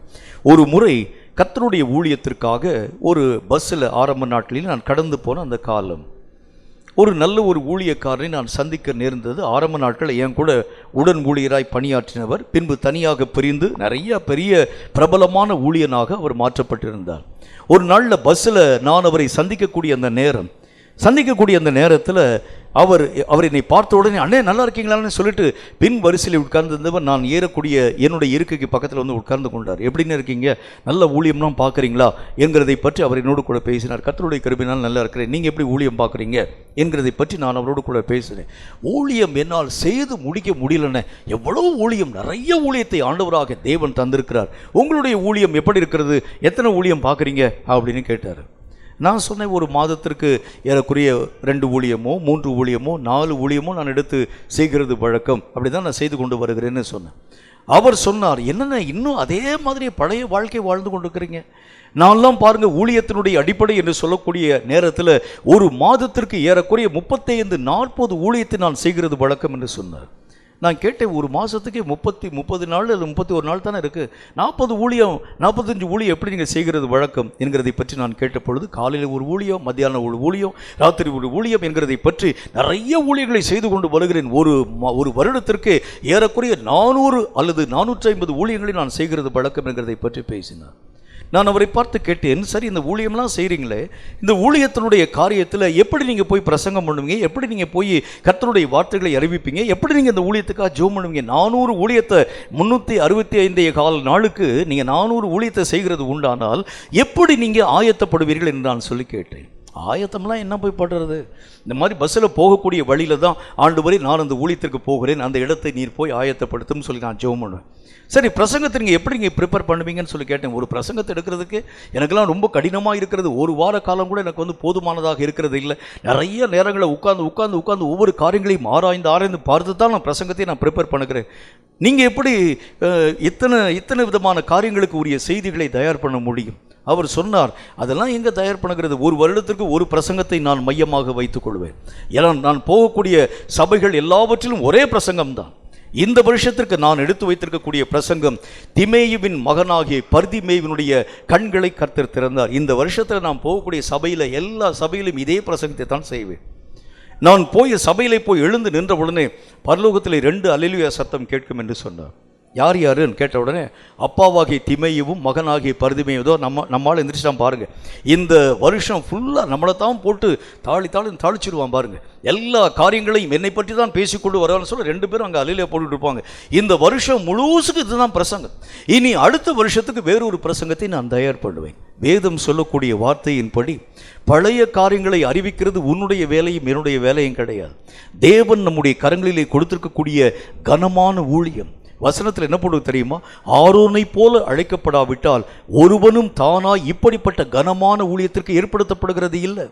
ஒரு முறை கர்த்தருடைய ஊழியத்திற்காக ஒரு பஸ்ஸில் ஆரம்ப நாட்களில் நான் கடந்து போன அந்த காலம், ஒரு நல்ல ஒரு ஊழியக்காரனை நான் சந்திக்க நேர்ந்தது. ஆரம்ப நாட்கள் என் கூட உடன் ஊழியராய் பணியாற்றினவர், பின்பு தனியாக பிரிந்து நிறைய பெரிய பிரபலமான ஊழியனாக அவர் மாற்றப்பட்டிருந்தார். ஒரு நாளில் பஸ்ஸில் நான் அவரை சந்திக்கக்கூடிய அந்த நேரத்தில் அவர் என்னை பார்த்த உடனே, அண்ணே நல்லா இருக்கீங்களான்னு சொல்லிட்டு பின் வரிசையில் உட்கார்ந்துருந்தவர் நான் ஏறக்கூடிய என்னுடைய இருக்கைக்கு பக்கத்தில் வந்து உட்கார்ந்து கொண்டார். எப்படின்னு இருக்கீங்க, நல்ல ஊழியம்னா பார்க்குறீங்களா என்கிறதை பற்றி அவர் என்னோடு கூட பேசினார். கர்த்தருடைய கிருபையினால் நல்லா இருக்கிறேன், நீங்கள் எப்படி ஊழியம் பார்க்குறீங்க என்கிறதை பற்றி நான் அவரோடு கூட பேசினேன். ஊழியம் என்னால் செய்து முடிக்க முடியலன்னு, எவ்வளோ ஊழியம், நிறைய ஊழியத்தை ஆண்டவராக தேவன் தந்திருக்கிறார், உங்களுடைய ஊழியம் எப்படி இருக்கிறது, எத்தனை ஊழியம் பார்க்குறீங்க அப்படின்னு கேட்டார். நான் சொன்னேன், ஒரு மாதத்திற்கு ஏறக்குறைய 2 ஊழியமோ 3 ஊழியமோ 4 ஊழியமோ நான் எடுத்து செய்கிறது வழக்கம், அப்படி தான் நான் செய்து கொண்டு வருகிறேன்னு சொன்னேன். அவர் சொன்னார், என்னென்ன இன்னும் அதே மாதிரி பழைய வாழ்க்கை வாழ்ந்து கொண்டு இருக்கிறீங்க, நான்லாம் பாருங்கள் ஊழியத்தினுடைய அடிப்படை என்று சொல்லக்கூடிய நேரத்தில் ஒரு மாதத்திற்கு ஏறக்குறைய 35-40 ஊழியத்தை நான் செய்கிறது வழக்கம் என்று சொன்னார். நான் கேட்டேன், ஒரு மாதத்துக்கு 30 நாள் அல்லது 31 நாள் தானே இருக்குது, 40 ஊழியம் 45 ஊழியம் எப்படி நீங்கள் செய்கிறது வழக்கம் என்கிறதை பற்றி நான் கேட்ட பொழுது, காலையில் ஒரு ஊழியம், மத்தியானம் ஒரு ஊழியம், ராத்திரி ஒரு ஊழியம் என்கிறதை பற்றி நிறைய ஊழியர்களை செய்து கொண்டு வருகிறேன். ஒரு வருடத்திற்கு ஏறக்குறைய 400 அல்லது 450 ஊழியங்களை நான் செய்கிறது வழக்கம் என்கிறதை பற்றி பேசினார். நான் அவரை பார்த்து கேட்டேன், சரி இந்த ஊழியம்லாம் செய்கிறீங்களே, இந்த ஊழியத்தினுடைய காரியத்தில் எப்படி நீங்கள் போய் பிரசங்கம் பண்ணுவீங்க, எப்படி நீங்கள் போய் கர்த்தருடைய வார்த்தைகளை அறிவிப்பீங்க, எப்படி நீங்கள் இந்த ஊழியத்துக்காக ஜெபம் பண்ணுவீங்க? 400 ஊழியத்தை 365 நாளுக்கு நீங்கள் 400 ஊழியத்தை செய்கிறது உண்டானால் எப்படி நீங்கள் ஆயத்தப்படுவீர்கள் என்று நான் சொல்லி கேட்டேன். ஆயத்தம்லாம் என்ன போய் படுறது, இந்த மாதிரி பஸ்ஸில் போகக்கூடிய வழியில் தான் ஆண்டவரே நான் அந்த ஊழியத்திற்கு போகிறேன், அந்த இடத்தை நீர் போய் ஆயத்தப்படுத்தும்னு சொல்லி நான் ஜெபம் பண்ணுவேன். சரி, பிரசங்கத்தை நீங்கள் எப்படி நீங்கள் ப்ரிப்பேர் பண்ணுவீங்கன்னு சொல்லி கேட்டேன். ஒரு பிரசங்கத்தை எடுக்கிறதுக்கு எனக்கெல்லாம் ரொம்ப கடினமாக இருக்கிறது. ஒரு வார காலம் கூட எனக்கு போதுமானதாக இருக்கிறது இல்லை. நிறைய நேரங்களை உட்கார்ந்து ஒவ்வொரு காரியங்களையும் ஆராய்ந்து பார்த்து தான் நான் பிரசங்கத்தை நான் ப்ரிப்பேர் பண்ணுகிறேன். நீங்கள் எப்படி இத்தனை விதமான காரியங்களுக்கு உரிய செய்திகளை தயார் பண்ண முடியும்? அவர் சொன்னார், அதெல்லாம் எங்கே தயார் பண்ணுகிறது, ஒரு வருடத்திற்கு ஒரு பிரசங்கத்தை நான் மையமாக வைத்துக் கொள்வேன். ஏன்னா நான் போகக்கூடிய சபைகள் எல்லாவற்றிலும் ஒரே பிரசங்கம்தான். இந்த வருஷத்திற்கு நான் எடுத்து வைத்திருக்கக்கூடிய பிரசங்கம், திமேயுவின் மகனாகிய பர்திமேயுவினுடைய கண்களை கர்த்தர் திறந்தார். இந்த வருஷத்தில் நான் போகக்கூடிய சபையில் எல்லா சபையிலும் இதே பிரசங்கத்தை தான் செய்வேன். நான் சபையிலே போய் எழுந்து நின்ற உடனே பரலோகத்தில் 2 அல்லேலூயா சத்தம் கேட்கும் என்று சொன்னார். யார் யாருன்னு கேட்ட உடனே அப்பாவாகிய திமேயுவும் மகனாகிய பர்திமேயுதோ நம்மால் எந்திரிச்சிட்டான் பாருங்க. இந்த வருஷம் ஃபுல்லாக நம்மளை தான் போட்டு தாளிச்சிருவான் பாருங்க. எல்லா காரியங்களையும் என்னை பற்றி தான் பேசிக்கொண்டு வரான்னு சொல்ல 2 பேரும் அங்கே அல்லேலூயா போட்டுட்டு இருப்பாங்க. இந்த வருஷம் முழுசுக்கு இதுதான் பிரசங்கம். இனி அடுத்த வருஷத்துக்கு வேறொரு பிரசங்கத்தை நான் தயார் பண்ணுவேன். வேதம் சொல்லக்கூடிய வார்த்தையின்படி பழைய காரியங்களை அறிவிக்கிறது உன்னுடைய வேலையும் என்னுடைய வேலையும் கிடையாது. தேவன் நம்முடைய கரங்களிலே கொடுத்திருக்கக்கூடிய கனமான ஊழியம். வசனத்தில் என்ன போடுவது தெரியுமா? ஆரோனை போல அழைக்கப்படாவிட்டால் ஒருவனும் தானாய் இப்படிப்பட்ட கனமான ஊழியத்திற்கு ஏற்படுத்தப்படுகிறது இல்லை.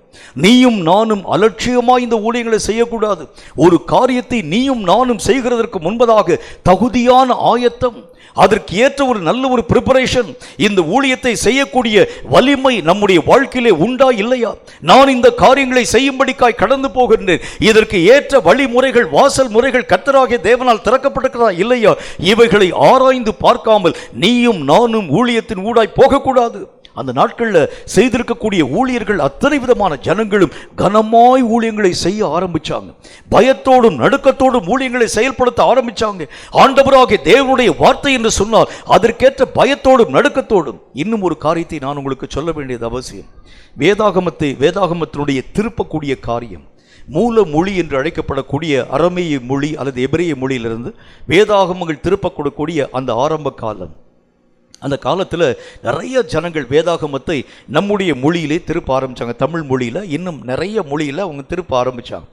நீயும் நானும் அலட்சியமாய் இந்த ஊழியங்களை செய்யக்கூடாது. ஒரு காரியத்தை நீயும் நானும் செய்கிறதற்கு முன்பதாக தகுதியான ஆயத்தம், அதற்கு ஏற்ற ஒரு நல்ல ஒரு ப்ரிப்பரேஷன், இந்த ஊழியத்தை செய்யக்கூடிய வலிமை நம்முடைய வாழ்க்கையிலே உண்டா இல்லையா? நான் இந்த காரியங்களை செய்யும்படிக்காய் கடந்து போகின்றேன், இதற்கு ஏற்ற வழிமுறைகள், வாசல் முறைகள் கர்த்தராகிய தேவனால் திறக்கப்பட்டிருக்கிறதா இல்லையா? இவைகளை ஆராய்ந்து பார்க்காமல் நீயும் நானும் ஊழியத்தின் ஊடாய் போகக்கூடாது. அந்த நாட்களில் செய்திருக்கக்கூடிய ஊழியர்கள் அத்தனை விதமான ஜனங்களும் கனமாய் ஊழியங்களை செய்ய ஆரம்பிச்சாங்க. பயத்தோடும் நடுக்கத்தோடும் ஊழியங்களை செயல்படுத்த ஆரம்பிச்சாங்க. ஆண்டவராகிய தேவனுடைய வார்த்தை என்று சொன்னால் அதற்கேற்ற பயத்தோடும் நடுக்கத்தோடும். இன்னும் ஒரு காரியத்தை நான் உங்களுக்கு சொல்ல வேண்டியது அவசியம். வேதாகமத்தினுடைய திருப்பக்கூடிய காரியம், மூல மொழி என்று அழைக்கப்படக்கூடிய அரமேய மொழி அல்லது எபிரேய மொழியிலிருந்து வேதாகமங்கள் திருப்பக்கூடக்கூடிய அந்த ஆரம்ப காலம், அந்த காலத்தில் நிறைய ஜனங்கள் வேதாகமத்தை நம்முடைய மொழியிலே திருப்ப ஆரம்பித்தாங்க. தமிழ் மொழியில், இன்னும் நிறைய மொழியில் அவங்க திருப்ப ஆரம்பித்தாங்க.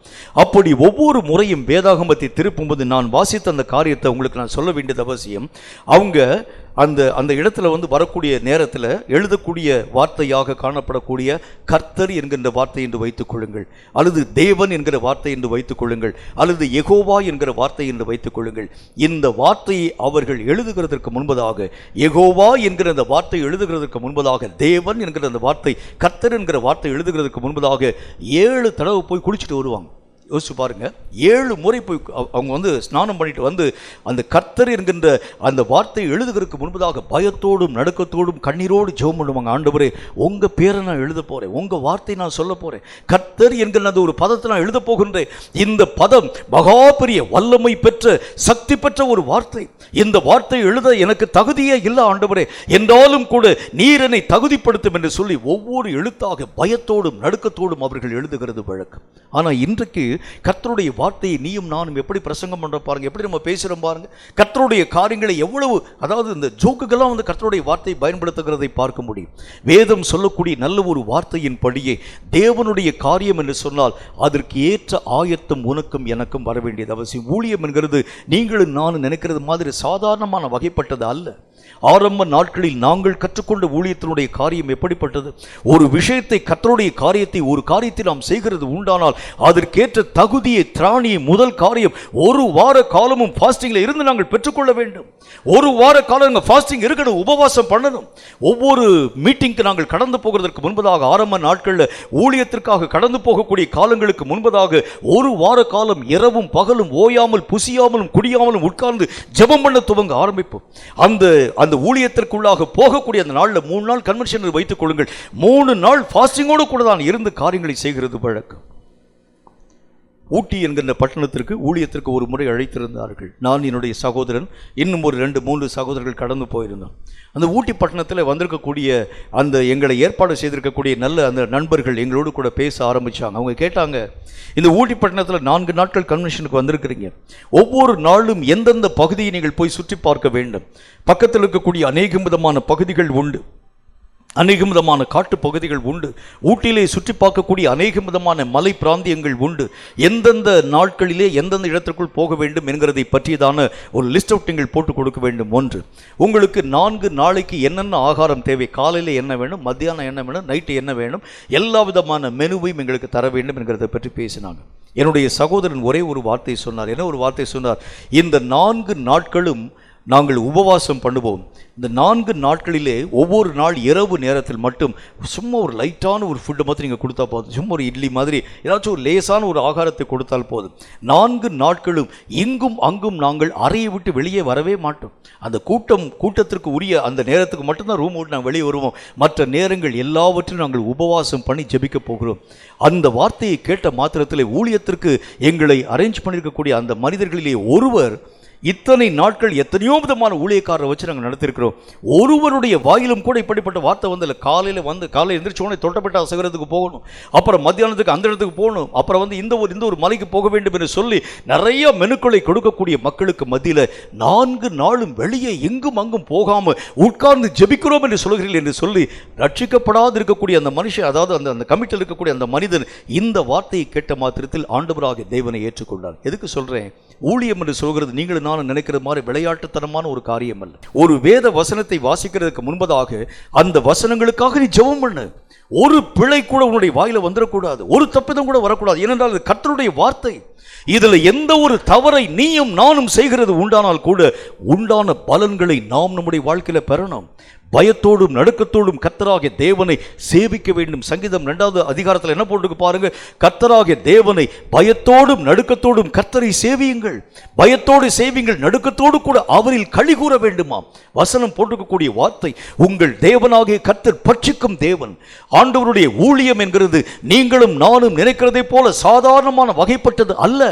அப்படி ஒவ்வொரு முறையும் வேதாகமத்தை திருப்பும்போது நான் வாசித்த அந்த காரியத்தை உங்களுக்கு நான் சொல்ல வேண்டியது அவசியம். அவங்க அந்த இடத்துல வரக்கூடிய நேரத்தில் எழுதக்கூடிய வார்த்தையாக காணப்படக்கூடிய கர்த்தர் என்கின்ற வார்த்தை என்று வைத்துக் கொள்ளுங்கள், அல்லது தேவன் என்கிற வார்த்தை என்று வைத்துக் கொள்ளுங்கள், அல்லது யெகோவா என்கிற வார்த்தை என்று வைத்துக் கொள்ளுங்கள். இந்த வார்த்தையை அவர்கள் எழுதுகிறதற்கு முன்பதாக, யெகோவா என்கிற அந்த வார்த்தை எழுதுகிறதற்கு முன்பதாக, தேவன் என்கிற அந்த வார்த்தை, கர்த்தர் என்கிற வார்த்தை எழுதுகிறதுக்கு முன்பதாக 7 தடவை போய் குளிச்சுட்டு வருவாங்க. யோசிச்சு பாருங்க, 7 முறை போய் அவங்க ஸ்நானம் பண்ணிட்டு அந்த கர்த்தர் என்கின்ற அந்த வார்த்தை எழுதுகிறதுக்கு முன்பதாக பயத்தோடும் நடுக்கத்தோடும் கண்ணீரோடு ஜெபம் பண்ணுவாங்க. ஆண்டவரே, உங்க பேரை நான் எழுத போறேன், உங்க வார்த்தை நான் சொல்ல போறேன், கர்த்தர் என்கிற அந்த ஒரு பதத்தை நான் எழுத போகின்றேன். இந்த பதம் மகா பெரிய வல்லமை பெற்ற சக்தி பெற்ற ஒரு வார்த்தை. இந்த வார்த்தை எழுத எனக்கு தகுதியே இல்லை ஆண்டவரே, என்றாலும் கூட நீர் என்னை தகுதிப்படுத்தும் என்று சொல்லி ஒவ்வொரு எழுத்தாக பயத்தோடும் நடுக்கத்தோடும் அவர்கள் எழுதுகிறது வழக்கம். ஆனால் இன்றைக்கு கர்த்தருடைய வார்த்தையை நீயும் நானும் எப்படி பிரசங்கம் பண்ற பாருங்க, எப்படி நம்ம பேசுறோம் பாருங்க. கர்த்தருடைய காரியங்களை எவ்வளவு, அதாவது இந்த ஜோக்குகள்லாம் கர்த்தருடைய வார்த்தையை பயன்படுத்துகிறதை பார்க்க முடியும். வேதம் சொல்லக்கூடிய நல்ல ஒரு வார்த்தையின் படியே தேவனுடைய காரியம் என்று சொன்னால் அதற்கு ஏற்ற ஆயத்தம் உனக்கும் எனக்கும் வர வேண்டியது அவசியம். ஊழியம் என்கிறது நீங்களும் நானும் நினைக்கிறது மாதிரி சாதாரணமான வகைப்பட்டது அல்ல. ஆரம்ப நாட்களில் நாங்கள் கற்றுக்கொண்ட ஊழியத்தினுடைய காரியம் எப்படிப்பட்டது? ஒரு விஷயத்தை, கர்த்தருடைய காரியத்தை, ஒரு காரியத்தை நாம் செய்கிறது உண்டானால் அதற்கேற்ற தகுதியை, திராணியை, முதல் காரியம் 1 வார காலமும் ஃபாஸ்டிங்ல இருந்து நாங்கள் பெற்றுக்கொள்ள வேண்டும். 1 வார காலம் ஃபாஸ்டிங் இருக்கணும், உபவாசம் பண்ணணும். ஒவ்வொரு மீட்டிங்க்கு நாங்கள் கடந்து போகிறதற்கு முன்பதாக, ஆரம்ப நாட்களில் ஊழியத்திற்காக கடந்து போகக்கூடிய காலங்களுக்கு முன்பதாக 1 வார காலம் இரவும் பகலும் ஓயாமல் புசியாமலும் குடியாமலும் உட்கார்ந்து ஜெபம் பண்ண துவங்க ஆரம்பிப்போம். அந்த ஊழியத்திற்குள்ளாக போகக்கூடிய அந்த நாளில் 3 நாள் கன்வென்ஷன் வைத்துக் கொள்ளுங்கள், 3 நாள் ஃபாஸ்டிங்கோடு கூட தான் இருந்து காரியங்களை செய்கிறது வழக்கம். ஊட்டி என்கின்ற பட்டணத்திற்கு ஊழியத்திற்கு ஒரு முறை அழைத்திருந்தார்கள். நான், என்னுடைய சகோதரன், இன்னும் ஒரு 2-3 சகோதரர்கள் கடந்து போயிருந்தோம். அந்த ஊட்டி பட்டணத்தில் வந்திருக்கக்கூடிய அந்த எங்களை ஏற்பாடு செய்திருக்கக்கூடிய நல்ல அந்த நண்பர்கள் எங்களோடு கூட பேச ஆரம்பித்தாங்க. அவங்க கேட்டாங்க, இந்த ஊட்டி பட்டணத்தில் 4 நாட்கள் கன்வென்ஷனுக்கு வந்திருக்கிறீங்க, ஒவ்வொரு நாளும் எந்தெந்த பகுதியை நீங்கள் போய் சுற்றி பார்க்க வேண்டும்? பக்கத்தில் இருக்கக்கூடிய அநேக விதமான பகுதிகள் உண்டு, அநேக விதமான காட்டு பகுதிகள் உண்டு, ஊட்டியிலே சுற்றி பார்க்கக்கூடிய அநேக விதமான மலை பிராந்தியங்கள் உண்டு. எந்தெந்த நாட்களிலே எந்தெந்த இடத்திற்குள் போக வேண்டும் என்கிறதை பற்றியதான ஒரு லிஸ்ட் அவுட் நீங்கள் போட்டு கொடுக்க வேண்டும். ஒன்று, உங்களுக்கு 4 நாளைக்கு என்னென்ன ஆகாரம் தேவை, காலையில் என்ன வேணும், மத்தியானம் என்ன வேணும், நைட்டு என்ன வேணும், எல்லா விதமான மெனுவையும் எங்களுக்கு தர வேண்டும் என்கிறதை பற்றி பேசினாங்க. என்னுடைய சகோதரன் ஒரே ஒரு வார்த்தை சொன்னார். என்ன ஒரு வார்த்தை சொன்னார்? இந்த 4 நாட்களும் நாங்கள் உபவாசம் பண்ணுவோம். இந்த 4 நாட்களிலே ஒவ்வொரு நாள் இரவு நேரத்தில் மட்டும் சும்மா ஒரு லைட்டான ஒரு ஃபுட்டை மாத்திரம் நீங்கள் கொடுத்தா போதும், சும்மா ஒரு இட்லி மாதிரி ஏதாச்சும் ஒரு லேசான ஒரு ஆகாரத்தை கொடுத்தால் போதும். 4 நாட்களும் இங்கும் அங்கும் நாங்கள் அறையை விட்டு வெளியே வரவே மாட்டோம். அந்த கூட்டத்திற்கு உரிய அந்த நேரத்துக்கு மட்டும்தான் ரூம் விட்டு நாங்கள் வெளியே வருவோம். மற்ற நேரங்கள் எல்லாவற்றையும் நாங்கள் உபவாசம் பண்ணி ஜெபிக்க போகிறோம். அந்த வார்த்தையை கேட்ட மாத்திரத்தில் ஊழியத்திற்கு எங்களை அரேஞ்ச் பண்ணியிருக்கக்கூடிய அந்த மனிதர்களிலே ஒருவர், இத்தனை நாட்கள் எத்தனையோ விதமான ஊழியக்காரரை வச்சு நாங்கள் நடத்திருக்கிறோம், ஒருவருடைய வாயிலும் கூட இப்படிப்பட்ட வார்த்தை வந்து காலையில் எந்திரிச்சோடனே தொட்டப்பட்ட அசகரத்துக்கு போகணும், அப்புறம் மத்தியானத்துக்கு அந்த இடத்துக்கு போகணும், அப்புறம் இந்த ஒரு மலைக்கு போக வேண்டும் என்று சொல்லி நிறைய மெனுக்களை கொடுக்கக்கூடிய மக்களுக்கு மத்தியில் 4 நாளும் வெளியே எங்கும் அங்கும் போகாமல் உட்கார்ந்து ஜெபிக்கிறோம் என்று சொல்கிறீர்கள் என்று சொல்லி ரட்சிக்கப்படாது இருக்கக்கூடிய அந்த மனுஷன், அதாவது அந்த கமிட்டியில் இருக்கக்கூடிய அந்த மனிதன் இந்த வார்த்தையை கேட்ட மாத்திரத்தில் ஆண்டவராகிய தேவனை ஏற்றுக்கொண்டார். எதுக்கு சொல்றேன்? ஊழியம் என்று சொல்கிறது நீங்கள் நானும் நினைக்கிற மாதிரி விளையாட்டுத்தனமான ஒரு காரியம் அல்ல. ஒரு வேத வசனத்தை வாசிக்கிறதுக்கு முன்பதாக அந்த வசனங்களுக்காக நீ ஜெபம் பண்ணு. ஒரு பிழை கூட உன்னுடைய வாயில வந்துடக்கூடாது, ஒரு தப்பிதம் கூட வரக்கூடாது. ஏனென்றால் அது கர்த்தருடைய வார்த்தை. இதுல எந்த ஒரு தவறை நீயும் நானும் செய்கிறது உண்டானால் கூட உண்டான பலன்களை நாம் நம்முடைய வாழ்க்கையில பெறணும். பயத்தோடும் நடுக்கத்தோடும் கர்த்தராகிய தேவனை சேவிக்க வேண்டும். சங்கீதம் 2வது அதிகாரத்தில் என்ன போட்டுக்கு பாருங்க, கர்த்தராகிய தேவனை பயத்தோடும் நடுக்கத்தோடும் கர்த்தரை சேவியுங்கள், பயத்தோடு சேவியுங்கள், நடுக்கத்தோடு கூட அவரில் களி கூற வேண்டுமாம். வசனம் போட்டுக்கக்கூடிய வார்த்தை, உங்கள் தேவனாகிய கர்த்தர் பட்சிக்கும் தேவன். ஆண்டவருடைய ஊழியம் என்கிறது நீங்களும் நானும் நினைக்கிறதை போல சாதாரணமான வகைப்பட்டது அல்ல,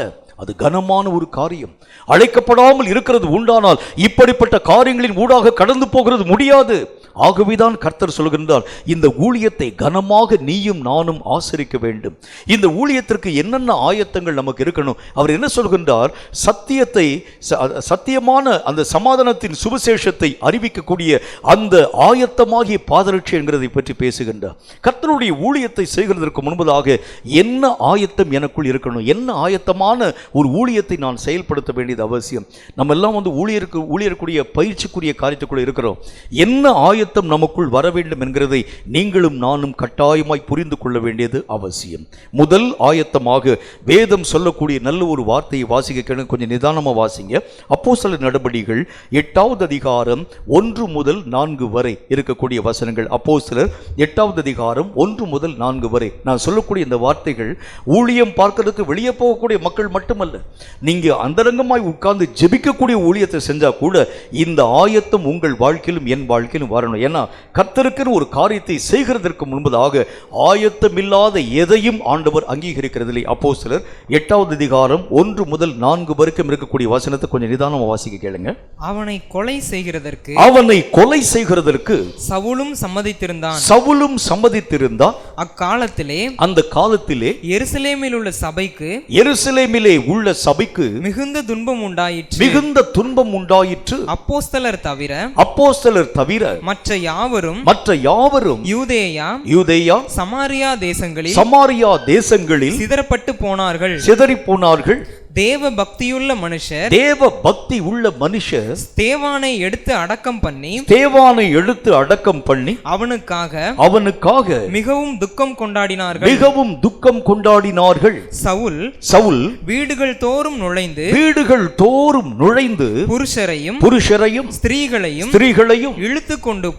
அது கனமான ஒரு காரியம். அழைக்கப்படாமல் இருக்கிறது உண்டானால் இப்படிப்பட்ட காரியங்களின் ஊடாக கடந்து போகிறது முடியாது. ஆகவேதான் கர்த்தர் சொல்கின்றார், இந்த ஊழியத்தை கனமாக நீயும் நானும் ஆசரிக்க வேண்டும். இந்த ஊழியத்திற்கு என்னென்ன ஆயத்தங்கள் நமக்கு இருக்கணும்? அவர் என்ன சொல்கின்றார்? சத்தியமான அந்த சமாதானத்தின் சுவிசேஷத்தை அறிவிக்கக்கூடிய அந்த ஆயத்தமாகிய பாதரட்சி என்கிறதை பற்றி பேசுகின்றார். கர்த்தருடைய ஊழியத்தை செய்கிறதற்கு முன்பதாக என்ன ஆயத்தம் எனக்குள் இருக்கணும், என்ன ஆயத்தமான ஒரு ஊழியத்தை நான் செயல்படுத்த வேண்டியது அவசியம். நம்ம எல்லாம் ஊழியருக்குரிய பயிற்சிக்குரிய காரியத்துக்குள்ள இருக்கிறோம். என்ன ஆயத்தம் நமக்குள் வர வேண்டும் என்கிறதை நீங்களும் நானும் கட்டாயமாய் புரிந்து கொள்ள வேண்டியது அவசியம். முதல் ஆயத்தமாக வேதம் சொல்லக்கூடிய நல்ல ஒரு வார்த்தையை வாசிக்க கொஞ்சம் நிதானமா வாசிங்க. அப்போஸ்தலர் நடபடிகள் 8வது அதிகாரம் 1 முதல் 4 வரை இருக்கக்கூடிய வசனங்கள். அப்போஸ்தலர் 8வது அதிகாரம் 1 முதல் 4 வரை நான் சொல்லக்கூடிய இந்த வார்த்தைகள் ஊழியம் பார்க்கிறதுக்கு வெளியே போகக்கூடிய மக்கள் மட்டுமல்ல, நீங்க அந்தரங்கமாய் உட்கார்ந்து ஜெபிக்கக்கூடிய ஊழியத்தை செஞ்சா கூட இந்த ஆயத்தம் உங்கள் வாழ்க்கையிலும் என் வாழ்க்கையிலும் வரணும். ஏன்னா கர்த்தருக்குன்னு ஒரு காரியத்தை செய்கிறதற்கு முன்பதாக ஆயத்தம் இல்லாத எதையும் ஆண்டவர் அங்கீகரிக்கிறதில்லை. அப்போஸ்தலர் 8வது அதிகாரம் 1 முதல் 4 வரைக்கும் இருக்கக்கூடிய வசனத்தை கொஞ்சம் நிதானமா வாசிக்க கேளுங்க. அவனை கொலை செய்கிறதற்கு சவுலும் சம்மதித்திருந்தான். அக்காலத்திலே அந்த காலத்திலே எருசலேமிலே உள்ள சபைக்கு மிகுந்த துன்பம் உண்டாயிற்று. அப்போஸ்தலர் தவிர மற்ற யாவரும் யூதேயா சமாரியா தேசங்களில் சிதறி போனார்கள். தேவ பக்தியுள்ள மனுஷர் ஸ்தேவானை எடுத்து அடக்கம் பண்ணி அவனுக்காக மிகவும் துக்கம் கொண்டாடினார்கள். சவுல் வீடுகள் தோறும் நுழைந்து புருஷரையும் ஸ்திரீகளையும் இழுத்து கொண்டு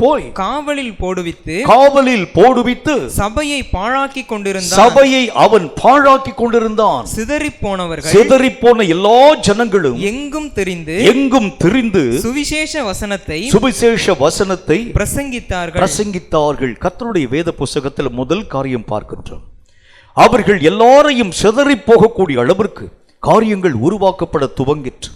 போய் காவலில் போடுவித்து சபையை அவன் பாழாக்கி கொண்டிருந்தான். சிதறி போன எல்லா ஜனங்களும் எங்கும் தெரிந்து சுவிசேஷ வசனத்தை பிரசங்கித்தார்கள். கர்த்தருடைய வேத புத்தகத்தில் முதல் காரியம் பார்க்கின்றோம். அவர்கள் எல்லாரையும் சிதறி போகக்கூடிய அளவிற்கு காரியங்கள் உருவாக்கப்பட துவங்கிற்று.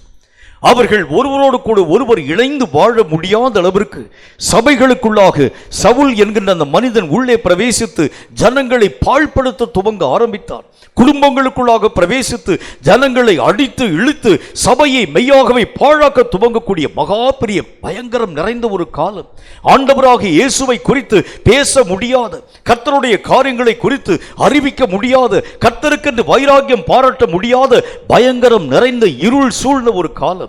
அவர்கள் ஒருவரோடு கூட ஒருவர் இணைந்து வாழ முடியாத அளவிற்கு சபைகளுக்குள்ளாக சவுல் என்கின்ற அந்த மனிதன் உள்ளே பிரவேசித்து ஜனங்களை பாழ்படுத்த துவங்க ஆரம்பித்தார். குடும்பங்களுக்குள்ளாக பிரவேசித்து ஜனங்களை அடித்து இழுத்து சபையை மெய்யாகவே பாழாக்க துவங்கக்கூடிய மகா பெரிய பயங்கரம் நிறைந்த ஒரு காலம். ஆண்டவராகிய இயேசுவை குறித்து பேச முடியாத, கர்த்தருடைய காரியங்களை குறித்து அறிவிக்க முடியாத, கர்த்தருக்கென்று வைராக்கியம் பாராட்ட முடியாத பயங்கரம் நிறைந்த இருள் சூழ்ந்த ஒரு காலம்.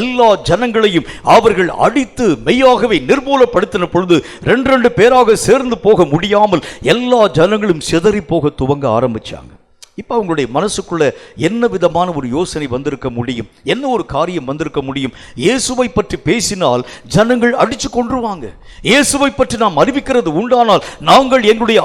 எல்லா ஜனங்களையும் அவர்கள் அடித்து மெய்யாகவே நிர்மூலப்படுத்தின பொழுது ரெண்டு பேராக சேர்ந்து போக முடியாமல் எல்லா ஜனங்களும் சிதறி போக துவங்க ஆரம்பிச்சாங்க. இப்போ அவங்களுடைய மனசுக்குள்ள என்ன விதமான ஒரு யோசனை வந்திருக்க முடியும்? என்ன ஒரு காரியம் வந்திருக்க முடியும்? இயேசுவை பற்றி பேசினால் ஜனங்கள் அடிச்சு கொன்றுவாங்க. இயேசுவை பற்றி நாம் அறிவிக்கிறது உண்டானால் நாங்கள் எங்களுடைய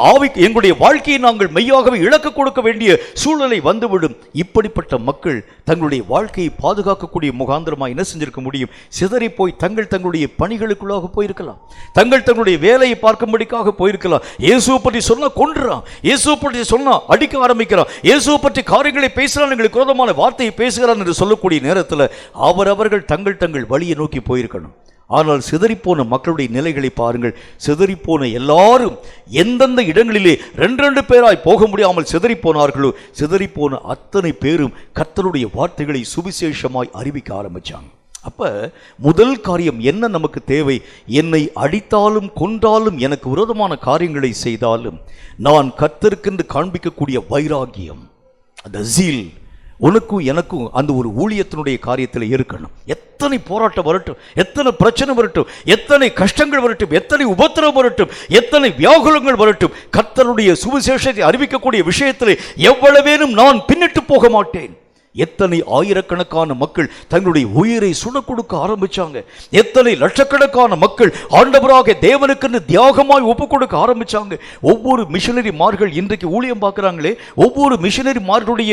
வாழ்க்கையை நாங்கள் மெய்யாகவே இழக்க கொடுக்க வேண்டிய சூழ்நிலை வந்துவிடும். இப்படிப்பட்ட மக்கள் தங்களுடைய வாழ்க்கையை பாதுகாக்கக்கூடிய முகாந்திரமாக என்ன செஞ்சிருக்க முடியும்? சிதறி போய் தங்களுடைய பணிகளுக்குள்ளாக போயிருக்கலாம், தங்களுடைய வேலையை பார்க்கும்படிக்காக போயிருக்கலாம். இயேசுவை பற்றி சொன்னா கொன்றான், இயேசுவை பற்றி சொன்னா அடிக்க ஆரம்பிக்கிறான், இயேசுவை பற்றி காரியங்களை பேசுகிறான், எங்களுக்கு விரோதமான வார்த்தையை பேசுகிறான் என்று சொல்லக்கூடிய நேரத்தில் அவர்கள் தங்கள் வழியை நோக்கி போயிருக்கணும். ஆனால் சிதறிப்போன மக்களுடைய நிலைகளை பாருங்கள். சிதறிப்போன எல்லாரும் எந்தெந்த இடங்களிலே ரெண்டு பேராய் போக முடியாமல் சிதறிப்போனார்களோ, சிதறிப்போன அத்தனை பேரும் கர்த்தருடைய வார்த்தைகளை சுவிசேஷமாய் அறிவிக்க ஆரம்பிச்சாங்க. அப்ப முதல் காரியம் என்ன நமக்கு தேவை? என்னை அடித்தாலும் கொன்றாலும் எனக்கு விரோதமான காரியங்களை செய்தாலும் நான் கர்த்தருக்கென்று காண்பிக்கக்கூடிய வைராகியம், அந்த ஜீல் உனக்கும் எனக்கும் அந்த ஒரு ஊழியத்தினுடைய காரியத்தில் இருக்கணும். எத்தனை போராட்டம் வரட்டும், எத்தனை பிரச்சனை வரட்டும், எத்தனை கஷ்டங்கள் வரட்டும், எத்தனை உபத்திரவம் வரட்டும், எத்தனை வியாகுலங்கள் வரட்டும், கர்த்தருடைய சுவிசேஷத்தை அறிவிக்கக்கூடிய விஷயத்தில் எவ்வளவேனும் நான் பின்னிட்டு போக மாட்டேன். எத்தனை ஆயிரக்கணக்கான மக்கள் தங்களுடைய உயிரை சுட கொடுக்க ஆரம்பிச்சாங்க. எத்தனை லட்சக்கணக்கான மக்கள் ஆண்டவராக தேவனுக்கு தியாகமாய் ஒப்பு கொடுக்க ஆரம்பிச்சாங்க. ஒவ்வொரு மிஷனரிமார்கள் இன்றைக்கு ஊழியம் பார்க்கிறாங்களே, ஒவ்வொரு மிஷனரிமார்களுடைய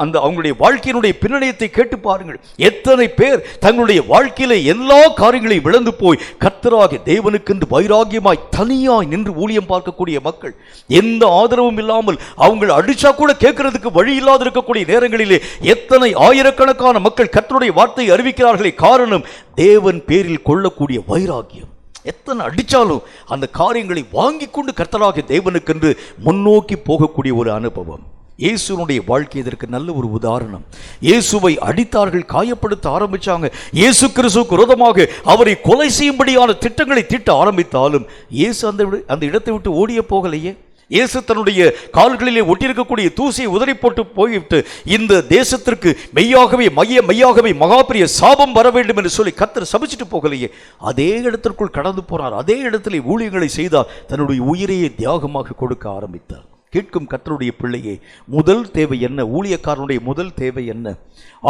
அந்த அவங்களுடைய வாழ்க்கையினுடைய பின்னணியத்தை கேட்டு பாருங்கள். எத்தனை பேர் தங்களுடைய வாழ்க்கையில எல்லா காரியங்களையும் இழந்து போய் கர்த்தராக தேவனுக்கு வைராகியமாய் தனியாய் நின்று ஊழியம் பார்க்கக்கூடிய மக்கள், எந்த ஆதரவும் இல்லாமல் அவங்க அடிச்சா கூட கேட்கறதுக்கு வழி இல்லாத இருக்கக்கூடிய நேரங்களிலே எத்தனை ஆயிரக்கணக்கான மக்கள் கர்த்தருடைய வார்த்தையை அறிவிக்கிறார்களே, காரணம் தேவன் பேரில் கொள்ளக்கூடிய வைராகியம். எத்தனை அடிச்சாலும் அந்த காரியங்களை வாங்கி கொண்டு கர்த்தராகிய தேவனுக்கென்று முன்னோக்கி போகக்கூடிய ஒரு அனுபவம். இயேசுனுடைய வாழ்க்கை இதற்கு நல்ல ஒரு உதாரணம். இயேசுவை அடித்தார்கள், காயப்படுத்த ஆரம்பிச்சாங்க. இயேசு கிறிஸ்துவுக்கு விரோதமாக அவரை கொலை செய்யும்படியான திட்டங்களை தீட்ட ஆரம்பித்தாலும் இயேசு அந்த இடத்தை விட்டு ஓடிய போகலையே. இயேசு தன்னுடைய கால்களிலே ஒட்டியிருக்கக்கூடிய தூசியை உதறி போட்டு போய்விட்டு இந்த தேசத்திற்கு மெய்யாகவே மகாபெரிய சாபம் வர வேண்டும் என்று சொல்லி கர்த்தர் சபிச்சுட்டு போகலையே. அதே இடத்திற்குள் கடந்து போனார், அதே இடத்திலே ஊழியங்களை செய்தார், தன்னுடைய உயிரையே தியாகமாக கொடுக்க ஆரம்பித்தார். கேட்கும் கர்த்தருடைய பிள்ளையே, முதல் தேவை என்ன? ஊழியக்காரனுடைய முதல் தேவை என்ன?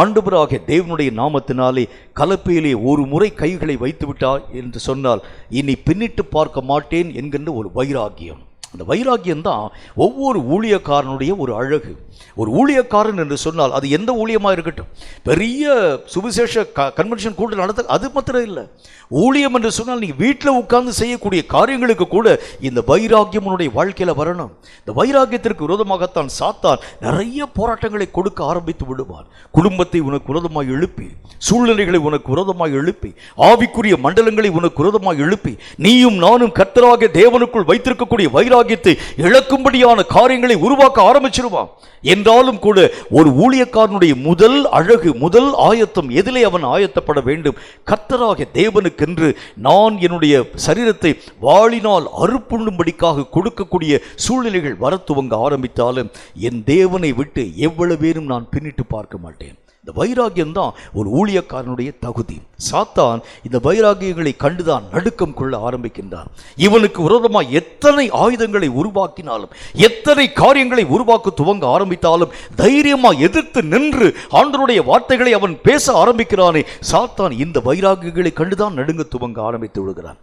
ஆண்டவராகிய தேவனுடைய நாமத்தினாலே கலப்பையிலே ஒரு முறை கைகளை வைத்து விட்டார் என்று சொன்னால் இனி பின்னிட்டு பார்க்க மாட்டேன் என்கின்ற ஒரு வைராகியம். அந்த வைராகியம் தான் ஒவ்வொரு ஊழியக்காரனுடைய ஒரு அழகு. ஒரு ஊழியக்காரன் என்று சொன்னால் அது எந்த ஊழியமாக இருக்கட்டும், பெரிய சுவிசேஷ கன்வென்ஷன் கூட நடத்த அது மாத்திரம் இல்லை, ஊழியம் என்று சொன்னால் நீங்கள் வீட்டில் உட்கார்ந்து செய்யக்கூடிய காரியங்களுக்கு கூட இந்த வைராகியம் உன்னுடைய வாழ்க்கையில் வரணும். இந்த வைராகியத்திற்கு விரோதமாகத்தான் சாத்தான் நிறைய போராட்டங்களை கொடுக்க ஆரம்பித்து விடுவான். குடும்பத்தை உனக்கு விரோதமாக எழுப்பி, சூழ்நிலைகளை உனக்கு விரோதமாக எழுப்பி, ஆவிக்குரிய மண்டலங்களை உனக்கு விரோதமாக எழுப்பி, நீயும் நானும் கர்த்தராகிய தேவனுக்குள் வைத்திருக்கக்கூடிய வைராகியத்தை இழக்கும்படியான காரியங்களை உருவாக்க ஆரம்பிச்சிருவான். என்றாலும் கூட ஒரு ஊழியக்காரனுடைய முதல் அழகு, முதல் ஆயத்தம் எதிலே அவன் ஆயத்தப்பட வேண்டும்? கர்த்தராகிய தேவனுக்கென்று நான் என்னுடைய சரீரத்தை வாளினால் அறுப்புண்ணும்படிக்காக கொடுக்கக்கூடிய சூழ்நிலைகள் வர துவங்க ஆரம்பித்தாலும் என் தேவனை விட்டு எவ்வளவேனும் நான் பின்னிட்டு பார்க்க மாட்டேன். இந்த வைராகியம் தான் ஒரு ஊழியக்காரனுடைய தகுதி. சாத்தான் இந்த வைராகியங்களை கண்டுதான் நடுக்கம் கொள்ள ஆரம்பிக்கின்றான். இவனுக்கு விரோதமாக எத்தனை ஆயுதங்களை உருவாக்கினாலும், எத்தனை காரியங்களை உருவாக்க துவங்க ஆரம்பித்தாலும் தைரியமாக எதிர்த்து நின்று ஆண்டவருடைய வார்த்தைகளை அவன் பேச ஆரம்பிக்கிறானே, சாத்தான் இந்த வைராகியங்களை கண்டுதான் நடுங்க துவங்க ஆரம்பித்து விடுகிறான்.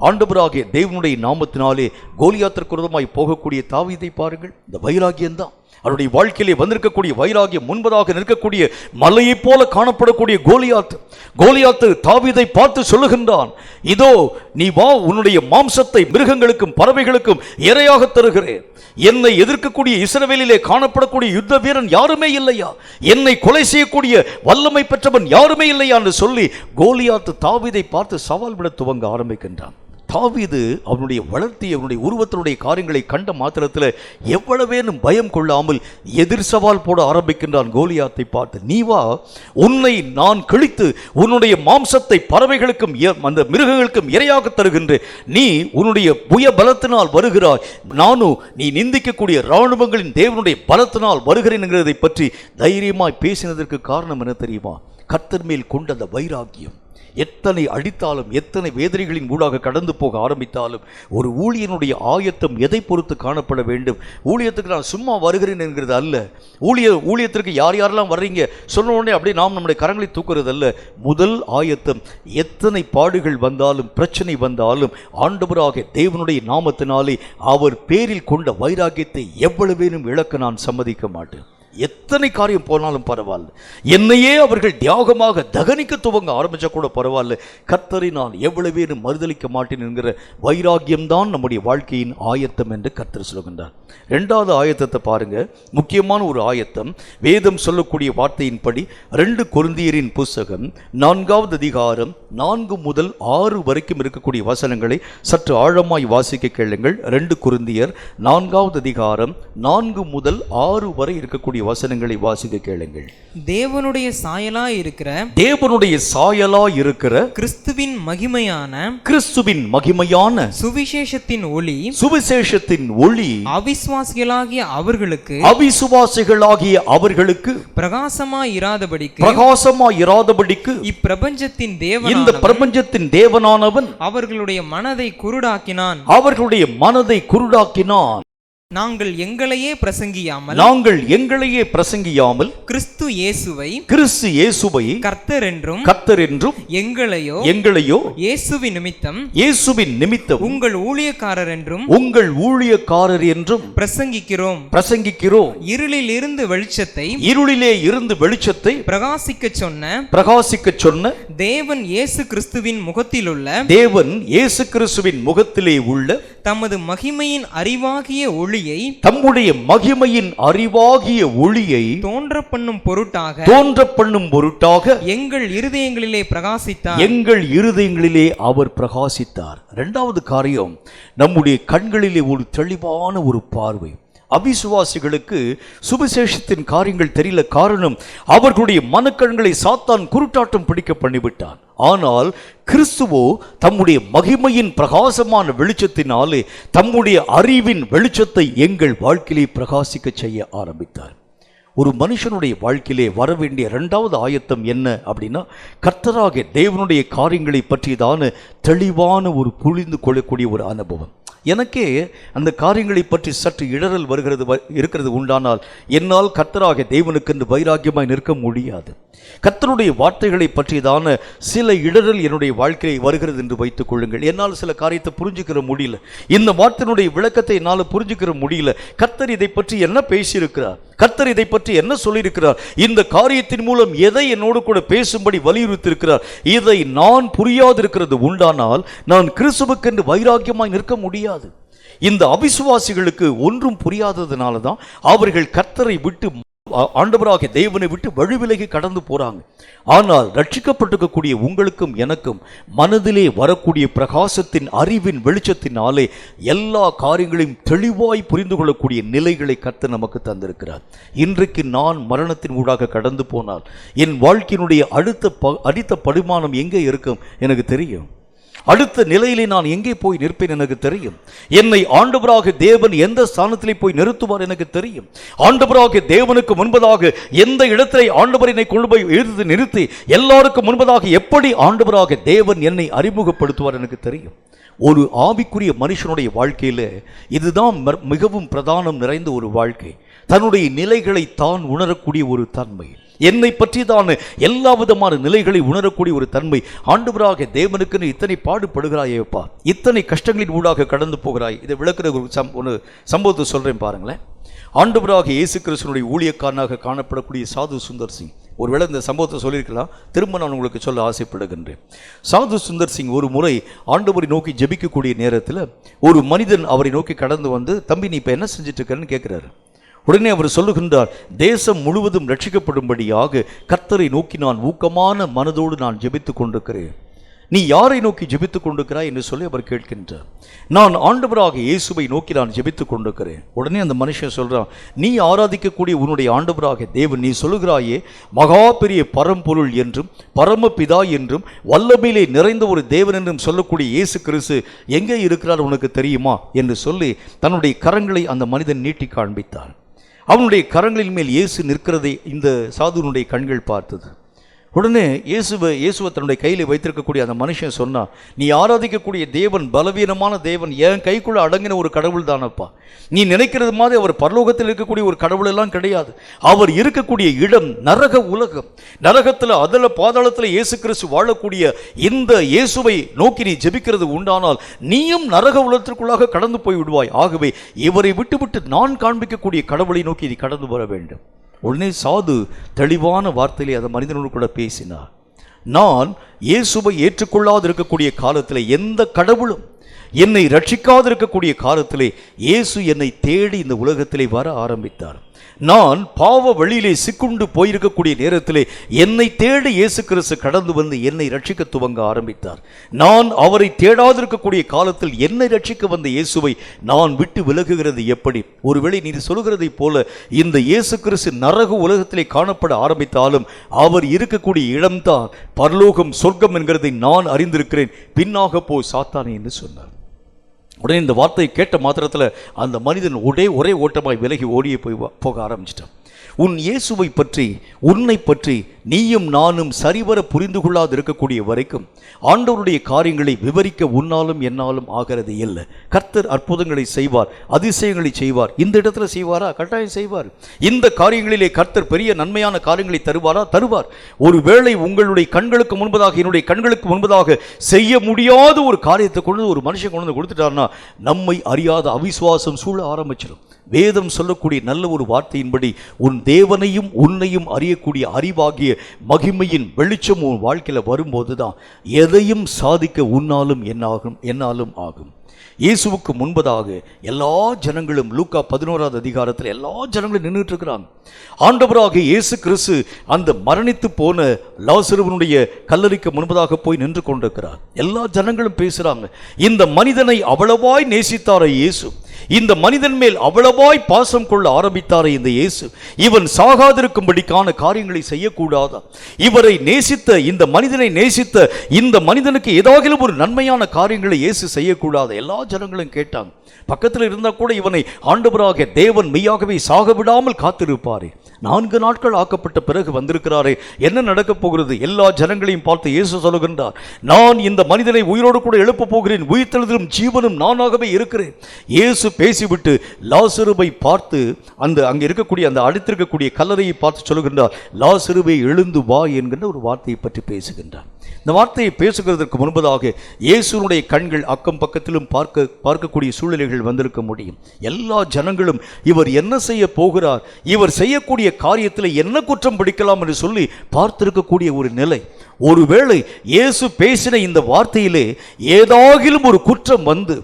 ஆண்டவராகிய தேவனுடைய நாமத்தினாலே கோலியாத்திற்கு விரோதமாய் போகக்கூடிய தாவீதை பாருங்கள். இந்த வைராகியம்தான் அவருடைய வாழ்க்கையிலே வந்திருக்கக்கூடிய வைராகியம் முன்பதாக நிற்கக்கூடிய மலையை போல காணப்படக்கூடிய கோலியாத்து தாவீதை பார்த்து சொல்லுகின்றான், இதோ நீ வா, உன்னுடைய மாம்சத்தை மிருகங்களுக்கும் பறவைகளுக்கும் இரையாக தருகிறேன். என்னை எதிர்க்கக்கூடிய இஸ்ரவேலிலே காணப்படக்கூடிய யுத்த வீரன் யாருமே இல்லையா? என்னை கொலை செய்யக்கூடிய வல்லமை பெற்றவன் யாருமே இல்லையா என்று சொல்லி கோலியாத்து தாவீதை பார்த்து சவால் விட துவங்க ஆரம்பிக்கின்றான். தாவீது அவனுடைய வளர்த்தி, அவனுடைய உருவத்தினுடைய காரியங்களை கண்ட மாத்திரத்தில் எவ்வளவேனும் பயம் கொள்ளாமல் எதிர் சவால் போட ஆரம்பிக்கின்றான் கோலியாத்தை பார்த்து. நீ வா, உன்னை நான் கிழித்து உன்னுடைய மாம்சத்தை பறவைகளுக்கும் அந்த மிருகங்களுக்கும் இரையாக தருகின்றேன். நீ உன்னுடைய புய பலத்தினால் வருகிறாய், நானும் நீ நிந்திக்கக்கூடிய இராணுவங்களின் தேவனுடைய பலத்தினால் வருகிறேன் என்கிறதை பற்றி தைரியமாய் பேசினதற்கு காரணம் என்ன தெரியுமா? கர்த்தர் மேல் கொண்ட அந்த வைராக்கியம். எத்தனை அடித்தாலும், எத்தனை வேதனைகளின் ஊடாக கடந்து போக ஆரம்பித்தாலும், ஒரு ஊழியனுடைய ஆயத்தம் எதை பொறுத்து காணப்பட வேண்டும்? ஊழியத்துக்கு நான் சும்மா வருகிறேன் என்கிறது அல்ல. ஊழியத்திற்கு யார் யாரெல்லாம் வர்றீங்க சொன்ன உடனே அப்படியே நாம் நம்முடைய கரங்களை தூக்குறது அல்ல. முதல் ஆயத்தம், எத்தனை பாடுகள் வந்தாலும், பிரச்சனை வந்தாலும், ஆண்டவராக தேவனுடைய நாமத்தினாலே அவர் பேரில் கொண்ட வைராக்கியத்தை எவ்வளவேனும் இழக்க நான் சம்மதிக்க மாட்டேன். எத்தனை காரியம் போனாலும் பரவாயில்ல, என்னையே அவர்கள் தியாகமாக தகனிக்க துவங்க ஆரம்பிச்சா கூட பரவாயில்ல, கர்த்தரை நான் எவ்வளவேனும் மறுதலிக்க மாட்டேன் என்கிற வைராகியம்தான் நம்முடைய வாழ்க்கையின் ஆயத்தம் என்று கர்த்தர் சொல்கின்றார். இரண்டாவது ஆயத்தத்தை பாருங்க, முக்கியமான ஒரு ஆயத்தம். வேதம் சொல்லக்கூடிய வார்த்தையின்படி 2 கொரிந்தியரின் புஸ்தகம் 4வது அதிகாரம் 4 முதல் 6 வரைக்கும் இருக்கக்கூடிய வசனங்களை சற்று ஆழமாய் வாசிக்க கேளுங்கள். 2 கொரிந்தியர் 4வது அதிகாரம் 4 முதல் 6 வரை இருக்கக்கூடிய வசனங்களை வாசிக்க கேளுங்கள். தேவனுடைய சாயலாய் இருக்கிற கிறிஸ்துவின் மகிமையான சுவிசேஷத்தின் ஒளி அவிசுவாசிகளாகிய அவர்களுக்கு பிரகாசமாய் இராதபடிக்கு இப்பிரபஞ்சத்தின் தேவனானவன் அவர்களுடைய மனதை குருடாக்கினான். நாங்கள் எங்களையே பிரசங்கியாமல் கிறிஸ்து இயேசுவை கர்த்தர் என்றும் எங்களையோ இயேசுவின் நிமித்தம் உங்கள் ஊழியக்காரர் என்றும் பிரசங்கிக்கிறோம். இருளிலே இருந்து வெளிச்சத்தை பிரகாசிக்கச் சொன்ன தேவன் இயேசு கிறிஸ்துவின் முகத்திலே உள்ள தமது மகிமையின் அறிவாகிய ஒளியை தோன்ற பண்ணும் பொருட்டாக எங்கள் இருதயங்களிலே அவர் பிரகாசித்தார். இரண்டாவது காரியம், நம்முடைய கண்களிலே ஒரு தெளிவான ஒரு பார்வை. அவிசுவாசிகளுக்கு சுவிசேஷத்தின் காரியங்கள் தெரியல. காரணம், அவர்களுடைய மனக்கண்களை சாத்தான் குருட்டாட்டம் பிடிக்க பண்ணிவிட்டான். ஆனால் கிறிஸ்துவோ தம்முடைய மகிமையின் பிரகாசமான வெளிச்சத்தினாலே தம்முடைய அறிவின் வெளிச்சத்தை எங்கள் வாழ்க்கையிலே பிரகாசிக்க செய்ய ஆரம்பித்தார். ஒரு மனுஷனுடைய வாழ்க்கையிலே வர வேண்டிய 2வது ஆயத்தம் என்ன அப்படின்னா, கர்த்தராகிய தேவனுடைய காரியங்களை பற்றியதான தெளிவான ஒரு புரிந்து கொள்ளக்கூடிய ஒரு அனுபவம். எனக்கே அந்த காரியங்களை பற்றி சற்று இடரல் இருக்கிறது உண்டானால் என்னால் கர்த்தராகிய தேவனுக்கென்று வைராக்கியமாய் நிற்க முடியாது. கர்த்தருடைய வார்த்தைகளை பற்றியதான சில இடரல் என்னுடைய வாழ்க்கையை வருகிறது என்று வைத்துக் கொள்ளுங்கள். என்னால் சில காரியத்தை புரிஞ்சுக்கிற முடியல, இந்த வார்த்தையினுடைய விளக்கத்தை என்னால் புரிஞ்சுக்கிற முடியல. கர்த்தர் இதை பற்றி என்ன பேசியிருக்கிறார், கர்த்தர் இதை பற்றி என்ன சொல்லியிருக்கிறார், இந்த காரியத்தின் மூலம் எதை என்னோடு கூட பேசும்படி வலியுறுத்தியிருக்கிறார், இதை நான் புரியாதிருக்கிறது உண்டானால் நான் கிறிஸ்துவுக்கென்று வைராக்கியமாய் நிற்க முடியாது. இந்த அவிசுவாசிகளுக்கு ஒன்றும் புரியாததுனால தான் அவர்கள் கர்த்தரை விட்டு, ஆண்டவராகிய தேவனை விட்டு வழிவிலகி கடந்து போறாங்க. ஆனால் ரட்சிக்கப்பட்டிருக்கக்கூடிய உங்களுக்கும் எனக்கும் மனதிலே வரக்கூடிய பிரகாசத்தின் அறிவின் வெளிச்சத்தினாலே எல்லா காரியங்களையும் தெளிவாய் புரிந்து கொள்ளக்கூடிய நிலைகளை கர்த்தர் நமக்கு தந்திருக்கிறார். இன்றைக்கு நான் மரணத்தின் ஊடாக கடந்து போனால் என் வாழ்க்கையினுடைய அடுத்த படிமானம் எங்கே இருக்கும் எனக்கு தெரியும். அடுத்த நிலையிலே நான் எங்கே போய் நிற்பேன் எனக்கு தெரியும். என்னை ஆண்டவராக தேவன் எந்த ஸ்தானத்திலே போய் நிறுத்துவார் எனக்கு தெரியும். ஆண்டவராக தேவனுக்கு முன்பதாக எந்த இடத்திலே ஆண்டவர் என்னை கொண்டு போய் நிறுத்தி எல்லாருக்கும் முன்பதாக எப்படி ஆண்டவராக தேவன் என்னை அறிமுகப்படுத்துவார் எனக்கு தெரியும். ஒரு ஆவிக்குரிய மனுஷனுடைய வாழ்க்கையில் இதுதான் மிகவும் பிரதானம் நிறைந்த ஒரு வாழ்க்கை. தன்னுடைய நிலைகளை தான் உணரக்கூடிய ஒரு தன்மை, என்னை பற்றிதான எல்லா விதமான நிலைகளை உணரக்கூடிய ஒரு தன்மை. ஆண்டவராக தேவனுக்குன்னு இத்தனை பாடுபடுகிறாயேப்பா, இத்தனை கஷ்டங்களின் ஊடாக கடந்து போகிறாய். இதை விளக்குற ஒரு சம்பவத்தை சொல்றேன் பாருங்களேன். ஆண்டவராக இயேசு கிறிஸ்துவினுடைய ஊழியக்காரனாக காணப்படக்கூடிய சாது சுந்தர் சிங், ஒருவேளை இந்த சம்பவத்தை சொல்லியிருக்கலாம், திரும்ப நான் உங்களுக்கு சொல்ல ஆசைப்படுகின்றேன். சாது சுந்தர் சிங் ஒரு முறை ஆண்டவரை நோக்கி ஜெபிக்கக்கூடிய நேரத்தில் ஒரு மனிதன் அவரை நோக்கி கடந்து வந்து, தம்பி நீ இப்போ என்ன செஞ்சுட்டு இருக்கன்னு கேட்குறாரு. உடனே அவர் சொல்லுகின்றார், தேசம் முழுவதும் ரட்சிக்கப்படும்படியாக கர்த்தரை நோக்கி நான் ஊக்கமான மனதோடு நான் ஜெபித்து கொண்டிருக்கிறேன். நீ யாரை நோக்கி ஜெபித்து கொண்டிருக்கிறாய் என்று சொல்லி அவர் கேட்கின்றார். நான் ஆண்டவராக இயேசுவை நோக்கி நான் ஜெபித்து கொண்டிருக்கிறேன். உடனே அந்த மனுஷன் சொல்றான், நீ ஆராதிக்கக்கூடிய உன்னுடைய ஆண்டவராக தேவன், நீ சொல்லுகிறாயே மகா பெரிய பரம்பொருள் என்றும் பரமபிதா என்றும் வல்லமையிலே நிறைந்த ஒரு தேவன் என்றும் சொல்லக்கூடிய இயேசு கிறிஸ்து எங்கே இருக்கிறார் உனக்கு தெரியுமா என்று சொல்லி தன்னுடைய கரங்களை அந்த மனிதன் நீட்டி காண்பித்தார். அவனுடைய கரங்களின் மேல் இயேசு நிற்கிறதை இந்த சாதுனுடைய கண்கள் பார்த்தது. உடனே இயேசுவை தன்னுடைய கையில் வைத்திருக்கக்கூடிய அந்த மனுஷன் சொன்னா, நீ ஆராதிக்கக்கூடிய தேவன் பலவீனமான தேவன், என் கைக்குள்ள அடங்கின ஒரு கடவுள் தானப்பா. நீ நினைக்கிறது மாதிரி அவர் பரலோகத்தில் இருக்கக்கூடிய ஒரு கடவுள் எல்லாம் கிடையாது. அவர் இருக்கக்கூடிய இடம் நரக உலகம். நரகத்தில் அதில் பாதாளத்தில் இயேசு கிறிஸ்து வாழக்கூடிய இந்த இயேசுவை நோக்கி நீ ஜெபிக்கிறது உண்டானால் நீயும் நரக உலகத்திற்குள்ளாக கடந்து போய் விடுவாய். ஆகவே இவரை விட்டுவிட்டு நான் காண்பிக்கக்கூடிய கடவுளை நோக்கி நீ கடந்து வர வேண்டும். உடனே சாது தெளிவான வார்த்தையிலே அந்த மனிதனோடு கூட பேசினார். நான் இயேசுவை ஏற்றுக்கொள்ளாது இருக்கக்கூடிய காலத்தில், எந்த கடவுளும் என்னை ரட்சிக்காது இருக்கக்கூடிய காலத்திலே இயேசு என்னை தேடி இந்த உலகத்திலே வர ஆரம்பித்தார். நான் பாவ வழியிலே சிக்குண்டு போயிருக்கக்கூடிய நேரத்திலே என்னை தேடி இயேசு கிறிஸ்து கடந்து வந்து என்னை ரட்சிக்க துவங்க ஆரம்பித்தார். நான் அவரை தேடாதிருக்கக்கூடிய காலத்தில் என்னை ரட்சிக்க வந்த இயேசுவை நான் விட்டு விலகுகிறது எப்படி? ஒருவேளை நீ சொல்கிறதை போல இந்த இயேசு கிறிஸ்து நரக உலகத்திலே காணப்பட ஆரம்பித்தாலும் அவர் இருக்கக்கூடிய இடம்தான் பரலோகம், சொர்க்கம் என்கிறதை நான் அறிந்திருக்கிறேன். பின்னாக போ சாத்தானே என்று சொன்னார். உடனே இந்த வார்த்தையை கேட்ட மாத்திரத்தில் அந்த மனிதன் ஒரே ஓட்டமாய் விலகி ஓடியே போக ஆரம்பிச்சிட்டான். உன் இயேசுவை பற்றி, உன்னை பற்றி நீயும் நானும் சரிவர புரிந்து கொள்ளாது இருக்கக்கூடிய வரைக்கும் ஆண்டவருடைய காரியங்களை விவரிக்க உன்னாலும் என்னாலும் ஆகிறது இல்லை. கர்த்தர் அற்புதங்களை செய்வார், அதிசயங்களை செய்வார். இந்த இடத்துல செய்வாரா? கட்டாயம் செய்வார். இந்த காரியங்களிலே கர்த்தர் பெரிய நன்மையான காரியங்களை தருவாரா? தருவார். ஒருவேளை உங்களுடைய கண்களுக்கு முன்பதாக, என்னுடைய கண்களுக்கு முன்பதாக செய்ய முடியாத ஒரு காரியத்தை கொண்டு ஒரு மனுஷன் கொண்டு கொடுத்துட்டார்னா நம்மை அறியாத அவிசுவாசம் சூழ ஆரம்பிச்சிடும். வேதம் சொல்லக்கூடிய நல்ல ஒரு வார்த்தையின்படி உன் தேவனையும் உன்னையும் அறியக்கூடிய அறிவாகிய மகிமையின் வெளிச்சம் உன் வாழ்க்கையில் வரும்போது தான் எதையும் சாதிக்க உன்னாலும் என்னாலும் ஆகும். இயேசுவுக்கு முன்பதாக எல்லா ஜனங்களும், லூக்கா 11வது அதிகாரத்தில் எல்லா ஜனங்களும் நின்றுட்டு இருக்கிறாங்க. ஆண்டவராக இயேசு கிறிஸ்து அந்த மரணித்து போன லாசருவினுடைய கல்லறைக்கு முன்பதாக போய் நின்று கொண்டிருக்கிறார். எல்லா ஜனங்களும் பேசுறாங்க, இந்த மனிதனை அவ்வளவாய் நேசித்தார இயேசு, இந்த மனிதன் மேல் அவ்வளவாய் பாசம் கொள்ள ஆரம்பித்தாரே இந்த இயேசு, இவன் சாகாதிருக்கும்படிக்கான காரியங்களை செய்யக்கூடாதா? இவரை நேசித்த இந்த மனிதனை நேசித்த இந்த மனிதனுக்கு ஏதாவது ஒரு நன்மையான காரியங்களை இயேசு செய்யக்கூடாது? எல்லா ஜனங்களும் கேட்டாங்க. பக்கத்தில் இருந்தால் கூட இவனை ஆண்டவராக தேவன் மெய்யாகவே சாக விடாமல் காத்திருப்பாரே, 4 நாட்கள் ஆக்கப்பட்ட பிறகு வந்திருக்கிறாரே, என்ன நடக்கப் போகிறது? எல்லா ஜனங்களையும் பார்த்து இயேசு சொல்லுகின்றார், நான் இந்த மனிதனை உயிரோடு கூட எழுப்ப போகிறேன், உயிர்த்தெழுதலும் ஜீவனும் நானாகவே இருக்கிறேன். இயேசு பேசிவிட்டு லாசருவை பார்த்து அங்கே இருக்கக்கூடிய அந்த அடித்திருக்கக்கூடிய கல்லறையை பார்த்து சொல்லுகின்றார், லாசருவை எழுந்து வா என்கின்ற ஒரு வார்த்தையை பற்றி பேசுகின்றார். இந்த வார்த்தையை பேசுகிறதற்கு முன்பதாக இயேசுனுடைய கண்கள் அக்கம் பக்கத்திலும் பார்க்கக்கூடிய சூழ்நிலைகள் வந்திருக்க முடியும். எல்லா ஜனங்களும் இவர் என்ன செய்ய போகிறார், இவர் செய்யக்கூடிய காரியத்தில் என்ன குற்றம் பிடிக்கலாம் என்று சொல்லி பார்த்திருக்கக்கூடிய ஒரு நிலை. ஒருவேளை இயேசு பேசின இந்த வார்த்தையிலே ஏதாகிலும் ஒரு குற்றம் வந்து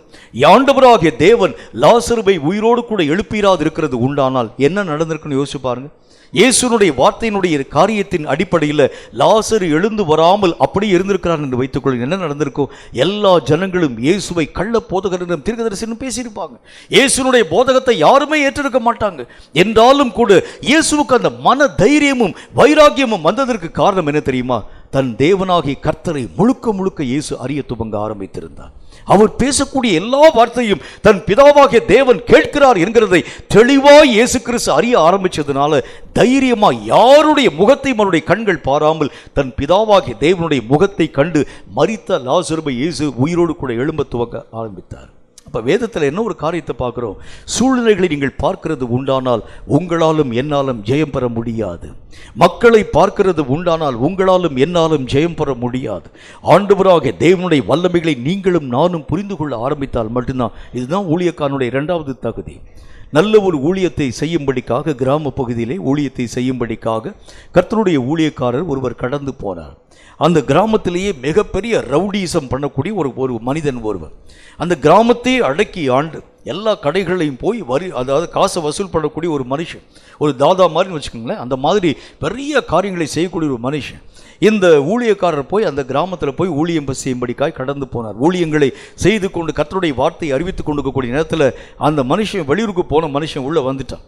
ஆண்டவராகிய தேவன் லாசருவை உயிரோடு கூட எழுப்பீராது இருக்கிறது உண்டானால் என்ன நடந்திருக்குன்னு யோசிச்சு பாருங்க. இயேசுனுடைய வார்த்தையினுடைய காரியத்தின் அடிப்படையில் லாசரு எழுந்து வராமல் அப்படியே இருந்திருக்கிறார் என்று வைத்துக்கொள்ள என்ன நடந்திருக்கும்? எல்லா ஜனங்களும் இயேசுவை கள்ள போதகரிடம் தீர்க்கதரிசியும் பேசியிருப்பாங்க. இயேசுனுடைய போதகத்தை யாருமே ஏற்றிருக்க மாட்டாங்க. என்றாலும் கூட இயேசுவுக்கு அந்த மன தைரியமும் வைராக்கியமும் வந்ததற்கு காரணம் என்ன தெரியுமா? தன் தேவனாகிய கர்த்தரை முழுக்க இயேசு அறிய துவங்க ஆரம்பித்திருந்தார். அவர் பேசக்கூடிய எல்லா வார்த்தையும் தன் பிதாவாகிய தேவன் கேட்கிறார் என்கிறதை தெளிவாய் இயேசு கிறிஸ்து அறிய ஆரம்பிச்சதுனால தைரியமா யாருடைய முகத்தையும் அவருடைய கண்கள் பாராமல் தன் பிதாவாகிய தேவனுடைய முகத்தை கண்டு மரித்த லாசருவை இயேசு உயிரோடு கூட எழும்ப துவங்க ஆரம்பித்தார். அப்போ வேதத்தில் என்ன ஒரு காரியத்தை பார்க்குறோம்? சூழ்நிலைகளை நீங்கள் பார்க்கிறது உண்டானால் உங்களாலும் என்னாலும் ஜெயம் பெற முடியாது. மக்களை பார்க்கிறது உண்டானால் உங்களாலும் என்னாலும் ஜெயம் பெற முடியாது. ஆண்டவராக தேவனுடைய வல்லமைகளை நீங்களும் நானும் புரிந்து கொள்ள ஆரம்பித்தால் மட்டும்தான். இதுதான் ஊழியக்காரனுடைய 2வது தகுதி. நல்ல ஒரு ஊழியத்தை செய்யும்படிக்காக, கிராம பகுதியிலே ஊழியத்தை செய்யும்படிக்காக கர்த்தருடைய ஊழியக்காரர் ஒருவர் கடந்து போனார். அந்த கிராமத்திலேயே மிகப்பெரிய ரவுடிசம் பண்ணக்கூடிய ஒரு மனிதன் ஒருவர். அந்த கிராமத்தையே அடக்கி ஆண்டு எல்லா கடைகளையும் போய் அதாவது காசை வசூல் பண்ணக்கூடிய ஒரு மனுஷன், ஒரு தாதா மாதிரின்னு வச்சுக்கோங்களேன். அந்த மாதிரி பெரிய காரியங்களை செய்யக்கூடிய ஒரு மனுஷன். இந்த ஊழியக்காரர் போய் அந்த கிராமத்தில் போய் ஊழியம் செய்யும்படிக்காய் கடந்து போனார். ஊழியங்களை செய்து கொண்டு கர்த்தருடைய வார்த்தையை அறிவித்து கொண்டிருக்கக்கூடிய நேரத்தில் அந்த மனுஷன், வெளியூருக்கு போன மனுஷன் உள்ளே வந்துட்டான்.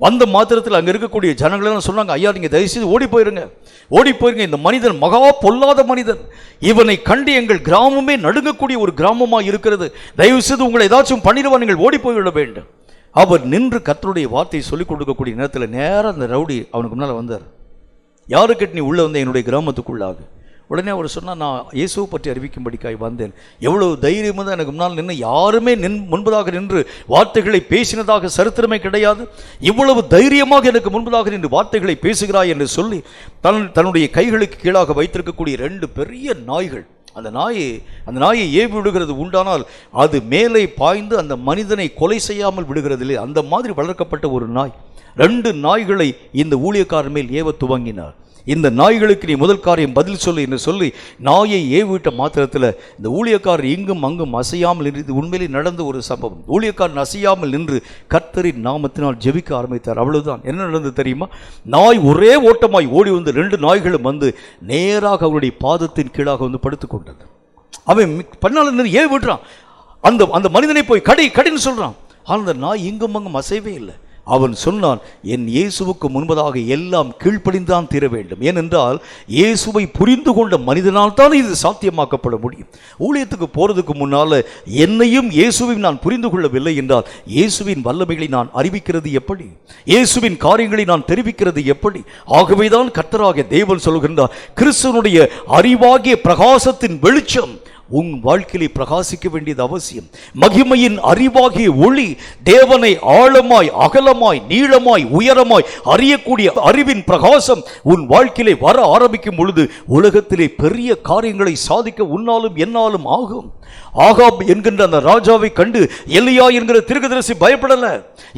வந்த மாத்திரத்தில் அங்கே இருக்கக்கூடிய ஜனங்களெல்லாம் சொன்னாங்க, ஐயா நீங்கள் தயவுசெய்து ஓடி போயிருங்க, இந்த மனிதன் மகா பொல்லாத மனிதன், இவனை கண்டு எங்கள் கிராமமே நடுங்கக்கூடிய ஒரு கிராமமாக இருக்கிறது, தயவுசெய்து உங்களை ஏதாச்சும் பண்ணிடுவா, நீங்கள் ஓடி போய்விட வேண்டும். அவர் நின்று கர்த்தருடைய வார்த்தையை சொல்லிக் கொடுக்கக்கூடிய நேரத்தில் நேராக அந்த ரவுடி அவனுக்கு முன்னால் வந்தார். யாருக்கிட்ட நீ உள்ளே வந்த என்னுடைய கிராமத்துக்குள்ளாக? உடனே அவர் சொன்னால், நான் இயேசுவை பற்றி அறிவிக்கும்படிக்காய் வந்தேன். எவ்வளவு தைரியமாக தான் எனக்கு முன்னால் நின்று, யாருமே முன்பதாக நின்று வார்த்தைகளை பேசினதாக சரித்திரமே கிடையாது, இவ்வளவு தைரியமாக எனக்கு முன்பதாக நின்று வார்த்தைகளை பேசுகிறாய் என்று சொல்லி தன்னுடைய கைகளுக்கு கீழாக வைத்திருக்கக்கூடிய 2 பெரிய நாய்கள், அந்த நாயை ஏவி விடுகிறது உண்டானால் அது மேலே பாய்ந்து அந்த மனிதனை கொலை செய்யாமல் விடுகிறதில்லை, அந்த மாதிரி வளர்க்கப்பட்ட ஒரு நாய். 2 நாய்களை இந்த ஊழியக்காரர் மேல் ஏவ துவங்கினார். இந்த நாய்களுக்கு நீ முதல் காரியம் பதில் சொல்லு என்று சொல்லி நாயை ஏவிவிட்ட மாத்திரத்தில் இந்த ஊழியக்காரர் இங்கும் அங்கும் அசையாமல் நின்று, உண்மையிலே நடந்த ஒரு சம்பவம். ஊழியக்காரன் அசையாமல் நின்று கர்த்தரின் நாமத்தினால் ஜெபிக்க ஆரம்பித்தார். அவ்வளவுதான். என்ன நடந்தது தெரியுமா? நாய் ஒரே ஓட்டமாய் ஓடி வந்து 2 நாய்களும் வந்து நேராக அவருடைய பாதத்தின் கீழாக வந்து படுத்து கொண்டது. அவன் பண்ணால நின்று ஏவி விடுறான். அந்த மனிதனை போய் கடின்னு சொல்றான். ஆனால் அந்த நாய் இங்கும் அங்கும் அசைவே இல்லை. அவன் சொன்னான், என் இயேசுவுக்கு முன்பதாக எல்லாம் கீழ்ப்படிந்தான் தீர வேண்டும். ஏனென்றால் இயேசுவை புரிந்து கொண்ட மனிதனால் தான் இது சாத்தியமாக்கப்பட முடியும். ஊழியத்துக்கு போகிறதுக்கு முன்னால் என்னையும் இயேசுவையும் நான் புரிந்து கொள்ளவில்லை என்றால் இயேசுவின் வல்லமைகளை நான் அறிவிக்கிறது எப்படி? இயேசுவின் காரியங்களை நான் தெரிவிக்கிறது எப்படி? ஆகவேதான் கர்த்தராகிய தேவன் சொல்கின்றார், கிறிஸ்துவனுடைய அறிவாகிய பிரகாசத்தின் வெளிச்சம் உன் வாழ்க்கையை பிரகாசிக்க வேண்டியது அவசியம். மகிமையின் அறிவாகிய ஒளி, தேவனை ஆழமாய் அகலமாய் நீளமாய் உயரமாய் அறியக்கூடிய அறிவின் பிரகாசம் உன் வாழ்க்கையிலே வர ஆரம்பிக்கும் பொழுது உலகத்திலே பெரிய காரியங்களை சாதிக்க உன்னாலும் என்னாலும் ஆகும். ஆகாப் என்கின்ற அந்த ராஜாவை கண்டு எலியா என்கிற தீர்க்கதரிசி பயப்படல.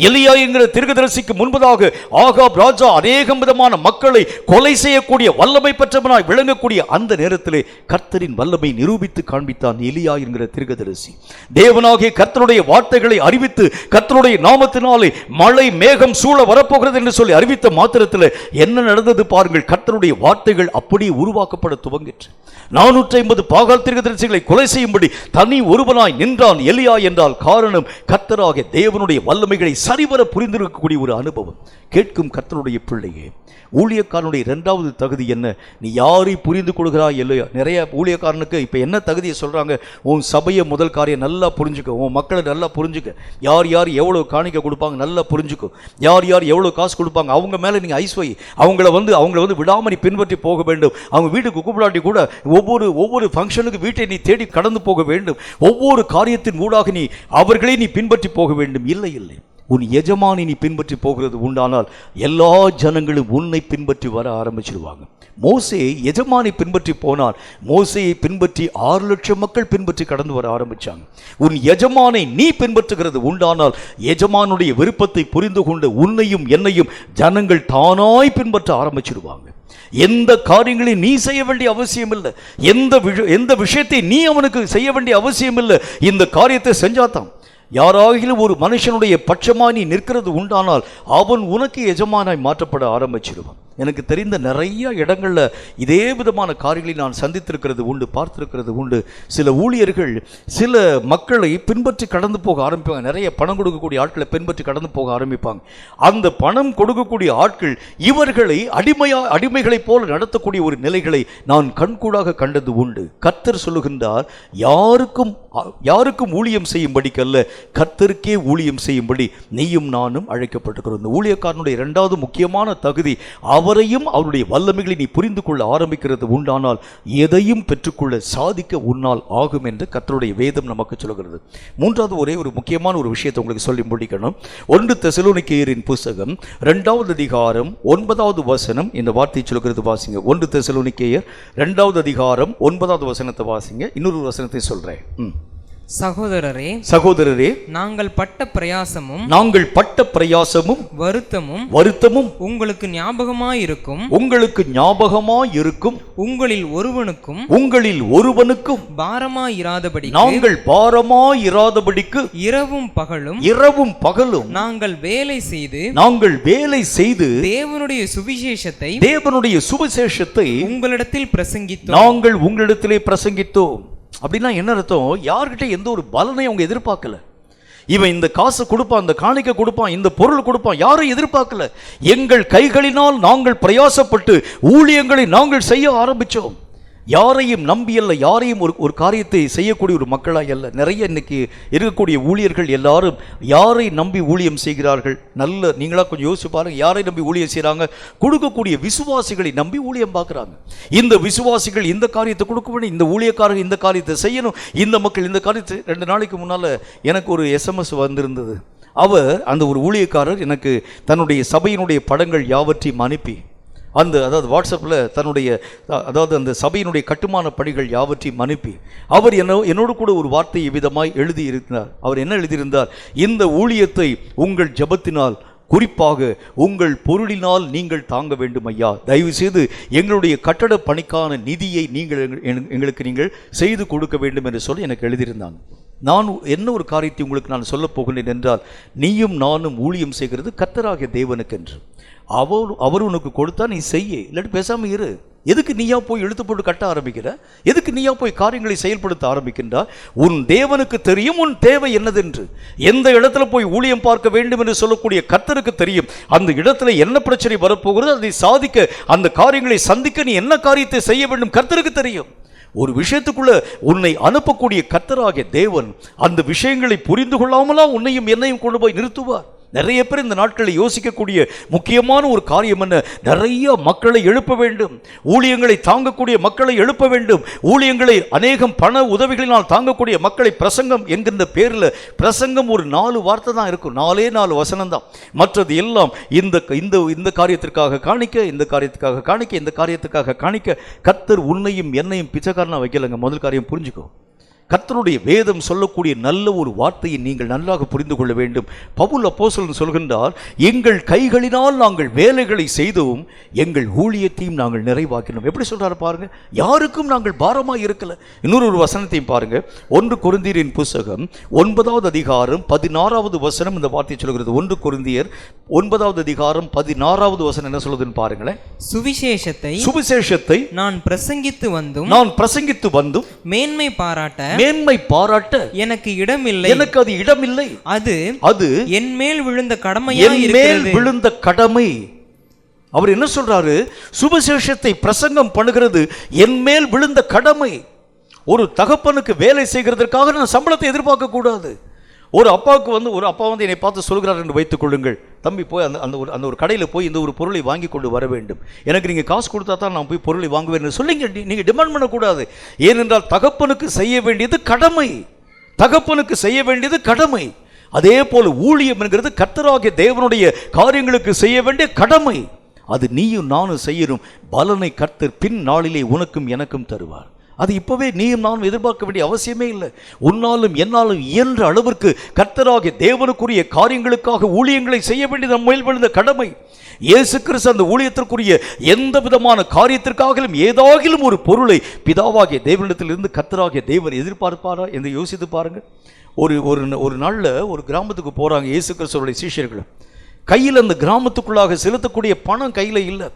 எலியா என்கிற தீர்க்கதரிசிக்கு முன்பதாக ஆகாப் ராஜா அநேகம் விதமான மக்களை கொலை செய்யக்கூடிய வல்லமை பெற்றவனாய் விளங்கக்கூடிய அந்த நேரத்திலே கர்த்தரின் வல்லமை நிரூபித்து காண்பித்தான் எலியா என்கிற தீர்க்கதரிசி. தேவனாகிய கர்த்தருடைய வார்த்தைகளை அறிவித்து கர்த்தருடைய நாமத்தினாலே மழை மேகம் சூழ வரப்போகிறது என்று சொல்லி அறிவித்த மாத்திரத்தில் என்ன நடந்தது பாருங்கள். கர்த்தருடைய வார்த்தைகள் அப்படியே உருவாக்கப்பட துவங்கிற்று. 450 பாகால் தீர்க்கதரிசிகளை கொலை செய்யும்படி தனி ஒருவனாய் நின்றான் எலியா என்றால் காரணம் கர்த்தராகிய தேவனுடைய வல்லமைகளை சரிவர புரிந்திருக்கக்கூடிய ஒரு அனுபவம். கேட்கும் கர்த்தருடைய பிள்ளையே, ஊழியக்காரனுடைய 2வது தகுதி என்ன? நீ யாரை புரிந்து கொள்கிறாய் இல்லையா? நிறைய ஊழியக்காரனுக்கு இப்போ என்ன தகுதியை சொல்கிறாங்க? உன் சபையை முதல் காரியம் நல்லா புரிஞ்சுக்க, உன் மக்களை நல்லா புரிஞ்சுக்க, யார் யார் எவ்வளோ காணிக்க கொடுப்பாங்க நல்லா புரிஞ்சுக்கும், யார் யார் எவ்வளோ காசு கொடுப்பாங்க அவங்க மேலே நீங்கள் ஐஸ்வை, அவங்கள வந்து விடாமல் நீ பின்பற்றி போக வேண்டும். அவங்க வீட்டுக்கு கூப்பிடாட்டி கூட ஒவ்வொரு ஃபங்க்ஷனுக்கு வீட்டை நீ தேடி கடந்து போக வேண்டும். ஒவ்வொரு காரியத்தின் ஊடாக நீ அவர்களை நீ பின்பற்றி போக வேண்டும். இல்லை உன் எஜமானி நீ பின்பற்றி போகிறது உண்டானால் எல்லா ஜனங்களும் உன்னை பின்பற்றி வர ஆரம்பிச்சிடுவாங்க. மோசே எஜமானை பின்பற்றி போனால் மோசையை பின்பற்றி 6 லட்சம் மக்கள் பின்பற்றி கடந்து வர ஆரம்பிச்சாங்க. உன் எஜமானை நீ பின்பற்றுகிறது உண்டானால் எஜமானுடைய விருப்பத்தை புரிந்து கொண்டு உன்னையும் என்னையும் ஜனங்கள் தானாய் பின்பற்ற ஆரம்பிச்சிடுவாங்க. எந்த காரியங்களையும் நீ செய்ய வேண்டிய அவசியம் இல்லை, எந்த விஷயத்தை நீ அவனுக்கு செய்ய வேண்டிய அவசியம் இல்லை. இந்த காரியத்தை செஞ்சாதான் யாராகிலும் ஒரு மனுஷனுடைய பட்சமாக நீ நிற்கிறது உண்டானால் அவன் உனக்கு எஜமானாய் மாற்றப்பட ஆரம்பிச்சிடுவான். எனக்கு தெரிந்த நிறைய இடங்களில் இதே விதமான காரியங்களை நான் சந்தித்திருக்கிறது உண்டு, பார்த்திருக்கிறது உண்டு. சில ஊழியர்கள் சில மக்களை பின்பற்றி கடந்து போக ஆரம்பிப்பாங்க. நிறைய பணம் கொடுக்கக்கூடிய ஆட்களை பின்பற்றி கடந்து போக ஆரம்பிப்பாங்க. அந்த பணம் கொடுக்கக்கூடிய ஆட்கள் இவர்களை அடிமைகளைப் போல நடத்தக்கூடிய ஒரு நிலைகளை நான் கண்கூடாக கண்டது உண்டு. கர்த்தர் சொல்லுகின்றார், யாருக்கும் ஊழியம் செய்யும்படிக்கல்ல, கர்த்தருக்கே ஊழியம் செய்யும்படி நீயும் நானும் அழைக்கப்பட்டிருக்கிறோம். இந்த ஊழியக்காரனுடைய 2வது முக்கியமான தகுதி, அவரையும் அவருடைய வல்லமைகளை நீ புரிந்து கொள்ள ஆரம்பிக்கிறது உண்டானால் எதையும் பெற்றுக்கொள்ள சாதிக்க உன்னால் ஆகும் என்று கர்த்தருடைய வேதம் நமக்கு சொல்கிறது. 3வது ஒரே ஒரு முக்கியமான ஒரு விஷயத்தை உங்களுக்கு சொல்லி முடிக்கணும். 1 தெசலோனிக்கேயரின் புத்தகம் 2வது அதிகாரம் 9வது வசனம் இந்த வார்த்தை சொல்கிறது, வாசிங்க. 1 தெசலோனிக்கேயர் 2வது அதிகாரம் 9வது வசனத்தை வாசிங்க. இன்னொரு வசனத்தை சொல்றேன். சகோதரரே, சகோதரரே, நாங்கள் பட்ட பிரயாசமும் வருத்தமும் உங்களுக்கு ஞாபகமாயிருக்கும். உங்களில் ஒருவனுக்கும் பாரமாயிராதபடிக்கு இரவும் பகலும் நாங்கள் வேலை செய்து தேவனுடைய சுவிசேஷத்தை உங்களிடத்தில் பிரசங்கித்தோம். அப்படின்னா என்ன அர்த்தம்? யார்கிட்ட எந்த ஒரு பலனை அவங்க எதிர்பார்க்கல. இவன் இந்த காசு கொடுப்பான், இந்த காணிக்கை கொடுப்பான், இந்த பொருள் கொடுப்பான், யாரும் எதிர்பார்க்கல. எங்கள் கைகளினால் நாங்கள் பிரயாசப்பட்டு ஊழியங்களை நாங்கள் செய்ய ஆரம்பித்தோம். யாரையும் நம்பி அல்ல, யாரையும் ஒரு காரியத்தை செய்யக்கூடிய ஒரு மக்களாய் அல்ல. நிறைய இன்னைக்கு இருக்கக்கூடிய ஊழியர்கள் எல்லாரும் யாரை நம்பி ஊழியம் செய்கிறார்கள்? நல்ல நீங்களா கொஞ்சம் யோசிச்சு பாருங்க. யாரை நம்பி ஊழியம் செய்கிறாங்க? கொடுக்கக்கூடிய விசுவாசிகளை நம்பி ஊழியம் பார்க்குறாங்க. இந்த விசுவாசிகள் இந்த காரியத்தை கொடுக்க வேண்டும், இந்த ஊழியக்காரர்கள் இந்த காரியத்தை செய்யணும், இந்த மக்கள் இந்த காரியத்தை. 2 நாளைக்கு முன்னால் எனக்கு ஒரு SMS வந்திருந்தது. அந்த ஒரு ஊழியக்காரர் எனக்கு தன்னுடைய சபையினுடைய படங்கள் யாவற்றையும் அனுப்பி அதாவது வாட்ஸ்அப்பில் அந்த சபையினுடைய கட்டுமான பணிகள் யாவற்றையும் அனுப்பி அவர் என்னோடு கூட ஒரு வார்த்தையை விதமாய் எழுதியிருந்தார். அவர் என்ன எழுதியிருந்தார்? இந்த ஊழியத்தை உங்கள் ஜெபத்தினால், குறிப்பாக உங்கள் பொருளினால் நீங்கள் தாங்க வேண்டும் ஐயா. தயவு செய்து எங்களுடைய கட்டட பணிக்கான நிதியை எங்களுக்கு செய்து கொடுக்க வேண்டும் என்று சொல்லி எனக்கு எழுதியிருந்தாங்க. நான் என்ன ஒரு காரியத்தை உங்களுக்கு நான் சொல்ல போகிறேன் என்றால், நீயும் நானும் ஊழியம் செய்கிறது கர்த்தராகிய தேவனுக்கென்று. அவர் உனக்கு கொடுத்தா நீ செய்ய, இல்லாட்டி பேசாமல் இரு. எதுக்கு நீயா போய் இழுத்து போட்டு கட்ட ஆரம்பிக்கிற? எதுக்கு நீயா போய் காரியங்களை செயல்படுத்த ஆரம்பிக்கின்றா? உன் தேவனுக்கு தெரியும் உன் தேவை என்னதென்று. எந்த இடத்துல போய் ஊழியம் பார்க்க வேண்டும் என்று சொல்லக்கூடிய கர்த்தருக்கு தெரியும் அந்த இடத்துல என்ன பிரச்சனை வரப்போகிறது, அதை சாதிக்க, அந்த காரியங்களை சந்திக்க நீ என்ன காரியத்தை செய்ய வேண்டும் கர்த்தருக்கு தெரியும். ஒரு விஷயத்துக்குள்ள உன்னை அனுப்பக்கூடிய கர்த்தராகிய தேவன் அந்த விஷயங்களை புரிந்து கொள்ளாமலா உன்னையும் என்னையும் கொண்டு போய் நிறுத்துவார். நிறைய பேர் இந்த நாட்களில் யோசிக்கக்கூடிய முக்கியமான ஒரு காரியம் என்ன? நிறைய மக்களை எழுப்ப வேண்டும், ஊழியங்களை தாங்கக்கூடிய மக்களை எழுப்ப வேண்டும், ஊழியங்களை அநேகம் பண உதவிகளினால் தாங்கக்கூடிய மக்களை. பிரசங்கம் என்கின்ற பேரில் பிரசங்கம் ஒரு 4 வார்த்தை தான் இருக்கும், 4 வசனம் தான். மற்றது எல்லாம் இந்த காரியத்திற்காக காணிக்க, இந்த காரியத்துக்காக காணிக்க, இந்த காரியத்துக்காக காணிக்க. கர்த்தர் உன்னையும் என்னையும் பிச்சைக்காரனா வைக்கலங்க. முதல் காரியம் புரிஞ்சுக்கோ. கர்த்தருடைய வேதம் சொல்லக்கூடிய நல்ல ஒரு வார்த்தையை நீங்கள் நன்றாக புரிந்து கொள்ள வேண்டும். பவுல் அப்போஸ்தலன் சொல்கின்றார், எங்கள் கைகளினால் நாங்கள் வேலைகளை செய்தோம், எங்கள் ஊழியத்தையும் நாங்கள் நிறைவாக்கினோம். எப்படி சொல்றாரு பாருங்க. யாருக்கும் நாங்கள் பாரமாக இருக்கல. இன்னொரு வசனத்தையும் பாருங்க. 1 கொரிந்தியரின் புத்தகம் 9வது அதிகாரம் 16வது வசனம் இந்த வார்த்தை சொல்கிறது. 1 கொரிந்தியர் 9வது அதிகாரம் 16வது வசனம் என்ன சொல்லுதுன்னு பாருங்களேன். சுவிசேஷத்தை நான் பிரசங்கித்து வந்தும் மேன்மை பாராட்ட எனக்கு இடமில்லை. எனக்கு அது இடமில்லை. அது என் மேல் விழுந்த கடமை. அவர் என்ன சொல்றாரு? சுவிசேஷத்தை பிரசங்கம் பண்ணுகிறது என் மேல் விழுந்த கடமை. ஒரு தகப்பனுக்கு வேலை செய்கிறதற்காக நான் சம்பளத்தை எதிர்பார்க்க கூடாது. ஒரு அப்பாவுக்கு ஒரு அப்பா என்னை பார்த்து சொல்கிறார் என்று வைத்துக் கொள்ளுங்கள், தம்பி போய் அந்த ஒரு கடையில் போய் இந்த ஒரு பொருளை வாங்கி கொண்டு வர வேண்டும், எனக்கு நீங்கள் காசு கொடுத்தா தான் நான் போய் பொருளை வாங்குவேன் சொல்லிங்க. நீங்கள் டிமாண்ட் பண்ணக்கூடாது. ஏனென்றால் தகப்பனுக்கு செய்ய வேண்டியது கடமை. அதே போல ஊழியம் என்கிறது கர்த்தராகிய தேவனுடைய காரியங்களுக்கு செய்ய வேண்டிய கடமை. அது நீயும் நானும் செய்யணும். பலனை கர்த்தர் பின் நாளிலே உனக்கும் எனக்கும் தருவார். அது இப்பவே நீயும் நானும் எதிர்பார்க்க வேண்டிய அவசியமே இல்லை. உன்னாலும் என்னாலும் இயன்ற அளவிற்கு கர்த்தராகிய தேவனுக்குரிய காரியங்களுக்காக ஊழியங்களை செய்ய வேண்டியது நம் மேல் விழுந்த கடமை. இயேசு கிறிஸ்து அந்த ஊழியத்திற்குரிய எந்த விதமான காரியத்திற்காகவும் ஏதாகிலும் ஒரு பொருளை பிதாவாகிய தேவனிடத்திலிருந்து கர்த்தராகிய தேவன் எதிர்பார்ப்பாரா என்று யோசித்து பாருங்க. ஒரு நாளில் ஒரு கிராமத்துக்கு போறாங்க இயேசு கிறிஸ்துவோட சீஷர்கள். கையில் அந்த கிராமத்துக்குள்ளாக செலுத்தக்கூடிய பணம் கையில் இல்லை.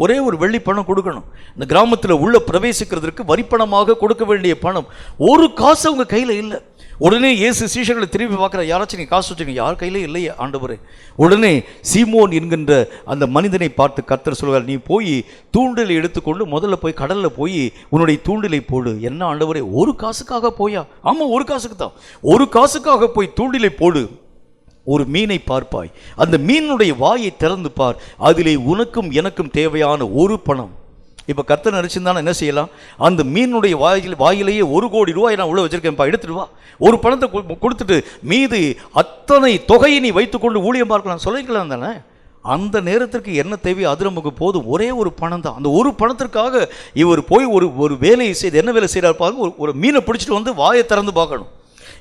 ஒரே ஒரு வெள்ளி பணம் கொடுக்கணும். இந்த கிராமத்தில் உள்ள பிரவேசிக்கிறதுக்கு வரிப்பணமாக கொடுக்க வேண்டிய பணம் ஒரு காசு அவங்க கையில் இல்லை. உடனே இயேசு சீஷர்களை திரும்பி பார்க்குற, யாராச்சும் நீ காசு வச்சுங்க, யார் கையிலே இல்லையே ஆண்டவரே. உடனே சீமோன் என்கின்ற அந்த மனிதனை பார்த்து கர்த்தர் சொல்வார், நீ போய் தூண்டிலை எடுத்துக்கொண்டு முதல்ல போய் கடலில் போய் உன்னுடைய தூண்டிலை போடு. என்ன ஆண்டவரே, ஒரு காசுக்காக போயா? ஆமாம், ஒரு காசுக்கு தான். ஒரு காசுக்காக போய் தூண்டிலை போடு. ஒரு மீனை பார்ப்பாய், அந்த மீனுடைய வாயை திறந்து பார், அதிலே உனக்கும் எனக்கும் தேவையான ஒரு பணம். இப்போ கர்த்தர் நினைச்சிருந்தானே என்ன செய்யலாம்? அந்த மீனுடைய வாயிலேயே 1 கோடி ரூபாய் நான் உள்ள வச்சிருக்கேன்ப்பா, எடுத்துட்டு வா. ஒரு பணத்தை கொடுத்துட்டு மீது அத்தனை தொகையை நீ வைத்துக்கொண்டு ஊழியம் பார்க்கலாம் சொல்லிக்கலாம் தானே. அந்த நேரத்திற்கு என்ன தேவை அது நமக்கு போதும். ஒரே ஒரு பணம் தான். அந்த ஒரு பணத்திற்காக இவர் போய் ஒரு வேலையை செய்து என்ன வேலை செய்கிறார் பாருங்க. ஒரு மீனை பிடிச்சிட்டு வந்து வாயை திறந்து பார்க்கணும்.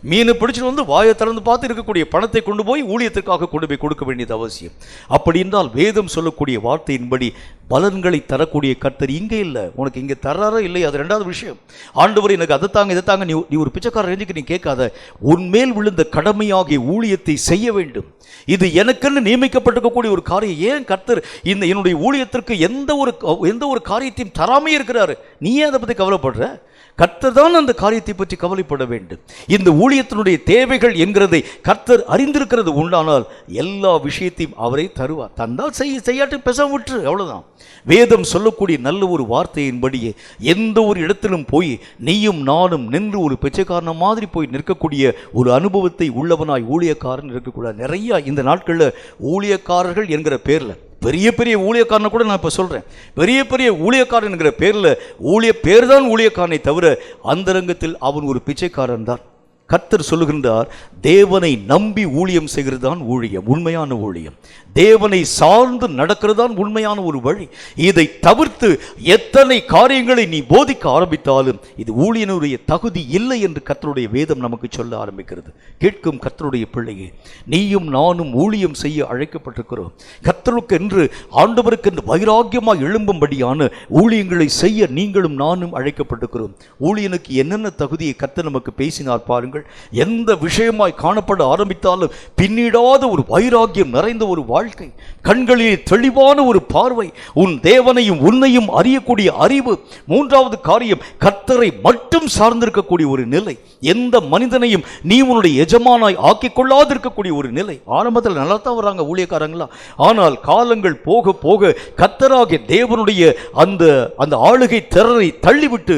மீனை பிடிச்சிட்டு வந்து வாயை திறந்து பார்த்து இருக்கக்கூடிய பணத்தை கொண்டு போய் ஊழியத்திற்காக கொண்டு போய் கொடுக்க வேண்டியது அவசியம். அப்படி என்றால் வேதம் சொல்லக்கூடிய வார்த்தையின்படி பலன்களை தரக்கூடிய கர்த்தர் இங்கே இல்லை. உனக்கு இங்கே தர்றாரோ இல்லை, அது ரெண்டாவது விஷயம். ஆண்டவர் எனக்கு அதை தாங்க இதை தாங்க நீ ஒரு பிச்சைக்கார ரேஞ்சுக்கு நீ கேட்காத. உன்மேல் விழுந்த கடமையாகிய ஊழியத்தை செய்ய வேண்டும். இது எனக்குன்னு நியமிக்கப்பட்டிருக்கக்கூடிய ஒரு காரியம். ஏன் கர்த்தர் இந்த என்னுடைய ஊழியத்திற்கு எந்த ஒரு காரியத்தையும் தராமே இருக்கிறாரு? நீ ஏன் அதை பற்றி கவலைப்படுற? கர்த்தர் தான் அந்த காரியத்தை பற்றி கவலைப்பட வேண்டும். இந்த ஊழியத்தினுடைய தேவைகள் என்கிறதை கர்த்தர் அறிந்திருக்கிறது உண்டானால் எல்லா விஷயத்தையும் அவரே தருவார். தந்தால் செய்யாட்டி பேசாம விட்டுரு, அவ்வளவுதான். வேதம் சொல்லக்கூடிய நல்ல ஒரு வார்த்தையின்படியே எந்த ஒரு இடத்திலும் போய் நீயும் நானும் நின்று ஒரு பிச்சைக்காரன மாதிரி போய் நிற்கக்கூடிய ஒரு அனுபவத்தை உள்ளவனாய் ஊழியக்காரன் இருக்கக்கூடாது. நிறைய இந்த நாட்களில் ஊழியக்காரர்கள் என்கிற பேரில் பெரிய பெரிய ஊழியக்காரனை கூட நான் இப்போ சொல்கிறேன். பெரிய பெரிய ஊழியக்காரன் என்கிற பேரில் பேர் தான் ஊழியக்காரனை தவிர அந்தரங்கத்தில் அவன் ஒரு பிச்சைக்காரன் தான். கர்த்தர் சொல்லுகின்றார், தேவனை நம்பி ஊழியம் செய்கிறது தான் ஊழியம், உண்மையான ஊழியம். தேவனை சார்ந்து நடக்கிறது தான் உண்மையான ஒரு வழி. இதை தவிர்த்து எத்தனை காரியங்களை நீ போதிக்க ஆரம்பித்தாலும் இது ஊழியனுடைய தகுதி இல்லை என்று கர்த்தருடைய வேதம் நமக்கு சொல்ல ஆரம்பிக்கிறது. கேட்கும் கர்த்தருடைய பிள்ளையே, நீயும் நானும் ஊழியம் செய்ய அழைக்கப்பட்டிருக்கிறோம். கர்த்தருக்கு என்று ஆண்டவருக்கு என்று வைராக்கியமாக எழும்பும்படியான ஊழியங்களை செய்ய நீங்களும் நானும் அழைக்கப்பட்டிருக்கிறோம். ஊழியனுக்கு என்னென்ன தகுதியை கர்த்தர் நமக்கு பேசினார் பாருங்கள். எந்த விஷயமாய் காணப்பட ஆரம்பித்தாலும் பின்னிடாத ஒரு வைராக்கியம் நிறைந்த ஒரு வாழ்க்கை, கண்களிலே தெளிவான ஒரு பார்வை, உன் தேவனையும் உன்னையும் அறியக்கூடிய அறிவு. மூன்றாவது காரியம், கர்த்தரை மட்டும் சார்ந்திருக்கக்கூடிய ஒரு நிலை. எந்த மனிதனையும் நீ உன்னுடைய எஜமானாய் ஆக்கிக் கொள்ளாதிருக்கக்கூடிய ஒரு நிலை. ஆரம்பத்தில் நல்லா தான் வராங்க ஊழியக்காரங்களா, ஆனால் காலங்கள் போக போக கர்த்தராகிய தேவனுடைய அந்த ஆளுகை திறனை தள்ளிவிட்டு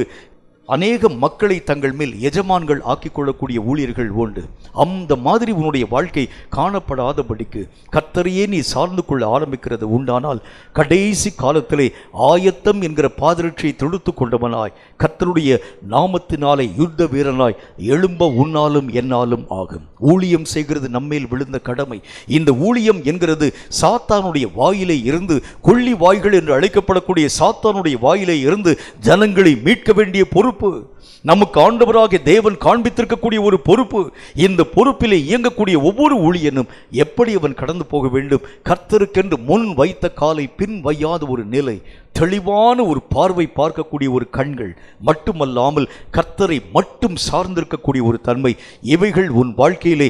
அநேக மக்களை தங்கள் மேல் எஜமான்கள் ஆக்கிக் கொள்ளக்கூடிய ஊழியர்கள் உண்டு. அந்த மாதிரி உன்னுடைய வாழ்க்கை காணப்படாதபடிக்கு கர்த்தரையே நீ சார்ந்து கொள்ள ஆரம்பிக்கிறது உண்டானால் கடைசி காலத்திலே ஆயத்தம் என்கிற பாதரட்சியை தொடுத்து கொண்டவனாய் கர்த்தருடைய நாமத்தினாலே யுத்த வீரனாய் எழும்ப உன்னாலும் என்னாலும் ஆகும். ஊழியம் செய்கிறது நம்மேல் விழுந்த கடமை. இந்த ஊழியம் என்கிறது சாத்தானுடைய வாயிலே இருந்து, கொள்ளி வாய்கள் என்று அழைக்கப்படக்கூடிய சாத்தானுடைய வாயிலே இருந்து ஜனங்களை மீட்க வேண்டிய பொறுப்பு நமக்கு ஆண்டவராகிய தேவன் காண்பித்திருக்கக்கூடிய ஒரு பொறுப்பு. இந்த பொறுப்பிலே இயங்கக்கூடிய ஒவ்வொரு ஊழியனும் எப்படி அவன் கடந்து போக வேண்டும்? கர்த்தருக்கென்று முன் வைத்த காலை பின் வையாத ஒரு நிலை, தெளிவான ஒரு பார்வை, பார்க்கக்கூடிய ஒரு கண்கள், மட்டுமல்லாமல் கர்த்தரை மட்டும் சார்ந்திருக்கக்கூடிய ஒரு தன்மை. இவைகள் உன் வாழ்க்கையிலே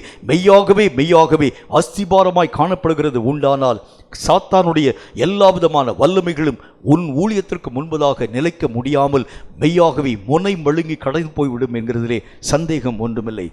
மெய்யாகவே அஸ்திபாரமாய் காணப்படுகிறது உண்டானால் சாத்தானுடைய எல்லா விதமான வல்லமைகளும் உன் ஊழியத்திற்கு முன்பதாக நிலைக்க முடியாமல் மெய்யாகவே முனை மழுங்கி கடந்து போய்விடும் என்கிறதிலே சந்தேகம் ஒன்றுமில்லை.